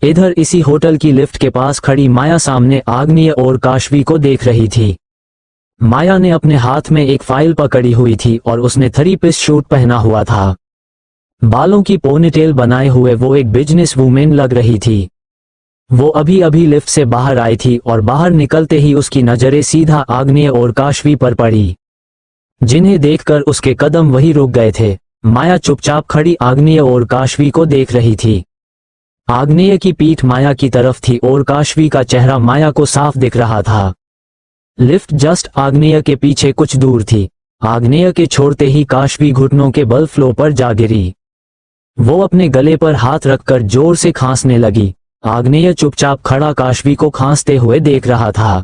इधर इसी होटल की लिफ्ट के पास खड़ी माया सामने आग्नेय और काशवी को देख रही थी। माया ने अपने हाथ में एक फाइल पकड़ी हुई थी और उसने 3-पीस सूट पहना हुआ था। बालों की पोनीटेल बनाए हुए वो एक बिजनेस वूमेन लग रही थी। वो अभी अभी लिफ्ट से बाहर आई थी और बाहर निकलते ही उसकी नजरें सीधा आग्नेय और काशवी पर पड़ी, जिन्हें देखकर उसके कदम वही रुक गए थे। माया चुपचाप खड़ी आग्नेय और काशवी को देख रही थी। आग्नेय की पीठ माया की तरफ थी और काशवी का चेहरा माया को साफ दिख रहा था। लिफ्ट जस्ट आग्नेय के पीछे कुछ दूर थी। आग्नेय के छोड़ते ही काशवी घुटनों के बल फ्लो पर जा गिरी। वो अपने गले पर हाथ रखकर जोर से खांसने लगी। आग्नेय चुपचाप खड़ा काशवी को खांसते हुए देख रहा था।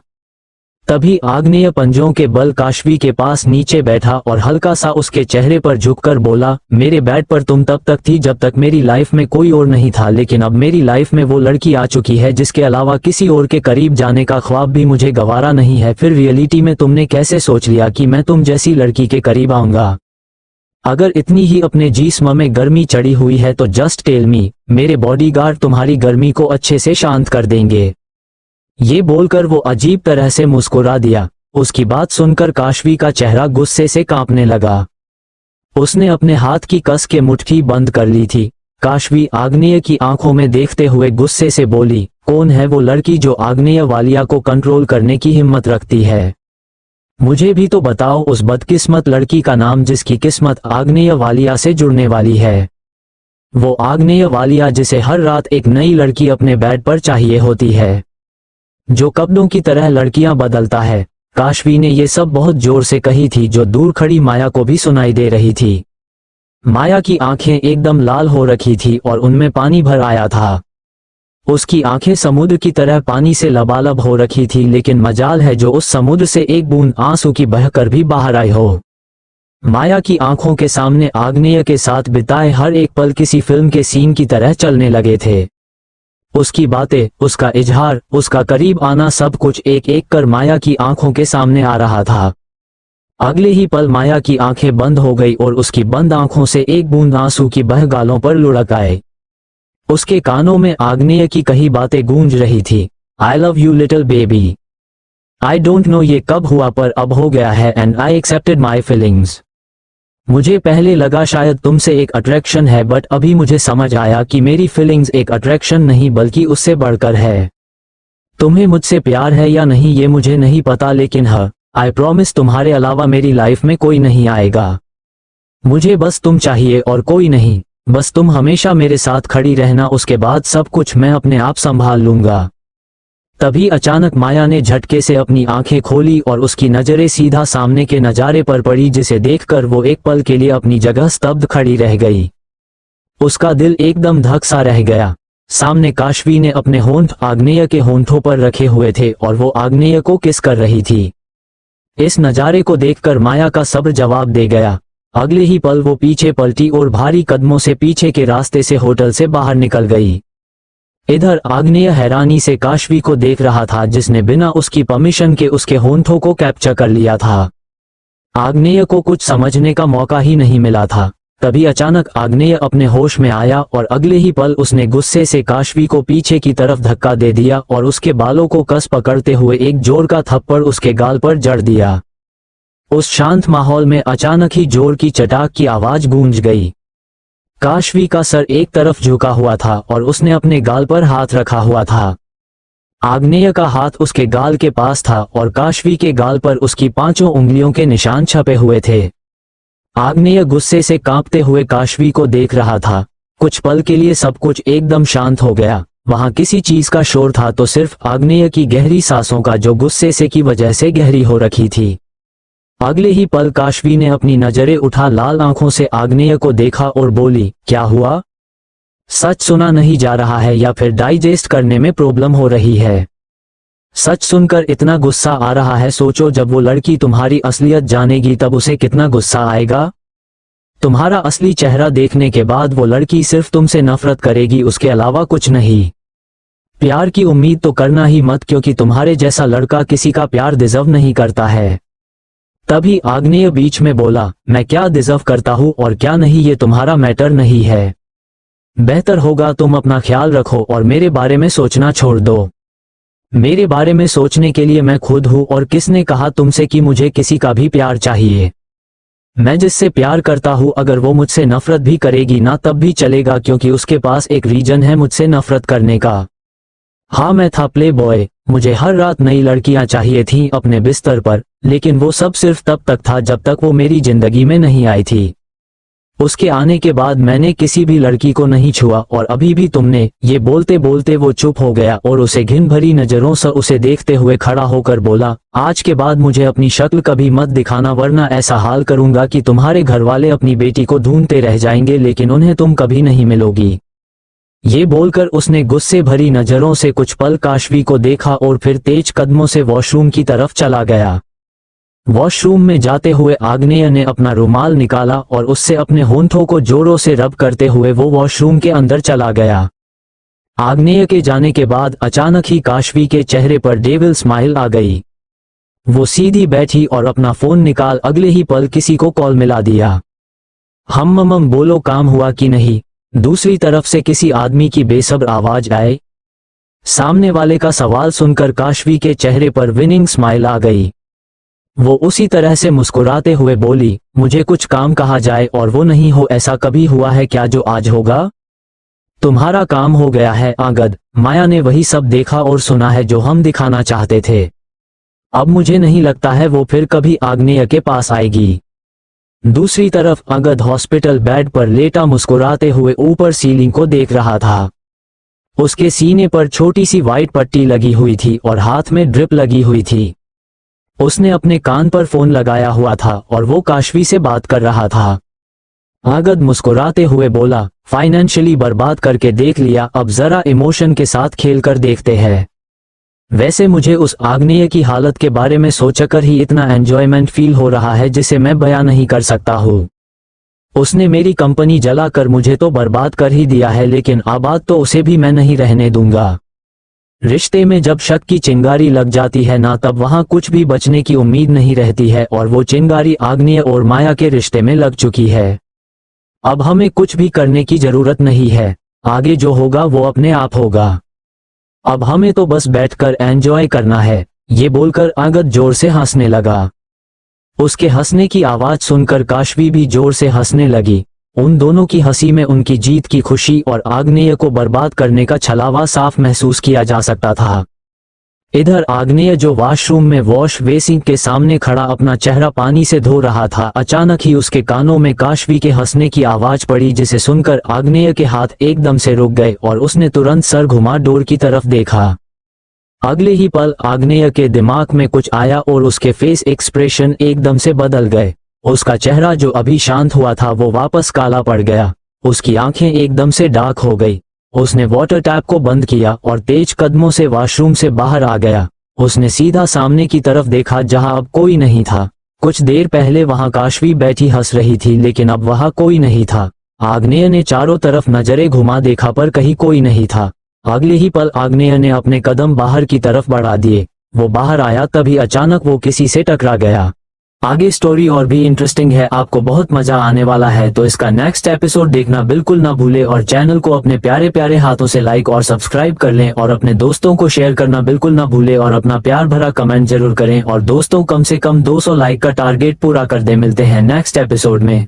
तभी आग्नेय पंजों के बल काशवी के पास नीचे बैठा और हल्का सा उसके चेहरे पर झुककर बोला, मेरे बेड पर तुम तब तक थी जब तक मेरी लाइफ में कोई और नहीं था, लेकिन अब मेरी लाइफ में वो लड़की आ चुकी है जिसके अलावा किसी और के करीब जाने का ख्वाब भी मुझे गवारा नहीं है। फिर रियलिटी में तुमने कैसे सोच लिया कि मैं तुम जैसी लड़की के करीब आऊंगा? अगर इतनी ही अपने जिस्म में गर्मी चढ़ी हुई है तो जस्ट टेल मी, मेरे बॉडीगार्ड तुम्हारी गर्मी को अच्छे से शांत कर देंगे। ये बोलकर वो अजीब तरह से मुस्कुरा दिया। उसकी बात सुनकर काशवी का चेहरा गुस्से से कांपने लगा। उसने अपने हाथ की कस के मुट्ठी बंद कर ली थी। काशवी आग्नेय की आंखों में देखते हुए गुस्से से बोली, कौन है वो लड़की जो आग्नेय वालिया को कंट्रोल करने की हिम्मत रखती है? मुझे भी तो बताओ उस बदकिस्मत लड़की का नाम जिसकी किस्मत आग्नेय वालिया से जुड़ने वाली है। वो आग्नेय वालिया जिसे हर रात एक नई लड़की अपने बेड पर चाहिए होती है, जो कपड़ों की तरह लड़कियां बदलता है। काशवी ने ये सब बहुत जोर से कही थी, जो दूर खड़ी माया को भी सुनाई दे रही थी। माया की आंखें एकदम लाल हो रखी थी और उनमें पानी भर आया था। उसकी आंखें समुद्र की तरह पानी से लबालब हो रखी थी, लेकिन मजाल है जो उस समुद्र से एक बूंद आंसू की बहकर भी बाहर आई हो। माया की आंखों के सामने आग्नेय के साथ बिताए हर एक पल किसी फिल्म के सीन की तरह चलने लगे थे। उसकी बातें, उसका इजहार, उसका करीब आना, सब कुछ एक एक कर माया की आंखों के सामने आ रहा था। अगले ही पल माया की आंखें बंद हो गई और उसकी बंद आंखों से एक बूंद आंसू की बह गालों पर लुढ़क आए। उसके कानों में आग्नेय की कही बातें गूंज रही थी। I love you little baby. I don't know ये कब हुआ पर अब हो गया है, and I accepted my feelings. मुझे पहले लगा शायद तुमसे एक अट्रैक्शन है, बट अभी मुझे समझ आया कि मेरी फीलिंग्स एक अट्रैक्शन नहीं बल्कि उससे बढ़कर है। तुम्हें मुझसे प्यार है या नहीं ये मुझे नहीं पता, लेकिन हाँ, आई प्रॉमिस तुम्हारे अलावा मेरी लाइफ में कोई नहीं आएगा। मुझे बस तुम चाहिए और कोई नहीं। बस तुम हमेशा मेरे साथ खड़ी रहना, उसके बाद सब कुछ मैं अपने आप संभाल लूंगा। तभी अचानक माया ने झटके से अपनी आंखें खोली और उसकी नजरें सीधा सामने के नजारे पर पड़ी, जिसे देखकर वो एक पल के लिए अपनी जगह स्तब्ध खड़ी रह गई। उसका दिल एकदम धक सा रह गया। सामने काशवी ने अपने होंठ आग्नेय के होंठों पर रखे हुए थे और वो आग्नेय को किस कर रही थी। इस नजारे को देखकर माया का सब्र जवाब दे गया। अगले ही पल वो पीछे पलटी और भारी कदमों से पीछे के रास्ते से होटल से बाहर निकल गई। इधर आग्नेय हैरानी से काशवी को देख रहा था, जिसने बिना उसकी परमिशन के उसके होंठों को कैप्चर कर लिया था। आग्नेय को कुछ समझने का मौका ही नहीं मिला था। तभी अचानक आग्नेय अपने होश में आया और अगले ही पल उसने गुस्से से काशवी को पीछे की तरफ धक्का दे दिया और उसके बालों को कस पकड़ते हुए एक जोर का थप्पड़ उसके गाल पर जड़ दिया। उस शांत माहौल में अचानक ही जोर की चटाक की आवाज गूंज गई। काशवी का सर एक तरफ झुका हुआ था और उसने अपने गाल पर हाथ रखा हुआ था। आग्नेय का हाथ उसके गाल के पास था और काशवी के गाल पर उसकी 5 उंगलियों के निशान छपे हुए थे। आग्नेय गुस्से से कांपते हुए काशवी को देख रहा था। कुछ पल के लिए सब कुछ एकदम शांत हो गया। वहां किसी चीज का शोर था तो सिर्फ आग्नेय की गहरी सांसों का, जो गुस्से से की वजह से गहरी हो रखी थी। अगले ही पल काशवी ने अपनी नजरें उठा लाल आंखों से आग्नेय को देखा और बोली, क्या हुआ? सच सुना नहीं जा रहा है या फिर डाइजेस्ट करने में प्रॉब्लम हो रही है? सच सुनकर इतना गुस्सा आ रहा है, सोचो जब वो लड़की तुम्हारी असलियत जानेगी तब उसे कितना गुस्सा आएगा। तुम्हारा असली चेहरा देखने के बाद वो लड़की सिर्फ तुमसे नफरत करेगी, उसके अलावा कुछ नहीं। प्यार की उम्मीद तो करना ही मत, क्योंकि तुम्हारे जैसा लड़का किसी का प्यार डिजर्व नहीं करता है। तभी आग्नेय बीच में बोला, मैं क्या डिजर्व करता हूँ और क्या नहीं ये तुम्हारा मैटर नहीं है। बेहतर होगा तुम अपना ख्याल रखो और मेरे बारे में सोचना छोड़ दो। मेरे बारे में सोचने के लिए मैं खुद हूँ, और किसने कहा तुमसे कि मुझे किसी का भी प्यार चाहिए? मैं जिससे प्यार करता हूँ अगर वो मुझसे नफरत भी करेगी ना तब भी चलेगा, क्योंकि उसके पास एक रीजन है मुझसे नफरत करने का। हाँ, मैं था प्ले बॉय, मुझे हर रात नई लड़कियां चाहिए थीं अपने बिस्तर पर, लेकिन वो सब सिर्फ तब तक था जब तक वो मेरी जिंदगी में नहीं आई थी। उसके आने के बाद मैंने किसी भी लड़की को नहीं छुआ, और अभी भी तुमने। ये बोलते बोलते वो चुप हो गया और उसे घिन भरी नजरों से उसे देखते हुए खड़ा होकर बोला, आज के बाद मुझे अपनी शक्ल कभी मत दिखाना, वरना ऐसा हाल करूंगा कि तुम्हारे घर वाले अपनी बेटी को ढूंढते रह जाएंगे, लेकिन उन्हें तुम कभी नहीं मिलोगी। ये बोलकर उसने गुस्से भरी नजरों से कुछ पल काशवी को देखा और फिर तेज कदमों से वॉशरूम की तरफ चला गया। वॉशरूम में जाते हुए आग्नेय ने अपना रुमाल निकाला और उससे अपने होंठों को जोरों से रब करते हुए वो वॉशरूम के अंदर चला गया। आग्नेय के जाने के बाद अचानक ही काशवी के चेहरे पर डेविल स्माइल आ गई। वो सीधी बैठी और अपना फोन निकाल अगले ही पल किसी को कॉल मिला दिया। हम बोलो, काम हुआ कि नहीं? दूसरी तरफ से किसी आदमी की बेसब्र आवाज आए। सामने वाले का सवाल सुनकर काशवी के चेहरे पर विनिंग स्माइल आ गई। वो उसी तरह से मुस्कुराते हुए बोली, मुझे कुछ काम कहा जाए और वो नहीं हो, ऐसा कभी हुआ है क्या जो आज होगा? तुम्हारा काम हो गया है आगद। माया ने वही सब देखा और सुना है जो हम दिखाना चाहते थे। अब मुझे नहीं लगता है वो फिर कभी आग्नेय के पास आएगी। दूसरी तरफ अगद हॉस्पिटल बेड पर लेटा मुस्कुराते हुए ऊपर सीलिंग को देख रहा था। उसके सीने पर छोटी सी वाइट पट्टी लगी हुई थी और हाथ में ड्रिप लगी हुई थी। उसने अपने कान पर फोन लगाया हुआ था और वो काशवी से बात कर रहा था। आगद मुस्कुराते हुए बोला, फाइनेंशियली बर्बाद करके देख लिया, अब जरा इमोशन के साथ खेलकर देखते हैं। वैसे मुझे उस आग्नेय की हालत के बारे में सोचकर ही इतना एंजॉयमेंट फील हो रहा है जिसे मैं बयां नहीं कर सकता हूँ। उसने मेरी कंपनी जलाकर मुझे तो बर्बाद कर ही दिया है, लेकिन आबाद तो उसे भी मैं नहीं रहने दूंगा। रिश्ते में जब शक की चिंगारी लग जाती है ना, तब वहां कुछ भी बचने की उम्मीद नहीं रहती है, और वो चिंगारी आग्नेय और माया के रिश्ते में लग चुकी है। अब हमें कुछ भी करने की जरूरत नहीं है, आगे जो होगा वो अपने आप होगा। अब हमें तो बस बैठकर एंजॉय करना है। ये बोलकर आगद जोर से हंसने लगा। उसके हंसने की आवाज सुनकर काशवी भी जोर से हंसने लगी। उन दोनों की हंसी में उनकी जीत की खुशी और आग्नेय को बर्बाद करने का छलावा साफ महसूस किया जा सकता था। इधर आग्नेय जो वॉशरूम में वॉश बेसिन के सामने खड़ा अपना चेहरा पानी से धो रहा था, अचानक ही उसके कानों में काशवी के हंसने की आवाज पड़ी, जिसे सुनकर आग्नेय के हाथ एकदम से रुक गए और उसने तुरंत सर घुमा डोर की तरफ देखा। अगले ही पल आग्नेय के दिमाग में कुछ आया और उसके फेस एक्सप्रेशन एकदम से बदल गए। उसका चेहरा जो अभी शांत हुआ था वो वापस काला पड़ गया। उसकी आंखें एकदम से डार्क हो गई। उसने वाटर टैप को बंद किया और तेज कदमों से वॉशरूम से बाहर आ गया। उसने सीधा सामने की तरफ देखा जहां अब कोई नहीं था। कुछ देर पहले वहां काशवी बैठी हंस रही थी, लेकिन अब वहां कोई नहीं था। आग्नेय ने चारों तरफ नजरें घुमा देखा पर कहीं कोई नहीं था। अगले ही पल आग्नेय ने अपने कदम बाहर की तरफ बढ़ा दिए। वो बाहर आया तभी अचानक वो किसी से टकरा गया। आगे स्टोरी और भी इंटरेस्टिंग है, आपको बहुत मजा आने वाला है, तो इसका नेक्स्ट एपिसोड देखना बिल्कुल ना भूले और चैनल को अपने प्यारे प्यारे हाथों से लाइक और सब्सक्राइब कर लें और अपने दोस्तों को शेयर करना बिल्कुल ना भूले और अपना प्यार भरा कमेंट जरूर करें। और दोस्तों, कम से कम 200 लाइक का टारगेट पूरा कर दे। मिलते हैं नेक्स्ट एपिसोड में।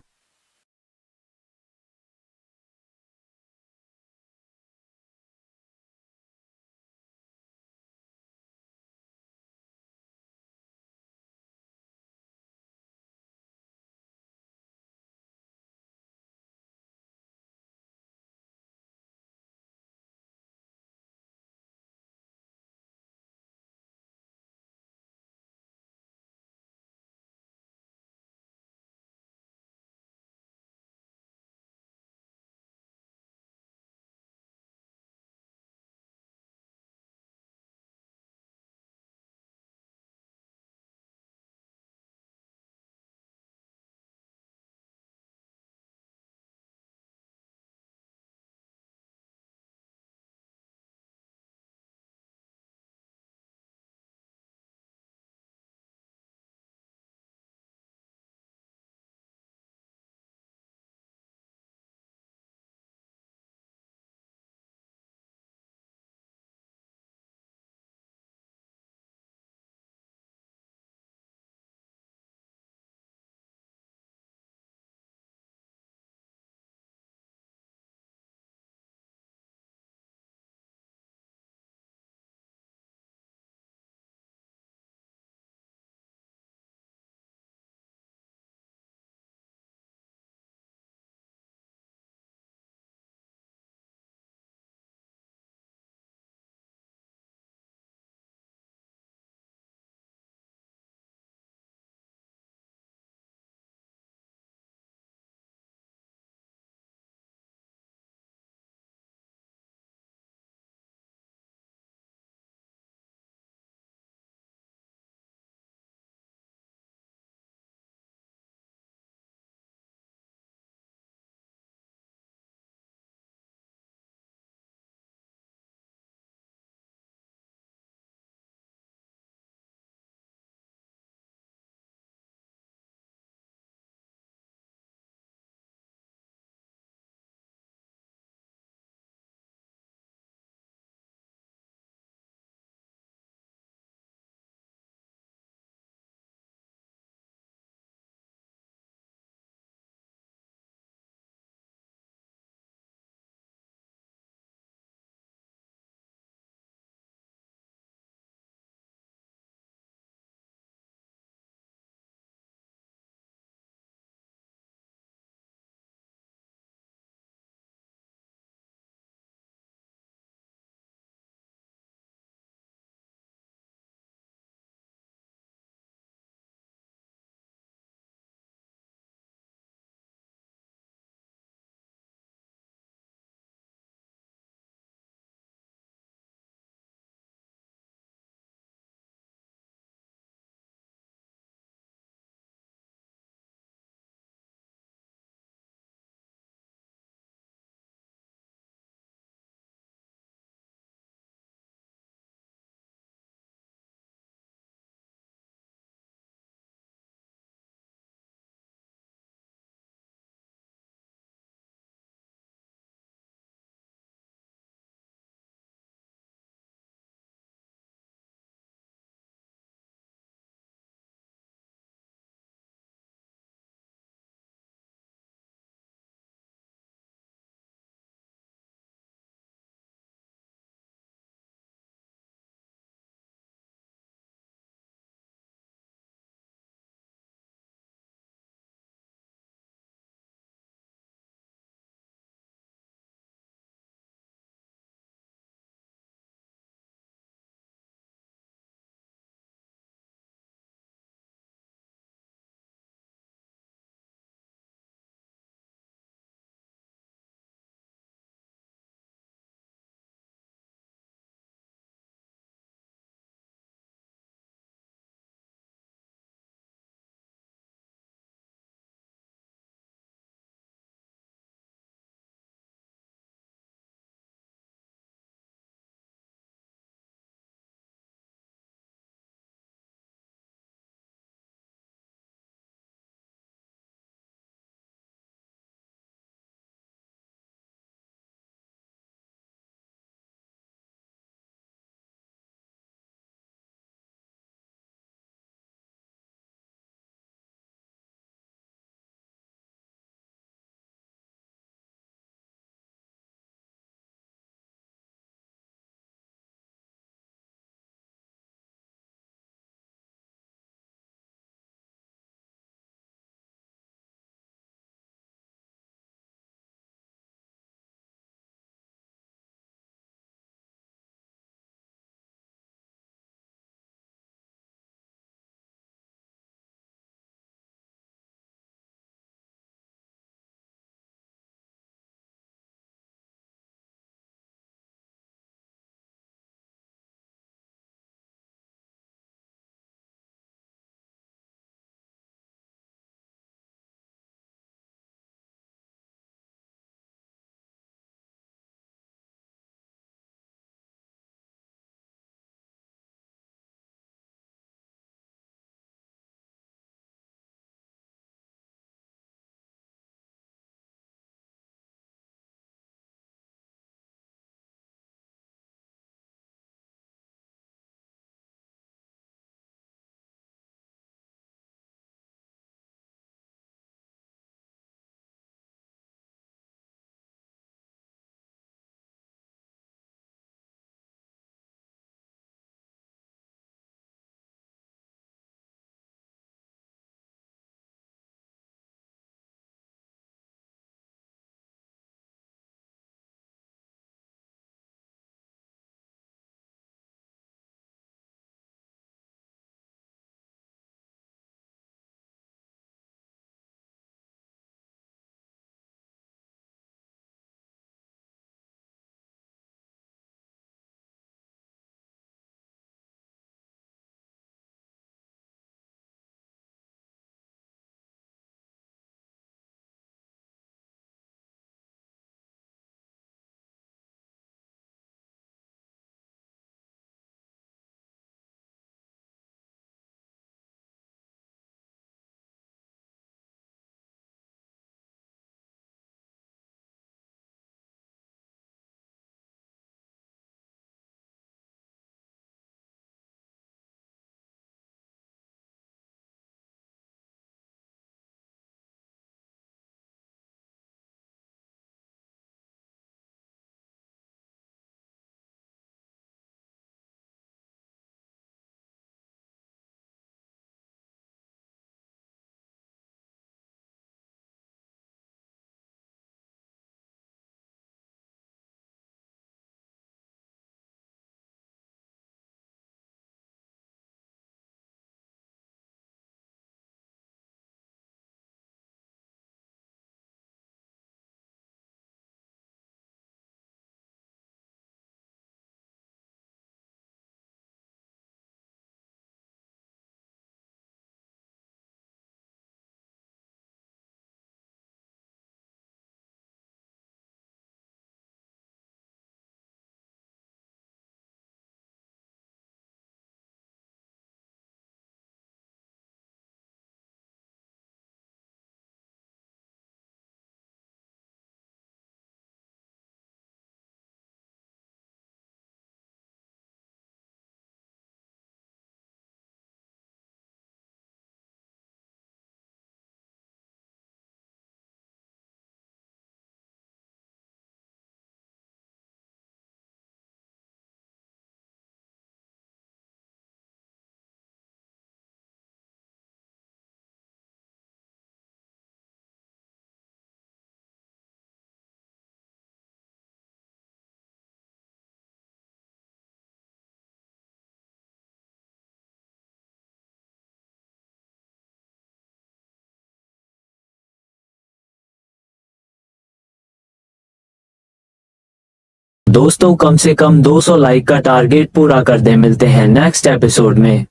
दोस्तों कम से कम 200 लाइक का टारगेट पूरा कर दे। मिलते हैं नेक्स्ट एपिसोड में।